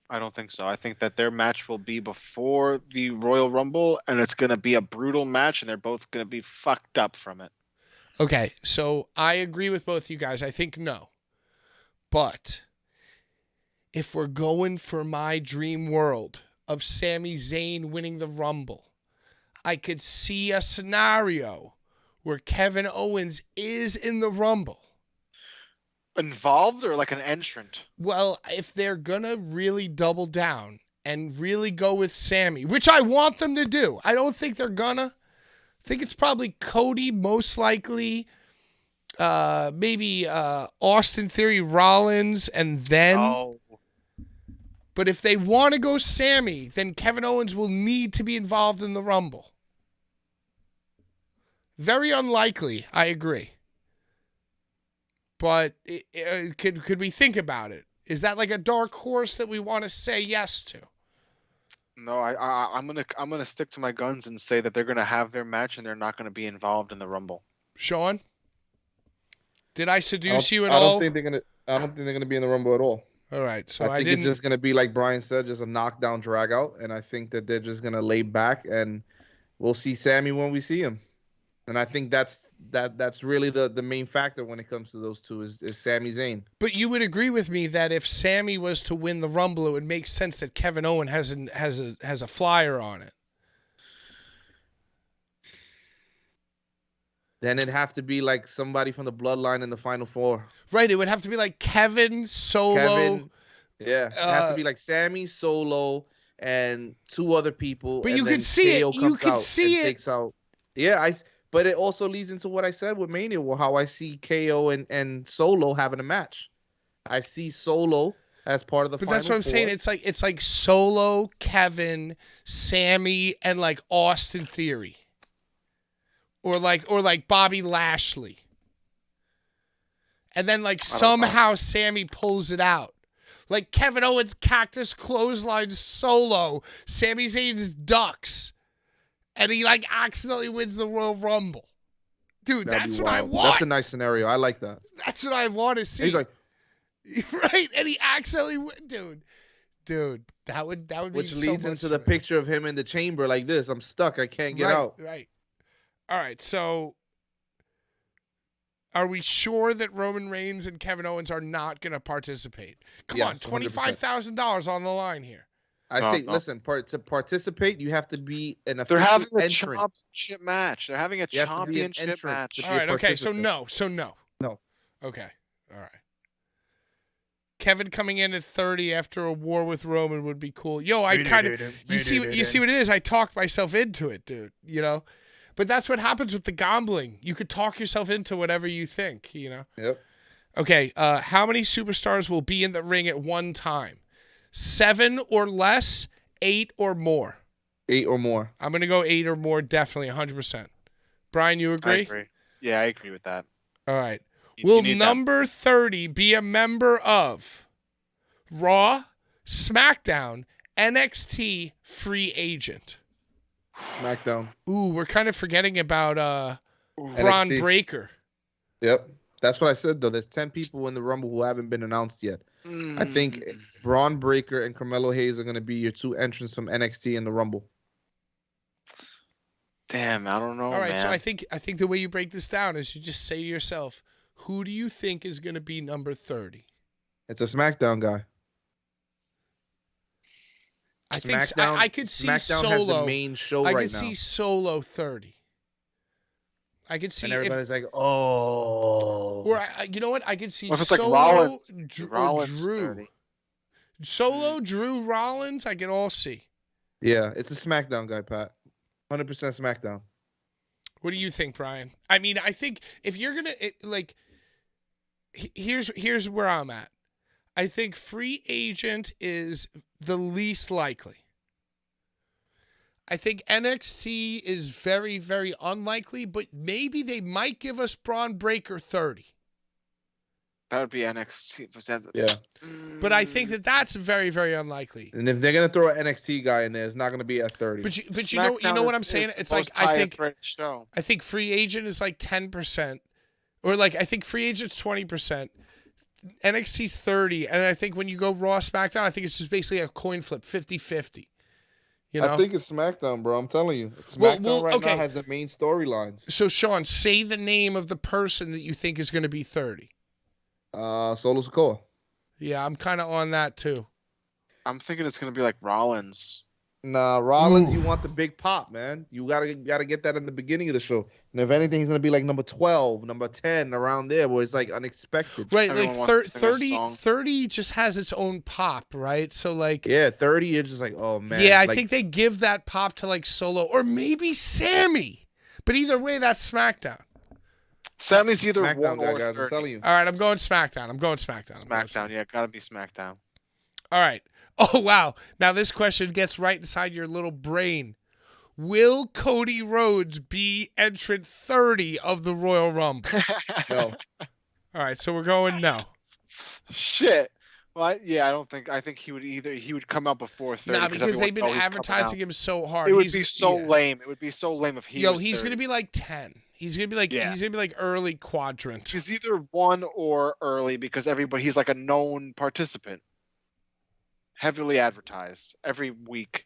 I don't think so. I think that their match will be before the Royal Rumble, and it's going to be a brutal match, and they're both going to be fucked up from it. Okay, so I agree with both you guys. I think no. But if we're going for my dream world of Sami Zayn winning the Rumble, I could see a scenario where Kevin Owens is in the Rumble. Involved or like an entrant? Well, if they're going to really double down and really go with Sammy, which I want them to do, I don't think they're gonna. think it's probably Cody, most likely. Maybe Austin Theory, Rollins, and then. Oh. But if they want to go Sammy, then Kevin Owens will need to be involved in the Rumble. Very unlikely, I agree. But could we think about it? Is that like a dark horse that we want to say yes to? No, I'm gonna stick to my guns and say that they're gonna have their match and they're not gonna be involved in the Rumble. Sean, did I seduce you at all? I don't think they're gonna be in the Rumble at all. All right, so I think it's just gonna be like Brian said, just a knockdown drag out, and I think that they're just gonna lay back and we'll see Sammy when we see him. And I think that's really the main factor when it comes to those two is Sami Zayn. But you would agree with me that if Sammy was to win the Rumble, it would make sense that Kevin Owens has a flyer on it. Then it'd have to be like somebody from the bloodline in the Final Four. Right, it would have to be like Kevin, Solo. Yeah, it has to be like Sammy, Solo, and two other people. But and you then could see KO it. You comes could out see and it. takes out. Yeah, but it also leads into what I said with Mania, how I see KO and Solo having a match. I see Solo as part of the Final Four. But that's what I'm saying. It's like Solo, Kevin, Sammy, and like Austin Theory. Or like Bobby Lashley. And then like somehow Sammy pulls it out. Like Kevin Owens cactus clotheslines Solo, Sami Zayn's ducks. And he like accidentally wins the Royal Rumble. Dude, that's what I want. That's a nice scenario. I like that. That's what I want to see. He's like, right, and he accidentally dude, that would be which so leads much into the picture of him in the chamber like this. I'm stuck. I can't get out. Right. All right, so are we sure that Roman Reigns and Kevin Owens are not going to participate? Come on, $25,000 on the line here. Listen, to participate, you have to be an official They're having a entrant. championship match. They're having a championship match. All right, okay, so no. No. Okay, all right. Kevin coming in at 30 after a war with Roman would be cool. Yo, I kind of you see what it is? I talked myself into it, dude, you know? But that's what happens with the gambling. You could talk yourself into whatever you think, you know? Yep. Okay, how many superstars will be in the ring at one time? 7 or less, 8 or more? 8 or more. I'm going to go 8 or more, definitely, 100%. Brian, you agree? I agree. Yeah, I agree with that. All right. Will number 30 be a member of Raw, SmackDown, NXT, free agent? SmackDown. Ooh, we're kind of forgetting about Braun Breaker. Yep. That's what I said, though. There's 10 people in the Rumble who haven't been announced yet. I think Braun Breaker and Carmelo Hayes are going to be your two entrants from NXT in the Rumble. Damn, I don't know, All right, man. so I think the way you break this down is you just say to yourself, who do you think is going to be number 30? It's a SmackDown guy. I think I could see SmackDown Solo. has the main show right now. I could see Solo 30. I could see. And everybody's like, oh. Or you know what? I could see Well, if it's Solo, like Rollins, Drew. 30. Solo, Drew, Rollins. I can all see. Yeah, it's a SmackDown guy, Pat. 100% SmackDown. What do you think, Brian? I mean, I think if you're gonna here's where I'm at. I think free agent is the least likely. I think NXT is very, very unlikely, but maybe they might give us Braun Breaker 30. That would be NXT. Yeah. But I think that's very, very unlikely. And if they're gonna throw an NXT guy in there, it's not gonna be at 30. But you know what I'm saying? It's like I think free agent is like 10%, or like I think free agent's 20%. NXT's 30, and I think when you go Raw, SmackDown, I think it's just basically a coin flip, 50-50. You know? I think it's SmackDown, bro. I'm telling you. SmackDown now has the main storylines. So, Sean, say the name of the person that you think is going to be 30. Solo Sikoa. Yeah, I'm kind of on that, too. I'm thinking it's going to be like Rollins. Nah, Rollins, you want the big pop, man. You gotta get that in the beginning of the show. And if anything, he's gonna be like number 12, number 10, around there, where it's like unexpected. Right, like 30 just has its own pop, right? So like, yeah, 30 is just like, oh man. Yeah, I think they give that pop to like Solo or maybe Sammy. But either way, that's SmackDown. Sammy's either SmackDown 1 or guys, 30. I'm telling you. All right, I'm going SmackDown. SmackDown, yeah, gotta be SmackDown. All right. Oh, wow. Now this question gets right inside your little brain. Will Cody Rhodes be entrant 30 of the Royal Rumble? No. All right, so we're going no. Shit. Well, I don't think. I think he would come out before 30. Nah, because they've been everyone knows he's coming advertising out. him so hard. It would be so lame. It would be so lame if he was he's 30. gonna be like 10. He's gonna be like early quadrant. He's either 1 or early because he's like a known participant. Heavily advertised every week.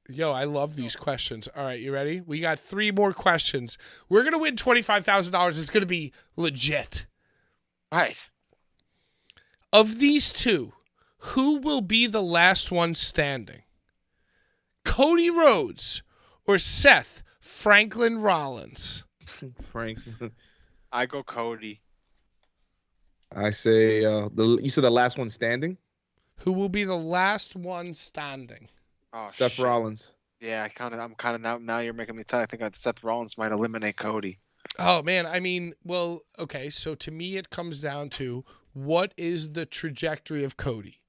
Yo, I love these questions. All right, you ready? We got 3 more questions. We're gonna win $25,000. It's gonna be legit. Right. Of these two, who will be the last one standing? Cody Rhodes or Seth Franklin Rollins? Franklin. I go Cody. I say you said the last one standing? Who will be the last one standing? Oh, Seth shit. Rollins. Yeah, I'm kind of now you're making me tired. I think Seth Rollins might eliminate Cody. Oh, man. I mean, well, okay. So to me, it comes down to what is the trajectory of Cody?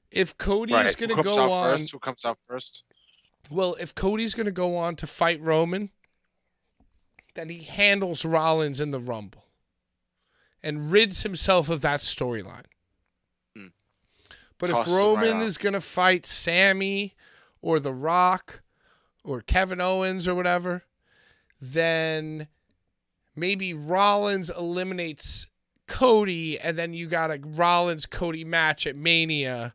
If Cody is going to go on. Who comes out first? Well, if Cody's going to go on to fight Roman, then he handles Rollins in the Rumble and rids himself of that storyline. But if Roman is going to fight Sammy or The Rock or Kevin Owens or whatever, then maybe Rollins eliminates Cody, and then you got a Rollins-Cody match at Mania.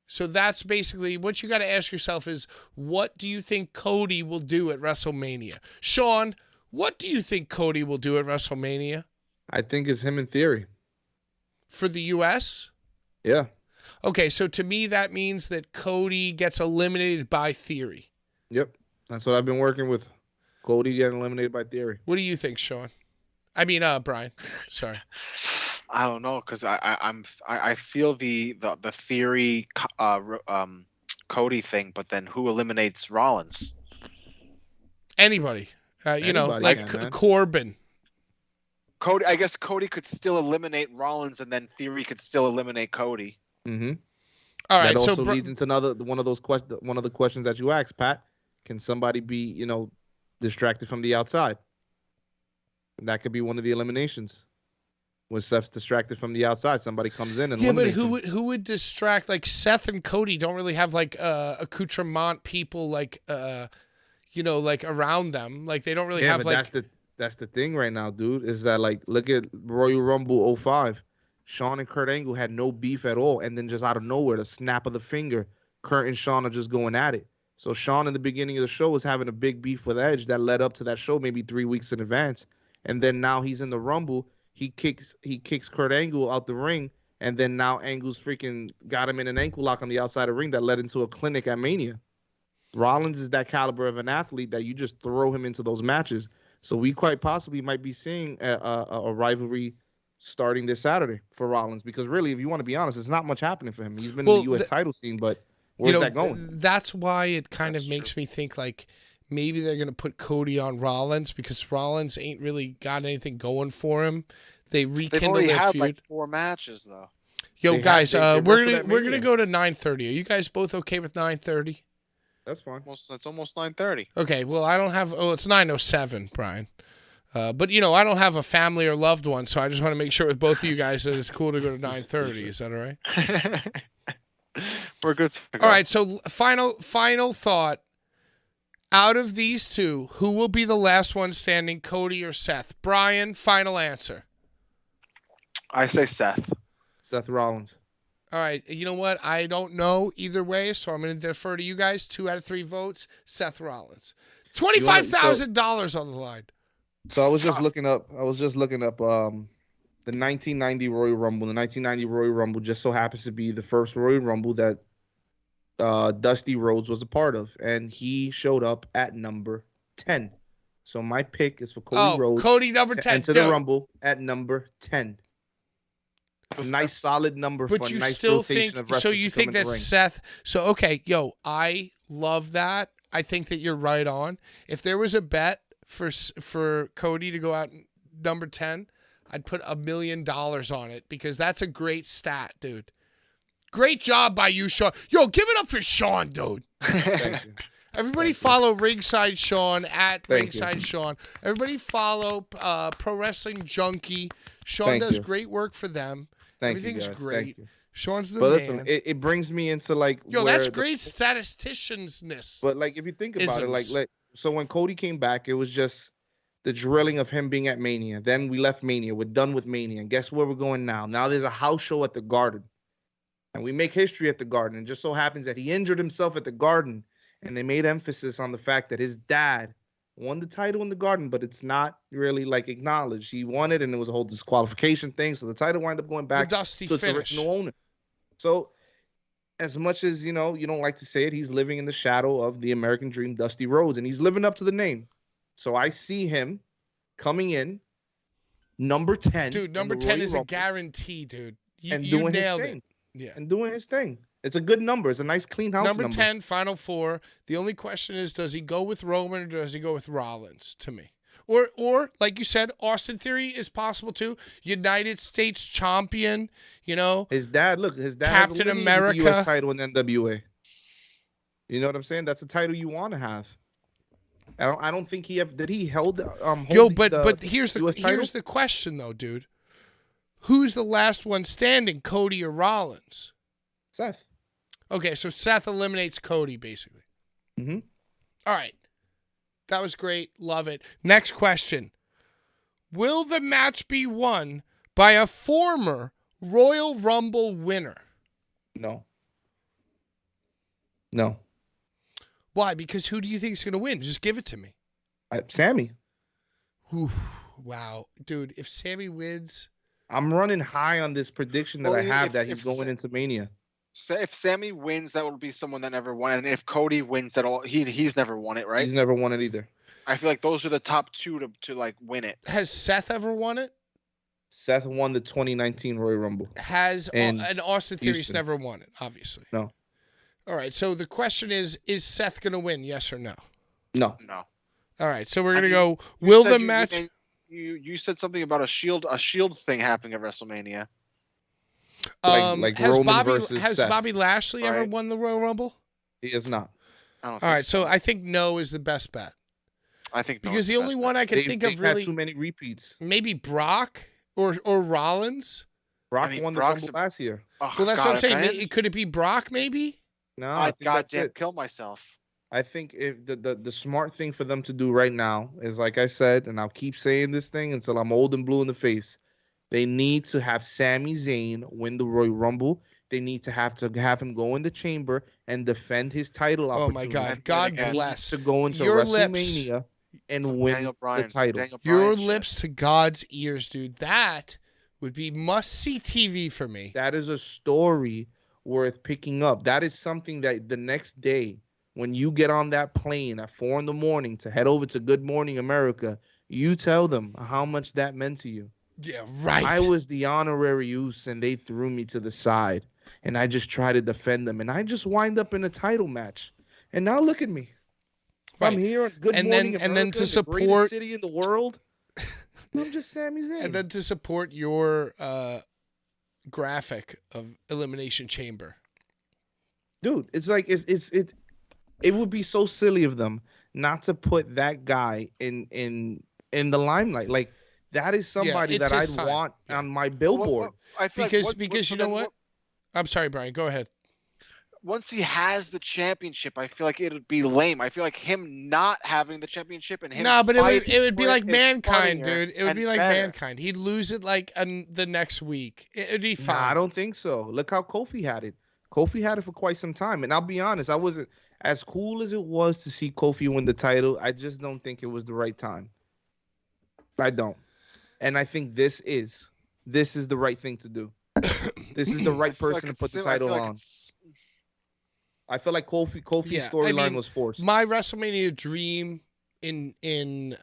So that's basically what you got to ask yourself is, what do you think Cody will do at WrestleMania? Sean, what do you think Cody will do at WrestleMania? I think it's him in theory. For the U.S.? Yeah. Okay, so to me, that means that Cody gets eliminated by theory. Yep. That's what I've been working with. Cody getting eliminated by theory. What do you think, Sean? I mean, Brian. Sorry. I don't know because I feel the theory Cody thing, but then who eliminates Rollins? Anybody. Anybody Corbin. Cody. I guess Cody could still eliminate Rollins, and then Theory could still eliminate Cody. Mm-hmm. All right. That also leads into one of the questions that you asked, Pat. Can somebody be, distracted from the outside? And that could be one of the eliminations. When Seth's distracted from the outside, somebody comes in and eliminates him. Who would distract? Like Seth and Cody don't really have like accoutrement people like around them. Like they don't really have like. That's the thing right now, dude. Is that like look at Royal Rumble 05. Shawn and Kurt Angle had no beef at all, and then just out of nowhere, the snap of the finger, Kurt and Shawn are just going at it. So Shawn in the beginning of the show was having a big beef with Edge that led up to that show maybe 3 weeks in advance, and then now he's in the Rumble. He kicks Kurt Angle out the ring, and then now Angle's freaking got him in an ankle lock on the outside of the ring that led into a clinic at Mania. Rollins is that caliber of an athlete that you just throw him into those matches. So we quite possibly might be seeing a rivalry starting this Saturday for Rollins, because really, if you want to be honest, it's not much happening for him. He's been in the U.S. title scene, but where's that going? That's why it kind of makes me think like maybe they're going to put Cody on Rollins because Rollins ain't really got anything going for him. They've already had like 4 matches though. Yo, guys, we're gonna go to 9:30. Are you guys both okay with 9:30? That's fine. It's almost 9:30. Okay, well, I don't have. Oh, it's 9:07, Brian. But I don't have a family or loved one, so I just want to make sure with both of you guys that it's cool to go to 9:30. Is that all right? We're good. All right. So final thought. Out of these two, who will be the last one standing, Cody or Seth? Brian, final answer. I say Seth. Seth Rollins. All right. You know what? I don't know either way, so I'm going to defer to you guys. 2 out of 3 votes. Seth Rollins. $25,000 on the line. So I was just looking up. The 1990 Royal Rumble. The 1990 Royal Rumble just so happens to be the first Royal Rumble that Dusty Rhodes was a part of, and he showed up at number 10. So my pick is for Cody Rhodes. Cody number 10 enter the Rumble at number 10. A nice solid number but for a you nice still rotation think of wrestlers. So you think that Seth? So okay, I love that. I think that you're right on. If there was a bet for Cody to go out number 10, I'd put $1 million on it because that's a great stat, dude. Great job by you, Sean. Yo, give it up for Sean, dude. Thank you. Everybody follow Ringside Sean at Thank Ringside you. Sean. Everybody follow Pro Wrestling Junkie. Sean does great work for them. Everything's great. Sean's the man. Listen, it brings me into like that's great statisticiansness. But like if you think about it, like so when Cody came back, it was just the drilling of him being at Mania. Then we left Mania. We're done with Mania. And guess where we're going now? Now there's a house show at the Garden. And we make history at the Garden. And it just so happens that he injured himself at the Garden. And they made emphasis on the fact that his dad won the title in the Garden, but it's not really like acknowledged. He won it, and it was a whole disqualification thing. So the title wound up going back the Dusty to its original owner. So as much as, you know, you don't like to say it, he's living in the shadow of the American Dream, Dusty Rhodes, and he's living up to the name. So I see him coming in number 10. Dude, number 10 is a guarantee, dude. You doing nailed his thing. it. Yeah. And doing his thing. It's a good number. It's a nice, clean house number. Number 10, Final Four. The only question is, does he go with Roman or does he go with Rollins, to me? Or like you said, Austin Theory is possible too. United States champion, you know. His dad Captain has a America US title in NWA. You know what I'm saying? That's a title you want to have. I don't think he did he held but here's the question though, dude. Who's the last one standing, Cody or Rollins? Seth. Okay, so Seth eliminates Cody basically. Mm-hmm. All right. That was great. Love it. Next question. Will the match be won by a former Royal Rumble winner? No. Why? Because who do you think is going to win? Just give it to me. Sammy. Whew, wow. Dude, if Sammy wins... I'm running high on this prediction that I have that he's going into Mania. So if Sammy wins, that will be someone that never won. And if Cody wins, he's never won it, right? He's never won it either. I feel like those are the top two to like win it. Has Seth ever won it? Seth won the 2019 Royal Rumble. And Austin Theory's never won it, obviously. No. All right, so the question is Seth going to win, yes or no? No. All right, so we're going to go, will the match... You said something about a shield thing happening at WrestleMania. Like Roman versus has Seth. Bobby Lashley ever won the Royal Rumble? He has not. All right, so I think no is the best bet. I think because the only one I can think of really had too many repeats. Maybe Brock or Rollins. Brock won the Rumble last year. Oh, well, that's what I'm saying. Could it be Brock? Maybe. No, I'd goddamn kill myself. I think if the smart thing for them to do right now is, like I said, and I'll keep saying this thing until I'm old and blue in the face, they need to have Sami Zayn win the Royal Rumble. They need to have him go in the chamber and defend his title opportunity. Oh my God! God bless. To go into your WrestleMania lips, and win the title. Your lips to God's ears, dude. That would be must-see TV for me. That is a story worth picking up. That is something that the next day, when you get on that plane at 4 a.m. to head over to Good Morning America, you tell them how much that meant to you. Yeah, right. I was the honorary use, and they threw me to the side, and I just tried to defend them, and I just wind up in a title match. And now look at me. Right. I'm here at Good Morning America, and then to support the greatest city in the world. I'm just Sami Zayn. And then to support your graphic of Elimination Chamber. Dude, it's like it would be so silly of them not to put that guy in the limelight. Like, that is somebody that I'd want on my billboard. I feel because you know what? I'm sorry, Brian. Go ahead. Once he has the championship, I feel like it would be lame. I feel like him not having the championship and him. No, but it would be like Mankind, dude. It would be like Mankind. He'd lose it like the next week. It'd be fine. Nah, I don't think so. Look how Kofi had it. Kofi had it for quite some time, and I'll be honest, I wasn't as cool as it was to see Kofi win the title. I just don't think it was the right time. I don't, and I think this is the right thing to do. This is the right person to put the title on. I feel like Kofi's storyline was forced. My WrestleMania dream in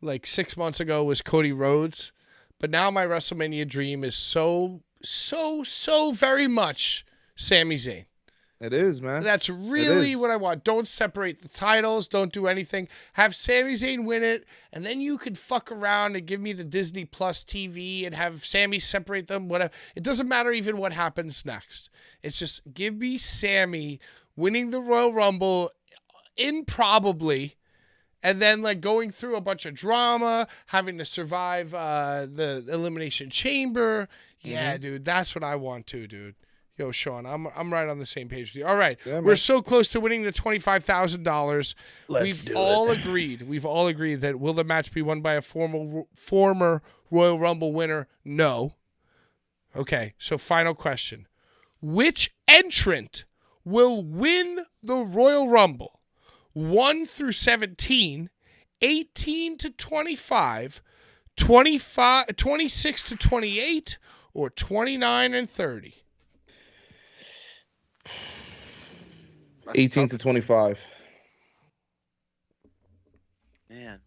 like 6 months ago was Cody Rhodes, but now my WrestleMania dream is so very much Sami Zayn. It is, man. That's really what I want. Don't separate the titles. Don't do anything. Have Sami Zayn win it, and then you could fuck around and give me the Disney Plus TV and have Sami separate them, whatever. It doesn't matter even what happens next. It's just give me Sami winning the Royal Rumble improbably, and then like going through a bunch of drama, having to survive the Elimination Chamber. Yeah, dude, that's what I want too, dude. Yo, Sean, I'm right on the same page with you. All right, we're so close to winning the $25,000. We've all agreed that will the match be won by a former Royal Rumble winner? No. Okay, so final question. Which entrant will win the Royal Rumble? 1 through 17, 18 to 25, 26 to 28, or 29 and 30? 18 to 25. Man,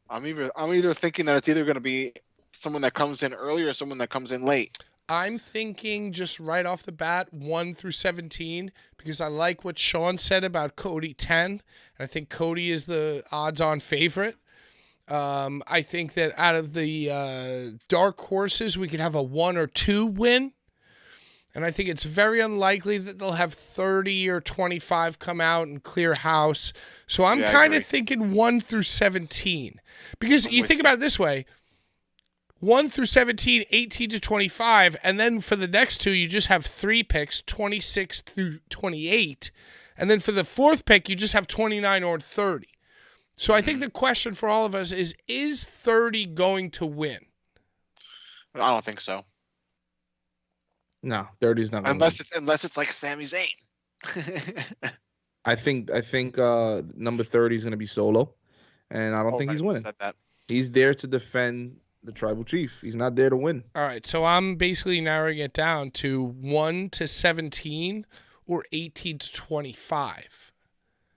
I'm either thinking that it's either going to be someone that comes in early or someone that comes in late. I'm thinking just right off the bat 1 through 17 because I like what Sean said about Cody 10, and I think Cody is the odds-on favorite. I think that out of the dark horses, we could have a 1 or 2 win. And I think it's very unlikely that they'll have 30 or 25 come out and clear house. So I'm kind of thinking 1 through 17. Because you think about it this way, 1 through 17, 18 to 25, and then for the next 2, you just have 3 picks, 26 through 28. And then for the 4th pick, you just have 29 or 30. So I think the question for all of us is 30 going to win? I don't think so. No, 30 is not. Unless it's like Sami Zayn. I think number 30 is going to be Solo, and I don't think he's winning. He's there to defend the tribal chief. He's not there to win. All right, so I'm basically narrowing it down to 1 to 17 or 18 to 25.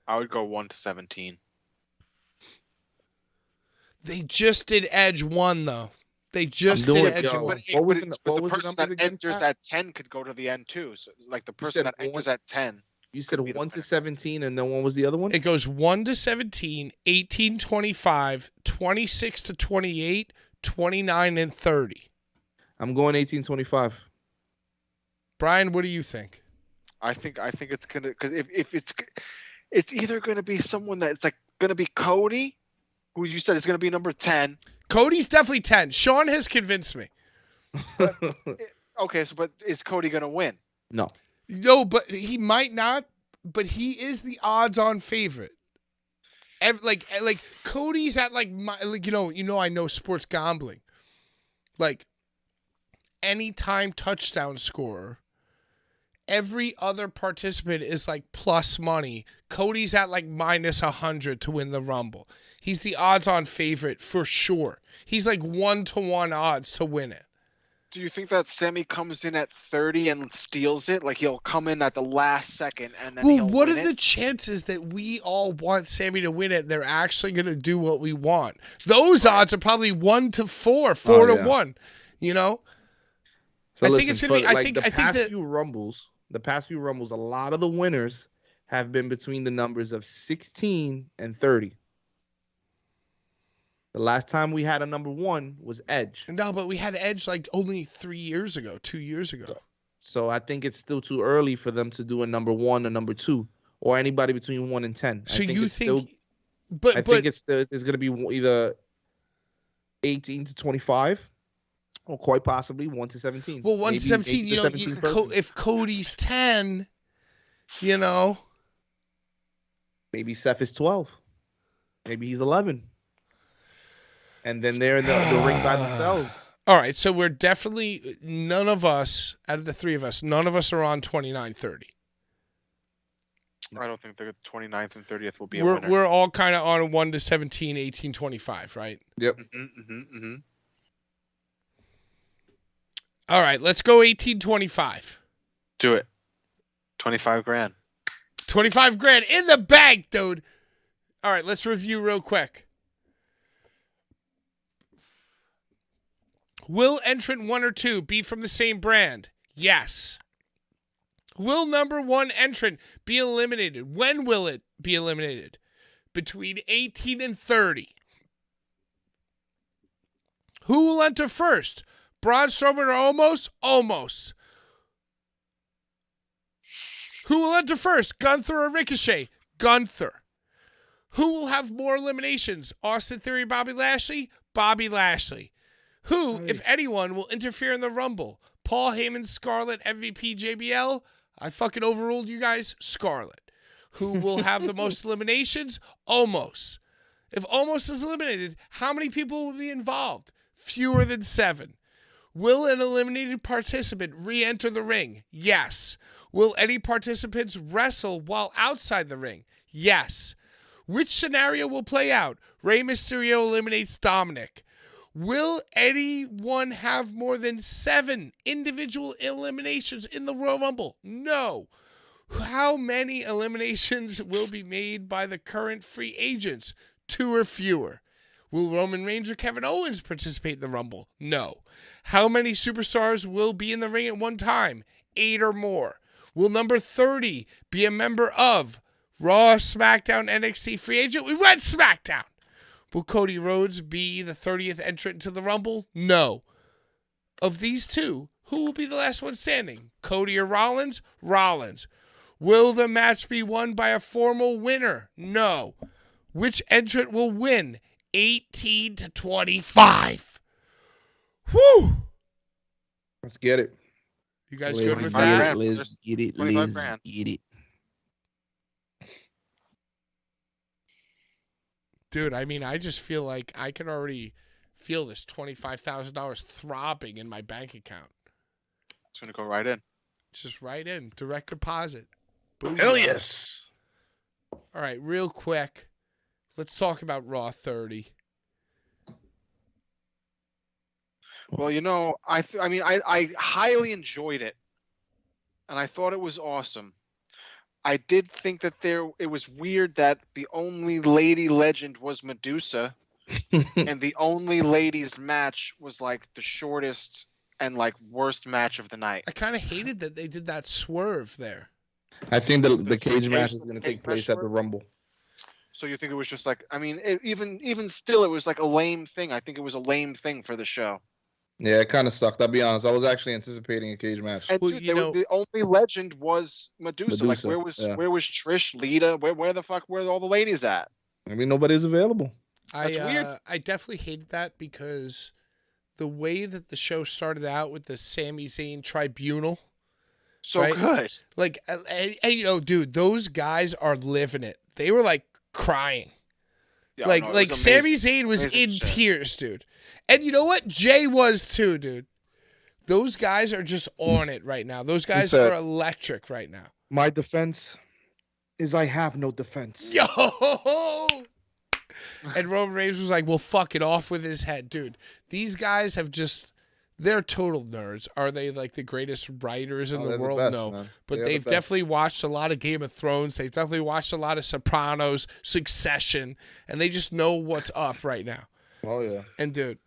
I would go 1 to 17. They just did Edge 1 though. They just did Edge 1. But the person that enters at 10 could go to the end too. So like the person that enters at 10. You said 1 to 17, and then what was the other one? It goes 1 to 17, 18, 25, 26 to 28, 29, and 30. I'm going 18, 25. Brian, what do you think? I think it's gonna, because if it's either gonna be someone that's like gonna be Cody, who you said is gonna be number 10. Cody's definitely 10. Sean has convinced me. Okay, but is Cody gonna win? No. No, but he might not. But he is the odds-on favorite. Like Cody's at I know sports gambling. Like anytime touchdown scorer, every other participant is like plus money. Cody's at like minus 100 to win the Rumble. He's the odds-on favorite for sure. He's like 1-to-1 odds to win it. Do you think that Sami comes in at 30 and steals it? Like he'll come in at the last second and then he'll what win are the chances that we all want Sami to win it? They're actually going to do what we want. Those odds are probably 1-to-4, 4-to-1. You know. So I think it's going to be. I think the past few rumbles, a lot of the winners have been between the numbers of 16 and 30. The last time we had a number 1 was Edge. No, but we had Edge like only 2 years ago. So I think it's still too early for them to do a number 1 or number 2 or anybody between 1 and 10. So you think? I think it's going to be either 18 to 25 or quite possibly 1 to 17. Well, 1 to 17, if Cody's 10, maybe Seth is 12. Maybe he's 11. And then they're in the ring by themselves. All right, so we're definitely, none of us, out of the 3 of us, none of us are on 29-30. I don't think the 29th and 30th will be a winner. We're all kind of on 1 to 17, 18, 25, right? Yep. All right, let's go 18-25. Do it. 25 grand. 25 grand in the bank, dude. All right, let's review real quick. Will entrant 1 or 2 be from the same brand? Yes. Will number 1 entrant be eliminated? When will it be eliminated? Between 18 and 30. Who will enter first? Braun Strowman or Omos? Omos. Who will enter first? Gunther or Ricochet? Gunther. Who will have more eliminations? Austin Theory, Bobby Lashley? Bobby Lashley. Who, if anyone, will interfere in the Rumble? Paul Heyman, Scarlett, MVP, JBL? I fucking overruled you guys. Scarlett. Who will have the most eliminations? Omos. If Omos is eliminated, how many people will be involved? Fewer than 7. Will an eliminated participant re-enter the ring? Yes. Will any participants wrestle while outside the ring? Yes. Which scenario will play out? Rey Mysterio eliminates Dominic. Will anyone have more than 7 individual eliminations in the Royal Rumble? No. How many eliminations will be made by the current free agents? 2 or fewer. Will Roman Reigns or Kevin Owens participate in the Rumble? No. How many superstars will be in the ring at one time? 8 or more. Will number 30 be a member of Raw, SmackDown, NXT free agent? We went SmackDown. Will Cody Rhodes be the 30th entrant to the Rumble? No. Of these two, who will be the last one standing? Cody or Rollins? Rollins. Will the match be won by a formal winner? No. Which entrant will win? 18 to 25. Whew. Let's get it. You guys good with that? Let's get it. $25,000. Let's get it. Dude, I mean, I just feel like I can already feel this $25,000 throbbing in my bank account. It's going to go right in. Just right in. Direct deposit. Booyah. Hell yes. All right, real quick. Let's talk about Raw 30. Well, you know, I highly enjoyed it, and I thought it was awesome. I did think that it was weird that the only lady legend was Medusa, and the only ladies match was like the shortest and like worst match of the night. I kind of hated that they did that swerve there. I think the cage match is going to take place at the Rumble. So you think it was just like, I mean, even still, it was like a lame thing. I think it was a lame thing for the show. Yeah, it kind of sucked. I'll be honest. I was actually anticipating a cage match. And Well, dude, you know- the only legend was Medusa. Like, where was yeah. Trish, Lita? Where the fuck were all the ladies at? I mean, nobody's available. That's weird. I definitely hated that because the way that the show started out with the Sami Zayn tribunal. So right? good. Like, and you know, dude, those guys are living it. They were like crying. Yeah, like no, it was Sami amazing. Zayn was Amazing in shit. tears, dude. And you know what? Jay was too, dude. Those guys are just on it right now. Those guys said- are electric right now. My defense is I have no defense. Yo! And Roman Reigns was like, well, fuck it, off with his head. Dude, these guys have just, they're total nerds. Are they like the greatest writers in the they're world? best, No. man. But They're the they've best. definitely watched a lot of Game of Thrones. They've definitely watched a lot of Sopranos, Succession, and they just know what's up right now. Oh, yeah. And dude,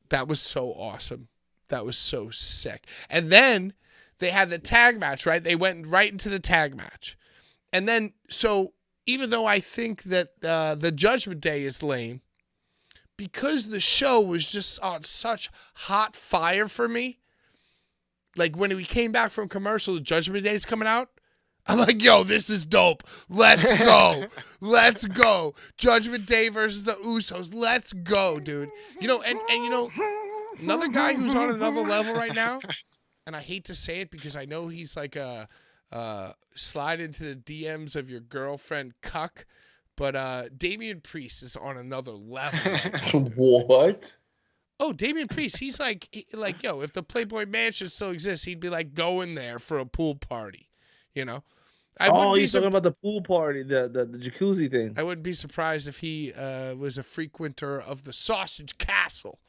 that was so awesome. That was so sick. And then they had the tag match, right? They went right into the tag match. And then, so even though I think that the Judgment Day is lame, because the show was just on such hot fire for me, like when we came back from commercial, the Judgment Day is coming out. I'm like, yo, this is dope. Let's go. Let's go. Judgment Day versus the Usos. Let's go, dude. You know, and you know, another guy who's on another level right now, and I hate to say it because I know he's like a slide into the DMs of your girlfriend cuck, but Damian Priest is on another level right now, dude. What? Oh, Damian Priest, he's like, yo, if the Playboy Mansion still exists, he'd be like going there for a pool party, you know? He's talking about the pool party, the jacuzzi thing. I wouldn't be surprised if he was a frequenter of the Sausage Castle.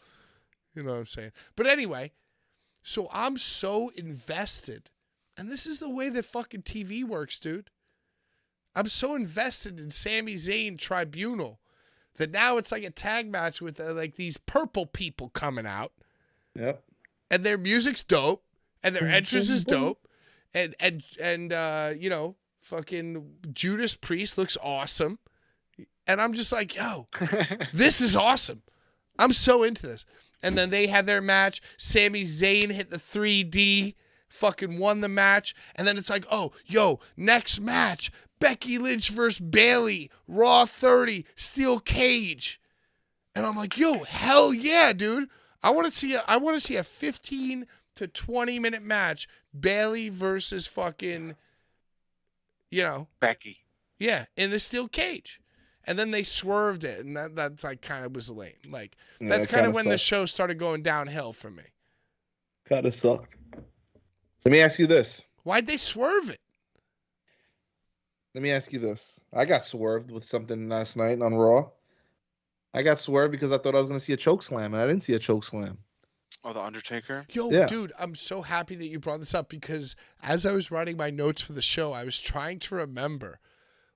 You know what I'm saying? But anyway, so I'm so invested. And this is the way that fucking TV works, dude. I'm so invested in Sami Zayn Tribunal that now it's like a tag match with like these purple people coming out. Yep. And their music's dope. And their entrance is dope. and you know, fucking Judas Priest looks awesome. And I'm just like, yo, this is awesome. I'm so into this. And then they had their match. Sami Zayn hit the 3D, fucking won the match. And then it's like, oh, yo, next match, Becky Lynch versus Bayley, Raw 30, Steel Cage. And I'm like, yo, hell yeah, dude. I want to see a 15 to 20 minute match, Bayley versus fucking, you know, Becky. Yeah, in a steel cage. And then they swerved it, and that's like kind of was lame. Like that's kind of when the show started going downhill for me. Kind of sucked. Let me ask you this. Why'd they swerve it? Let me ask you this. I got swerved with something last night on Raw. I got swerved because I thought I was going to see a choke slam, and I didn't see a choke slam. Oh, The Undertaker? Yo, yeah. Dude, I'm so happy that you brought this up because as I was writing my notes for the show, I was trying to remember.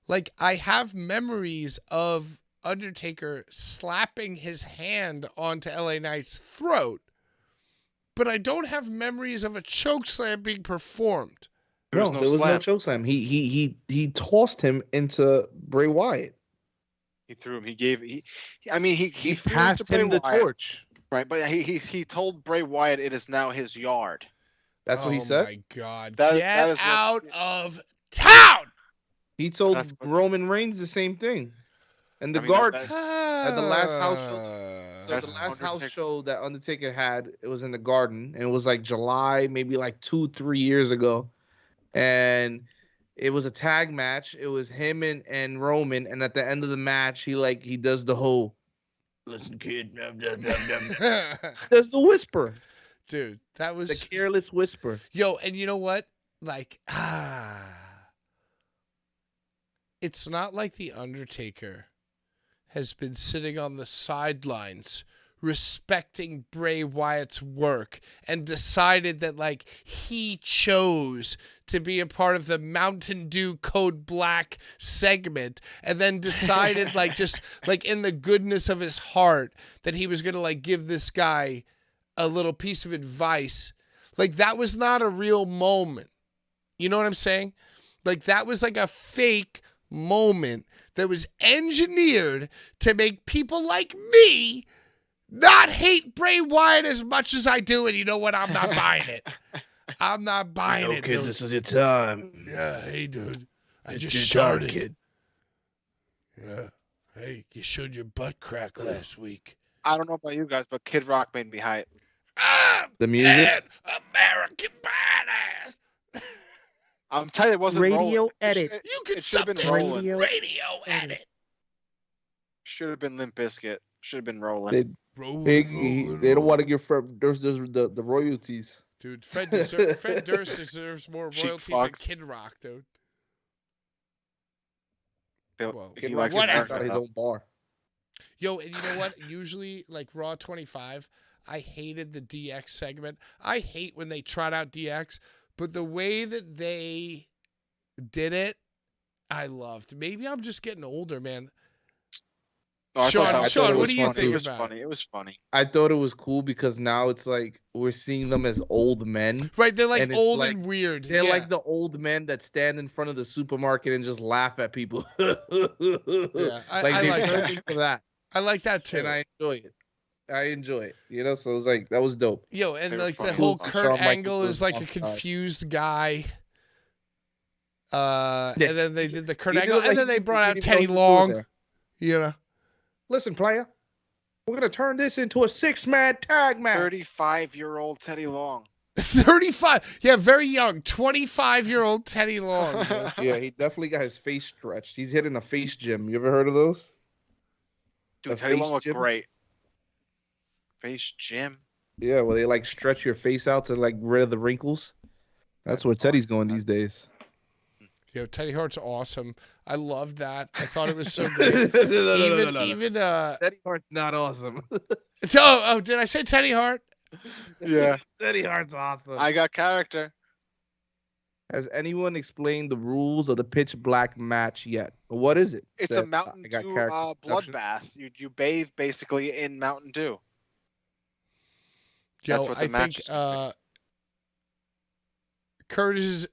Like, I have memories of Undertaker slapping his hand onto LA Knight's throat, but I don't have memories of a choke slam being performed. There was no choke slam. He tossed him into Bray Wyatt. He threw him. He passed him the torch. Right, but he told Bray Wyatt it is now his yard. That's what he said? Oh, my God. That is out of town! He told Roman Reigns the same thing. And the guard at the last house show that Undertaker had, it was in the Garden, and it was like July, maybe like 2-3 years ago. And it was a tag match. It was him and Roman, and at the end of the match, he does the whole listen, kid, does the whisper. Dude, that was the careless whisper. Yo, and you know what? Like, it's not like The Undertaker has been sitting on the sidelines respecting Bray Wyatt's work and decided that, like, he chose to be a part of the Mountain Dew Code Black segment and then decided, like, just, like, in the goodness of his heart that he was going to, like, give this guy a little piece of advice. Like, that was not a real moment. You know what I'm saying? Like, that was like a fake moment that was engineered to make people like me not hate Bray Wyatt as much as I do. And you know what? I'm not buying it. I'm not buying it, kid, dude. this is your time. Yeah, hey, dude. I It's just your started. time, kid. Yeah. Hey, you showed your butt crack last week. I don't know about you guys, but Kid Rock made me hype. The music? American badass. I'm telling you, it wasn't Radio rolling. edit. You could It should have been something rolling. radio edit. Should have been Limp Bizkit. Should have been rolling. They don't want to give there's the royalties. Dude, Fred Durst deserves more royalties than Kid Rock, dude. Whoa. He likes Whatever. His own bar. Yo, and you know what? Usually, like Raw 25, I hated the DX segment. I hate when they trot out DX, but the way that they did it, I loved. Maybe I'm just getting older, man. Oh, Sean, what do you think It was about funny. It was funny. I thought it was cool because now it's like we're seeing them as old men. Right, they're like And it's old like- and weird. They're Yeah. like the old men that stand in front of the supermarket and just laugh at people. Yeah, Like I they like turn that. into that. I like that too. And I enjoy it. You know, so it was like that was dope. Yo, and They were like the funny. whole Shawn Kurt Michaels Angle was is like a offside. confused guy. Yeah. And then they did the Kurt He Angle, looked and like then they he brought out didn't Teddy know what to do Long. there. You know, Listen, player, we're gonna turn this into a 6-man tag match. 35-year-old Teddy Long. 35. Yeah, very young. 25-year-old Teddy Long. Dude. Yeah, he definitely got his face stretched. He's hitting a face gym. You ever heard of those? Dude, A Teddy face Long looked gym? great. Face gym. Yeah, where they like stretch your face out to like rid of the wrinkles. That's where Teddy's going these days. Yo, Teddy Hart's awesome. I love that. I thought it was so great. No. Even Teddy Hart's not awesome. oh, did I say Teddy Hart? Yeah. Teddy Hart's awesome. I got character. Has anyone explained the rules of the pitch black match yet? What is it? It's Said, a Mountain I got Dew character introduction. bloodbath. You bathe basically in Mountain Dew. Yo, That's what the I match think is gonna Kurt is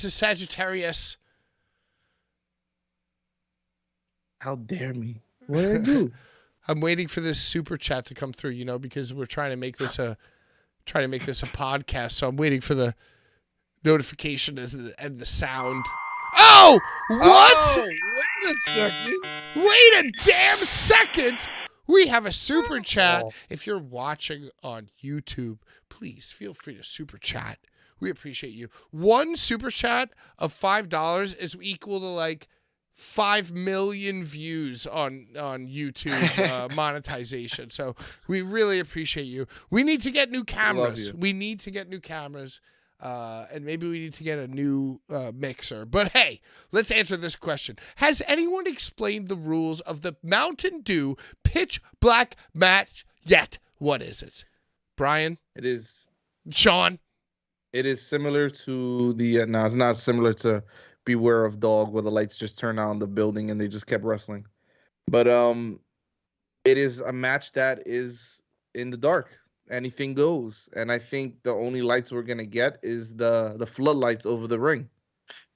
a Sagittarius. How dare me? What did I do? I'm waiting for this super chat to come through, because we're trying to make this a podcast. So I'm waiting for the notification and the sound. Oh, what? Oh, wait a second. Wait a damn second. We have a super chat. If you're watching on YouTube, please feel free to super chat. We appreciate you. One super chat of $5 is equal to like 5 million views on YouTube monetization. So we really appreciate you. We need to get new cameras. We need to get new cameras. And maybe we need to get a new mixer. But hey, let's answer this question. Has anyone explained the rules of the Mountain Dew Pitch Black match yet? What is it? Brian? It is. Sean? It is similar to the... no, it's not similar to Beware of Dog, where the lights just turned on the building and they just kept wrestling. But it is a match that is in the dark. Anything goes. And I think the only lights we're going to get is the floodlights over the ring.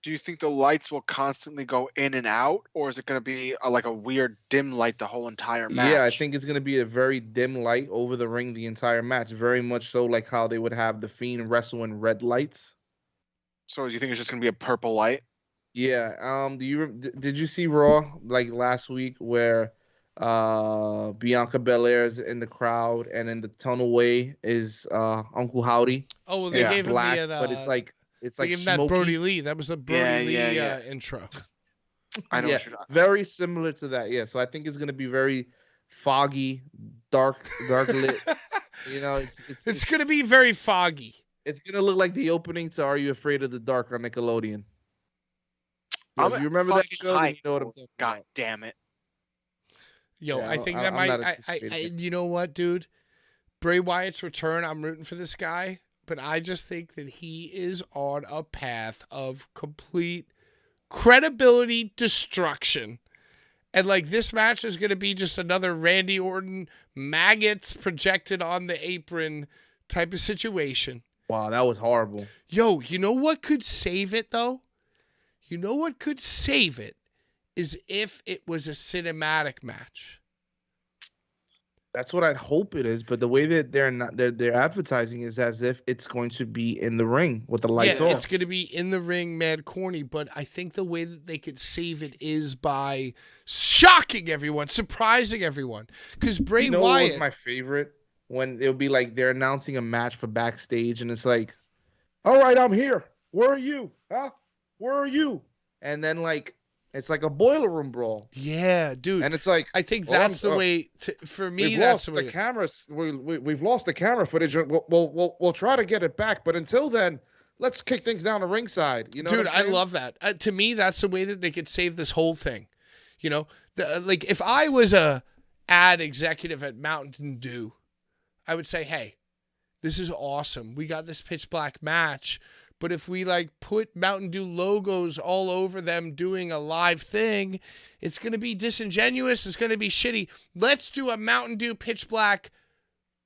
Do you think the lights will constantly go in and out, or is it going to be like a weird dim light the whole entire match? Yeah, I think it's going to be a very dim light over the ring the entire match. Very much so like how they would have The Fiend wrestle in red lights. So do you think it's just going to be a purple light? Yeah. Did you see Raw like last week where Bianca Belair is in the crowd and in the tunnel way is Uncle Howdy? Oh, well, they gave black, him the... but it's like they gave him that Brody Lee. That was the Brody Lee intro. I know. Yeah, very similar to that. Yeah, so I think it's gonna be very foggy, dark lit. It's gonna be very foggy. It's gonna look like the opening to Are You Afraid of the Dark on Nickelodeon. You remember that show? You know what I'm talking about. God damn it. Yo, yeah, I think that might. You know what, dude? Bray Wyatt's return. I'm rooting for this guy, but I just think that he is on a path of complete credibility destruction. And like this match is going to be just another Randy Orton maggots projected on the apron type of situation. Wow, that was horrible. Yo, you know what could save it though? You know what could save it is if it was a cinematic match. That's what I'd hope it is, but the way that they're advertising is as if it's going to be in the ring with the lights off. It's going to be in the ring, mad corny, but I think the way that they could save it is by shocking everyone, surprising everyone. Because Bray Wyatt... what was my favorite? When it'll be like they're announcing a match for backstage, and it's like, all right, I'm here. Where are you? Huh? Where are you? And then like... it's like a boiler room brawl. Yeah, dude. And it's like... I think that's the way... for me, we've that's lost the cameras. We've lost the camera footage. We'll try to get it back. But until then, let's kick things down to ringside. You know, dude, I love that. To me, that's the way that they could save this whole thing. You know? Like, if I was a ad executive at Mountain Dew, I would say, hey, this is awesome. We got this pitch black match. But if we like put Mountain Dew logos all over them doing a live thing, it's going to be disingenuous. It's going to be shitty. Let's do a Mountain Dew pitch black,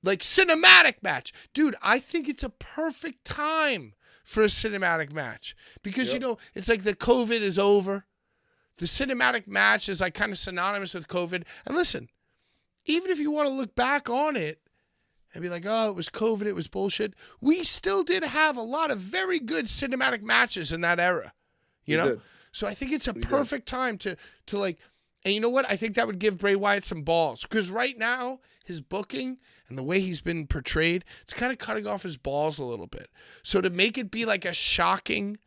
like cinematic match. Dude, I think it's a perfect time for a cinematic match because, you know, it's like the COVID is over. The cinematic match is like kind of synonymous with COVID. And listen, even if you want to look back on it, and be like, oh, it was COVID, it was bullshit. We still did have a lot of very good cinematic matches in that era, you know? So I think it's a perfect time to like, and you know what? I think that would give Bray Wyatt some balls because right now his booking and the way he's been portrayed, it's kind of cutting off his balls a little bit. So to make it be like a shocking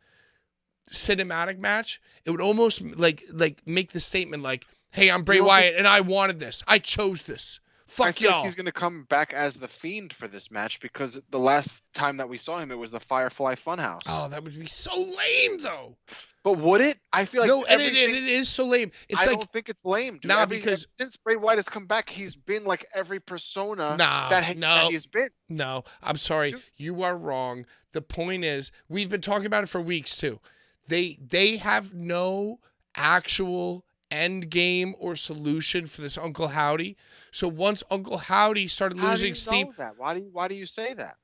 cinematic match, it would almost like make the statement like, hey, I'm Bray Wyatt and I wanted this. I chose this. Fuck y'all. Like he's going to come back as the Fiend for this match because the last time that we saw him, it was the Firefly Funhouse. Oh, that would be so lame, though. But would it? I feel like no, and it is so lame. I don't think it's lame, dude. Nah, because since Bray Wyatt has come back, he's been like every persona that he's been. No, I'm sorry. Dude. You are wrong. The point is, we've been talking about it for weeks, too. They have no actual end game or solution for this Uncle Howdy. So once Uncle Howdy started losing steam, that? Why do you say that?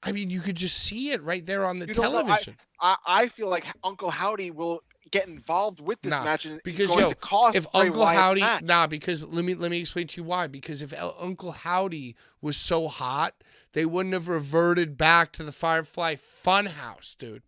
I mean, you could just see it right there on the You don't know. television. I feel like Uncle Howdy will get involved with this match, and because it's going to cost if Bray Uncle Wyatt's Howdy, match. because let me explain to you why. Because if Uncle Howdy was so hot, they wouldn't have reverted back to the Firefly Funhouse, dude.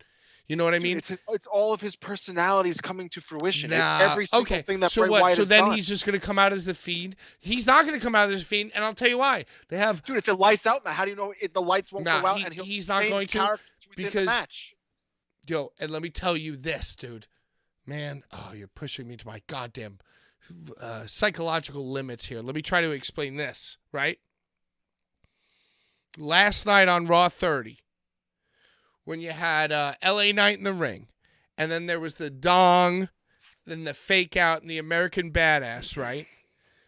You know what I mean? It's all of his personalities coming to fruition. It's every single thing that so Bray Wyatt has then done. He's just going to come out as the Fiend? He's not going to come out as the Fiend, and I'll tell you why. They have Dude, it's a lights out match. How do you know the lights won't go out and he's not going to because the match? Yo, and let me tell you this, dude. Man, you're pushing me to my goddamn psychological limits here. Let me try to explain this, right? Last night on Raw 30, when you had LA Knight in the ring, and then there was the Dong, then the Fake Out, and the American Badass, right?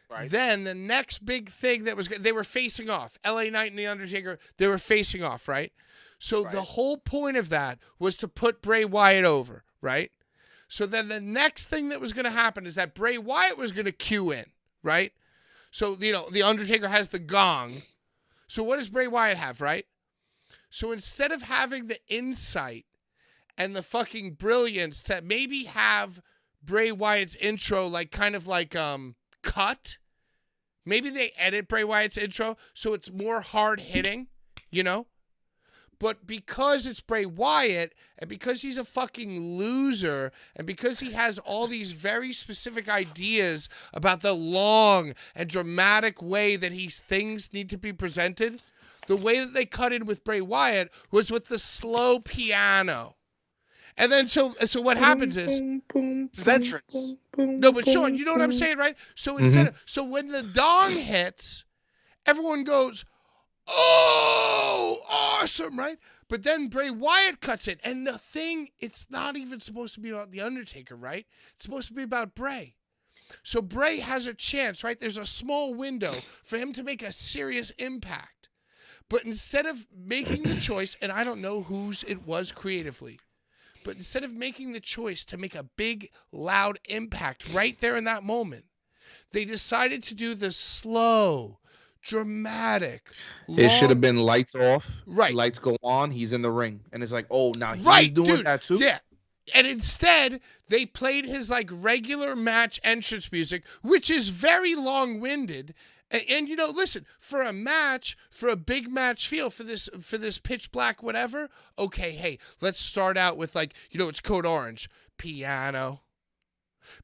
Right. Then the next big thing they were facing off. LA Knight and The Undertaker, they were facing off, right? So the whole point of that was to put Bray Wyatt over, right? So then the next thing that was going to happen is that Bray Wyatt was going to cue in, right? So, The Undertaker has the gong. So what does Bray Wyatt have, right? So instead of having the insight and the fucking brilliance to maybe have Bray Wyatt's intro kind of cut, maybe they edit Bray Wyatt's intro so it's more hard hitting, But because it's Bray Wyatt, and because he's a fucking loser, and because he has all these very specific ideas about the long and dramatic way that things need to be presented, the way that they cut in with Bray Wyatt was with the slow piano. And then so what happens is his entrance. No, but Sean, you know what I'm saying, right? So so when the dong hits, everyone goes, "Oh, awesome," right? But then Bray Wyatt cuts it, and the thing, it's not even supposed to be about The Undertaker, right? It's supposed to be about Bray. So Bray has a chance, right? There's a small window for him to make a serious impact. But instead of making the choice, and I don't know whose it was creatively, but instead of making the choice to make a big, loud impact right there in that moment, they decided to do the slow, dramatic. It should have been lights off. Right. Lights go on. He's in the ring. And it's like, oh, now he's doing that too? Yeah. And instead, they played his regular match entrance music, which is very long-winded. And listen, for a match, for a big match feel, for this pitch black whatever, okay, hey, let's start out with it's Code Orange. Piano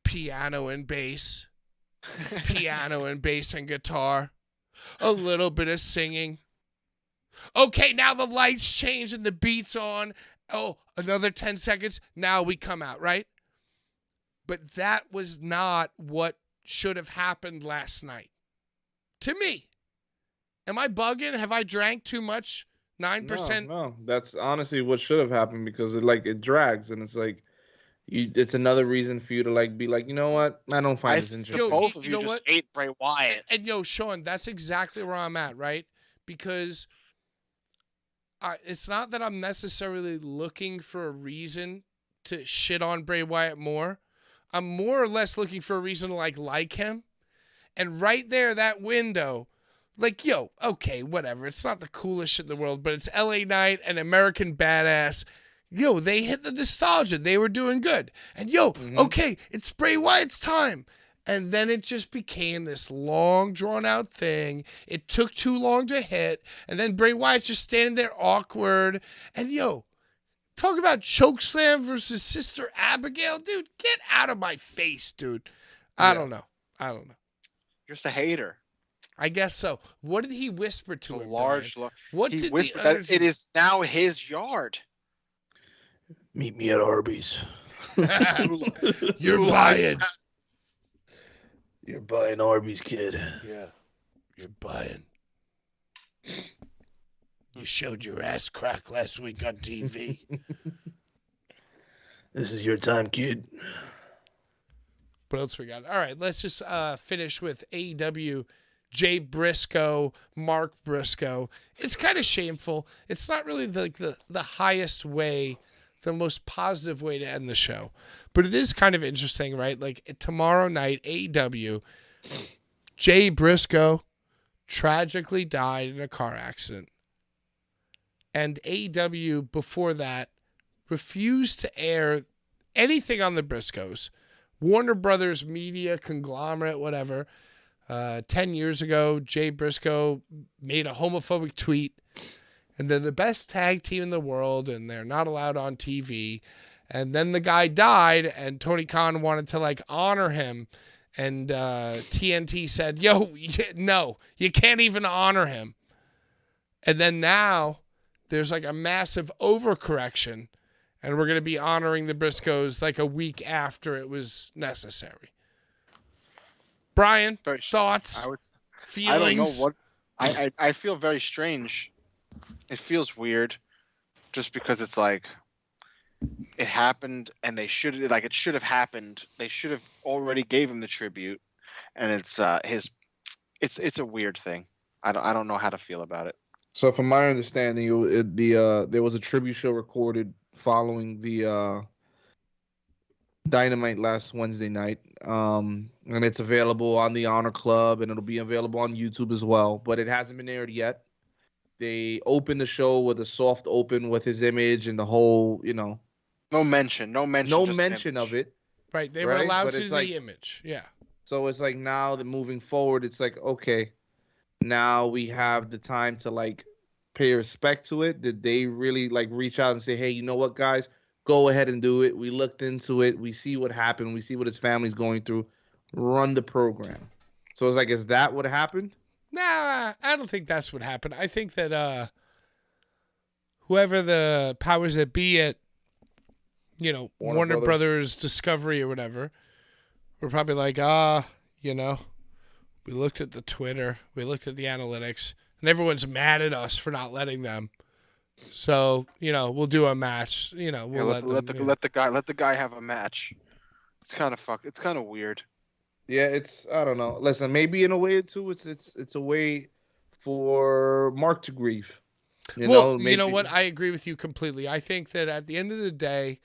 and bass. Piano and bass and guitar. A little bit of singing. Okay, now the lights change and the beat's on. Oh, another 10 seconds. Now we come out, right? But that was not what should have happened last night. To me. Am I bugging? Have I drank too much? 9%? No, that's honestly what should have happened because it drags and it's it's another reason for you to be you know what? I don't find this interesting. Both of you just ate Bray Wyatt. And Sean, that's exactly where I'm at, right? Because it's not that I'm necessarily looking for a reason to shit on Bray Wyatt more. I'm more or less looking for a reason to like him. And right there, that window, okay, whatever. It's not the coolest shit in the world, but it's LA Knight and American Badass. They hit the nostalgia. They were doing good. And okay, it's Bray Wyatt's time. And then it just became this long, drawn-out thing. It took too long to hit. And then Bray Wyatt's just standing there awkward. And, talk about chokeslam versus Sister Abigail. Dude, get out of my face, dude. I don't know. You're just a hater. I guess so. What did he whisper to him? What he whispered that it is now his yard. Meet me at Arby's. You're buying. You're buying Arby's, kid. Yeah. You're buying. You showed your ass crack last week on TV. This is your time, kid. What else we got? All right, let's just finish with AEW. Jay Briscoe, Mark Briscoe. It's kind of shameful. It's not really the highest way, the most positive way to end the show. But it is kind of interesting, right? Tomorrow night, AEW, Jay Briscoe tragically died in a car accident. and AEW before that refused to air anything on the Briscoes. Warner Brothers media conglomerate, whatever. 10 years ago, Jay Briscoe made a homophobic tweet, and they're the best tag team in the world, and they're not allowed on TV. And then the guy died, and Tony Khan wanted to like honor him, and TNT said, "Yo, no, you can't even honor him." And then now there's like a massive overcorrection, and we're going to be honoring the Briscoes like a week after it was necessary. Brian, thoughts, feelings? I don't know what. I feel very strange. It feels weird, just because it's like it happened, and it should have happened. They should have already gave him the tribute, and it's a weird thing. I don't know how to feel about it. So, from my understanding, there was a tribute show recorded following the Dynamite last Wednesday night, and it's available on the Honor Club, and it'll be available on YouTube as well. But it hasn't been aired yet. They opened the show with a soft open with his image and the whole, no mention of it. Right, they were allowed to the image, yeah. So it's like now that moving forward, it's like, okay, now we have the time to like pay respect to it. Did they really like reach out and say, hey, you know what, guys? Go ahead and do it. We looked into it. We see what happened. We see what his family's going through. Run the program. So it's like, is that what happened? Nah, I don't think that's what happened. I think that whoever the powers that be at, Warner Brothers Discovery or whatever, were probably like, we looked at the Twitter, we looked at the analytics, and everyone's mad at us for not letting them. So, we'll do a match. We'll let the guy have a match. It's kind of weird. Yeah, I don't know. Listen, maybe in a way too, it's a way for Mark to grieve. You know what? I agree with you completely. I think that at the end of the day,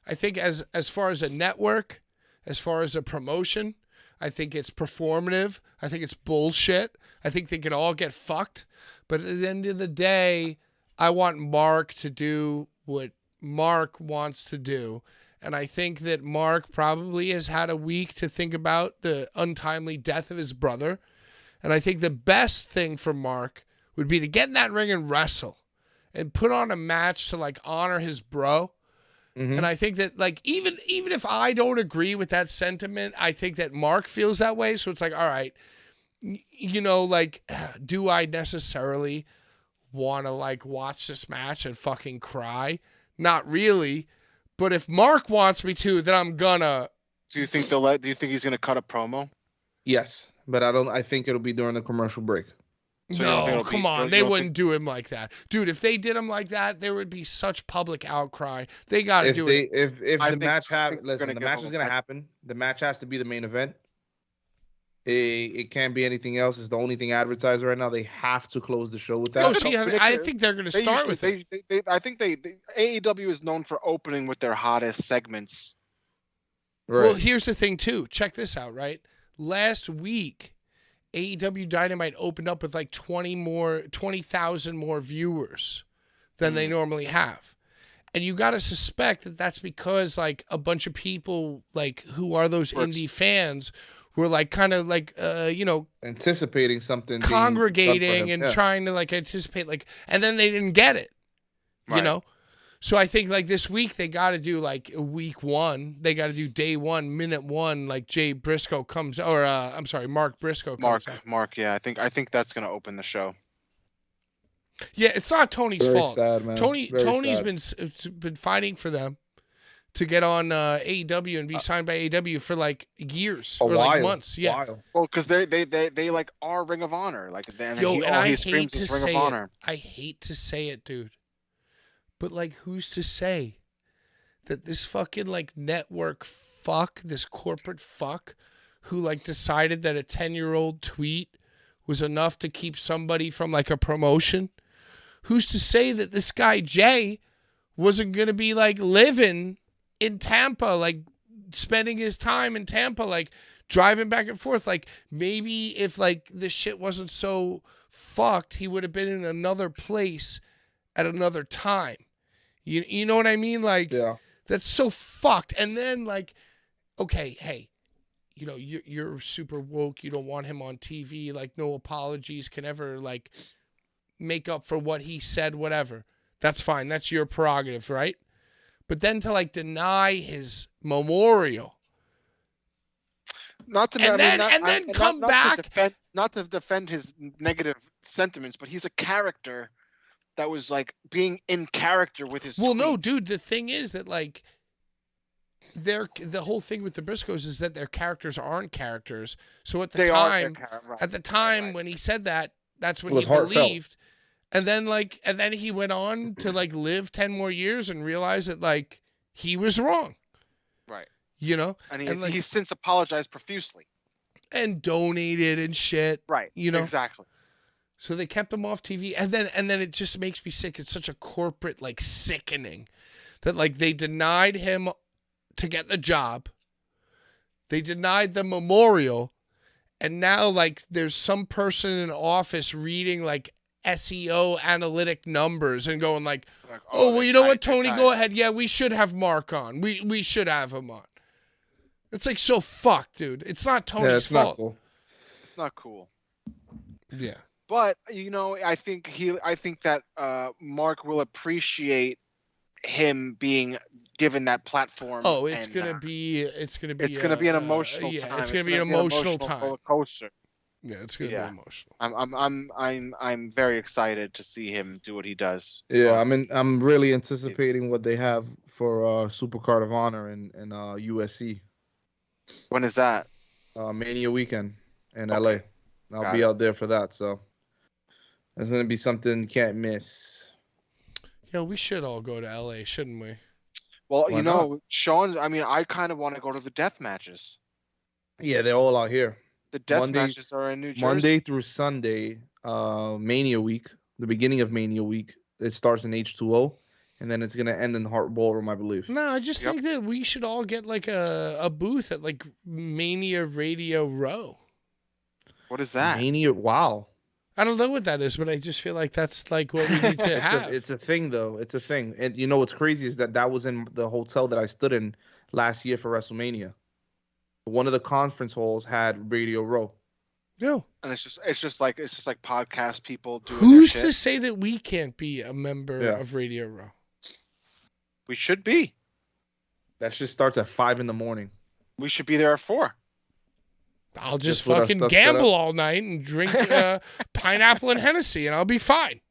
I think as far as a network, as far as a promotion, I think it's performative. I think it's bullshit. I think they could all get fucked. But at the end of the day, I want Mark to do what Mark wants to do. And I think that Mark probably has had a week to think about the untimely death of his brother. And I think the best thing for Mark would be to get in that ring and wrestle and put on a match to like honor his bro. Mm-hmm. And I think that like even if I don't agree with that sentiment, I think that Mark feels that way. So it's like, all right, do I necessarily want to like watch this match and fucking cry? Not really. But if Mark wants me to, then I'm gonna. Do you think he's gonna cut a promo? Yes, but I think it'll be during the commercial break. So no, come on. They wouldn't do him like that. Dude, if they did him like that, there would be such public outcry. They got to do it. If the match happens, listen, the match is going to happen. The match has to be the main event. It can't be anything else. It's the only thing advertised right now. They have to close the show with that. Oh, see, I think they're going to start with it. I think AEW is known for opening with their hottest segments. Right. Well, here's the thing, too. Check this out, right? Last week, AEW Dynamite opened up with like 20,000 more viewers than they normally have. And you got to suspect that that's because like a bunch of people like who are those indie fans were like kind of like, anticipating something, congregating and trying to like anticipate like, and then they didn't get it, So I think like this week they got to do like week one. They got to do day one, minute one. Like Jay Briscoe comes, or Mark Briscoe comes. Mark. Yeah, I think that's gonna open the show. Yeah, it's not Tony's fault. Sad, man. Tony's been fighting for them to get on AEW and be signed by AEW for like years like months. Yeah. Well, because they like are Ring of Honor. Like I hate to say it. I hate to say it, dude. But, like, who's to say that this fucking, like, network fuck, this corporate fuck, who, like, decided that a 10-year-old tweet was enough to keep somebody from, like, a promotion? Who's to say that this guy, Jay, wasn't going to be, like, living in Tampa, like, spending his time in Tampa, like, driving back and forth? Like, maybe if, like, this shit wasn't so fucked, he would have been in another place at another time. You know what I mean? Like, Yeah. that's so fucked. And then, like, okay, hey, you know, you're super woke. You don't want him on TV. Like, no apologies can ever, like, make up for what he said, whatever. That's fine. That's your prerogative, right? But then to, like, deny his memorial. Not to And then not come back. Not to defend his negative sentiments, but he's a character that was like being in character with his Well, tweets. no, dude, the thing is that, like, the whole thing with the Briscoes is that their characters aren't characters. So at the time when he said that, that's what he believed. And then he went on to, like, live 10 more years and realize that, like, he was wrong. Right. You know? And like, he's since apologized profusely. And donated and shit. Right. You know? Exactly. So they kept him off TV. And then it just makes me sick. It's such a corporate, like, sickening that, like, they denied him to get the job. They denied the memorial. And now, like, there's some person in office reading, like, SEO analytic numbers and going like, oh well, you know what, Tony, go ahead. Yeah, we should have Mark on. We should have him on. It's like so fucked, dude. It's not Tony's fault. Not cool. It's not cool. Yeah. But you know, I think that Mark will appreciate him being given that platform. Oh, it's gonna be an emotional time. It's gonna be an emotional time. Roller coaster. Yeah, it's gonna be emotional. I'm very excited to see him do what he does. Yeah, I'm really anticipating what they have for Supercard of Honor and USC. When is that? Mania weekend in LA. I'll be out there for that, so it's gonna be something you can't miss. Yeah, we should all go to LA, shouldn't we? Well, you know, Sean. I mean, I kind of want to go to the death matches. Yeah, they're all out here. The death matches are in New Jersey. Monday through Sunday, Mania week, the beginning of Mania week. It starts in H2O, and then it's going to end in the Hart Ballroom, I believe. No, I just think that we should all get, like, a booth at, like, Mania Radio Row. What is that? Mania, wow. I don't know what that is, but I just feel like that's, like, what we need to have. It's a thing, though. It's a thing. And you know what's crazy is that was in the hotel that I stood in last year for WrestleMania. One of the conference halls had Radio Row. No. And it's just like podcast people doing Who's their shit. to say that we can't be a member of Radio Row? We should be. That shit starts at 5 a.m. We should be there at 4. I'll just fucking gamble all night and drink pineapple and Hennessy, and I'll be fine.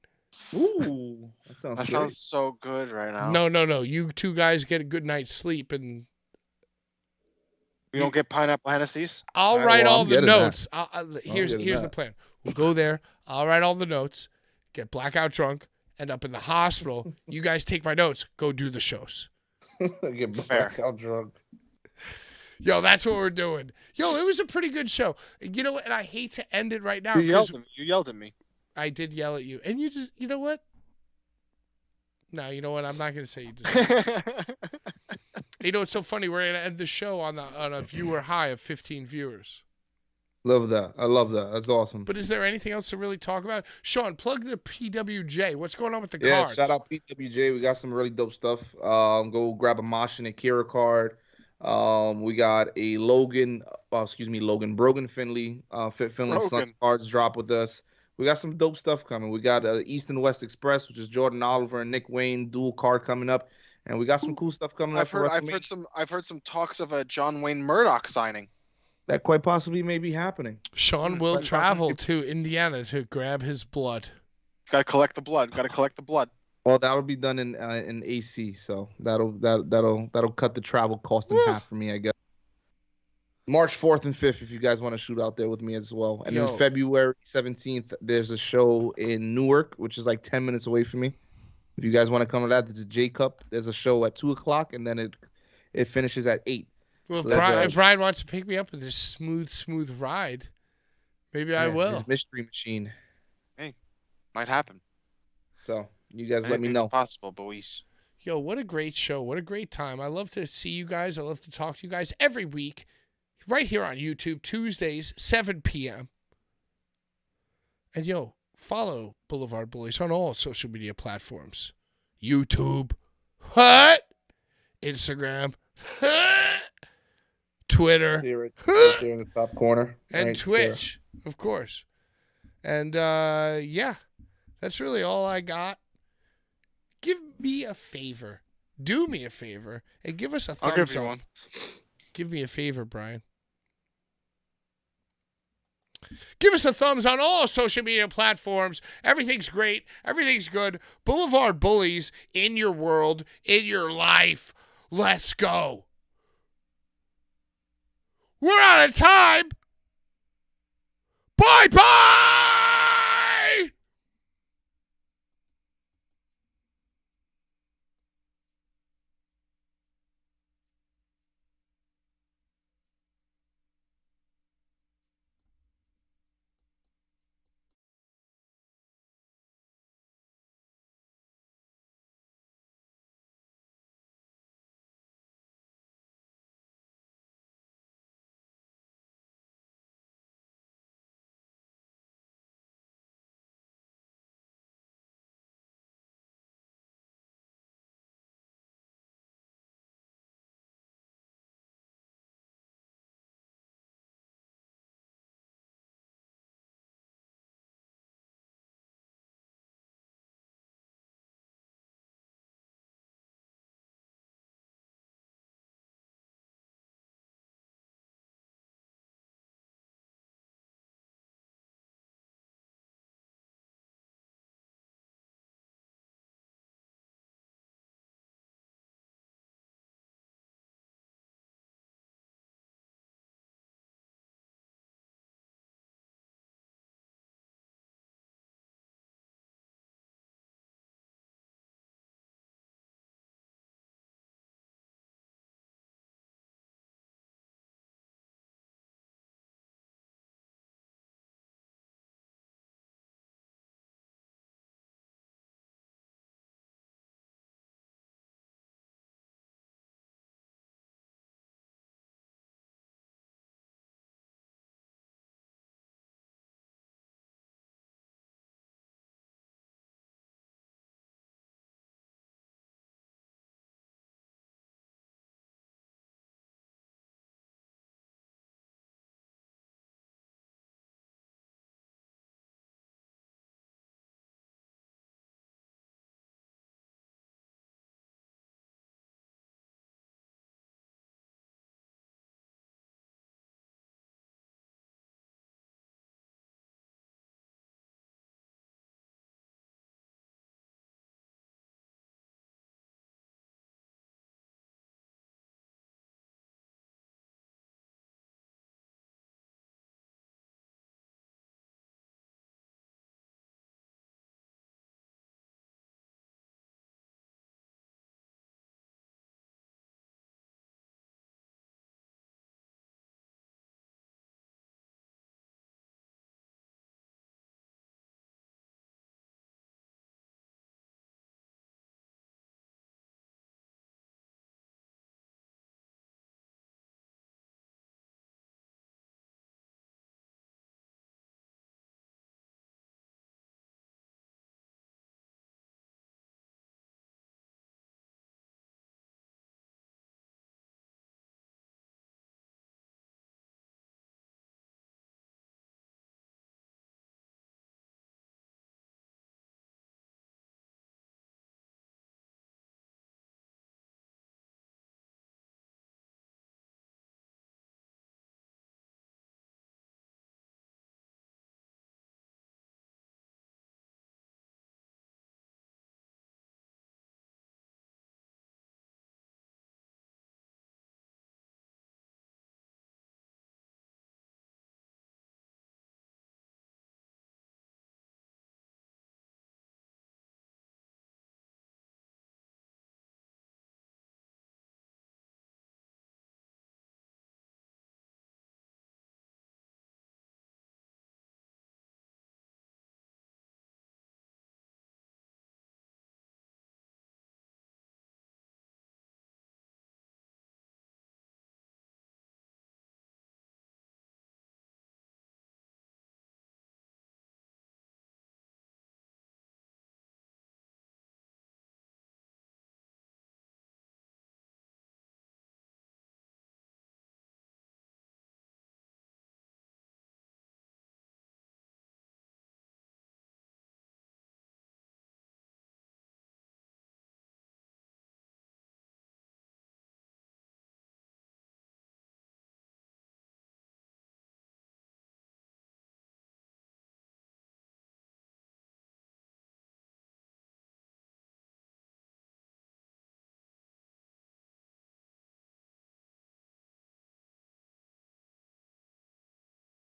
Ooh, that sounds so good right now. No. You two guys get a good night's sleep, and we don't get pineapple Hennessy's? I'll write all the notes. Here's the plan. We'll go there. I'll write all the notes, get blackout drunk, end up in the hospital. You guys take my notes. Go do the shows. Get blackout drunk. Yo, that's what we're doing. Yo, it was a pretty good show. You know what? And I hate to end it right now. You yelled at me. I did yell at you. And you know what? No, you know what? I'm not going to say you did. You know, it's so funny. We're going to end the show on a viewer high of 15 viewers. Love that. I love that. That's awesome. But is there anything else to really talk about? Sean, plug the PWJ. What's going on with the cards? cards? Shout out PWJ. We got some really dope stuff. Go grab a Mosh and Akira card. We got a Logan Brogan Finley, Fit Finley Son cards drop with us. We got some dope stuff coming. We got East and West Express, which is Jordan Oliver and Nick Wayne dual card coming up, and we got some cool stuff coming up. I've heard some talks of a John Wayne Murdoch signing. That quite possibly may be happening. Sean will travel to Indiana to grab his blood. Got to collect the blood. Well, that'll be done in AC, so that'll cut the travel cost in half for me, I guess. March 4th and 5th, if you guys want to shoot out there with me as well. And then February 17th, there's a show in Newark, which is like 10 minutes away from me. If you guys want to come to that, there's a J Cup. There's a show at 2 o'clock, and then it finishes at 8. Well, if Brian wants to pick me up with this smooth ride, maybe I will. This mystery machine. Hey, might happen. So you guys let me know. Possible, boys. Yo, what a great show. What a great time. I love to see you guys. I love to talk to you guys every week. Right here on YouTube, Tuesdays, 7 p.m. And yo, Follow Blvd Bullies on all social media platforms. YouTube, what? Instagram, Twitter, Right there in the top corner. and Right Twitch, of course. And yeah, that's really all I got. Give me a favor. Do me a favor and give us a thumbs I'll give you up. one. Give me a favor, Brian. Give us a thumbs on all social media platforms. Everything's great. Everything's good. Blvd Bullies in your world, in your life. Let's go. We're out of time. Bye-bye.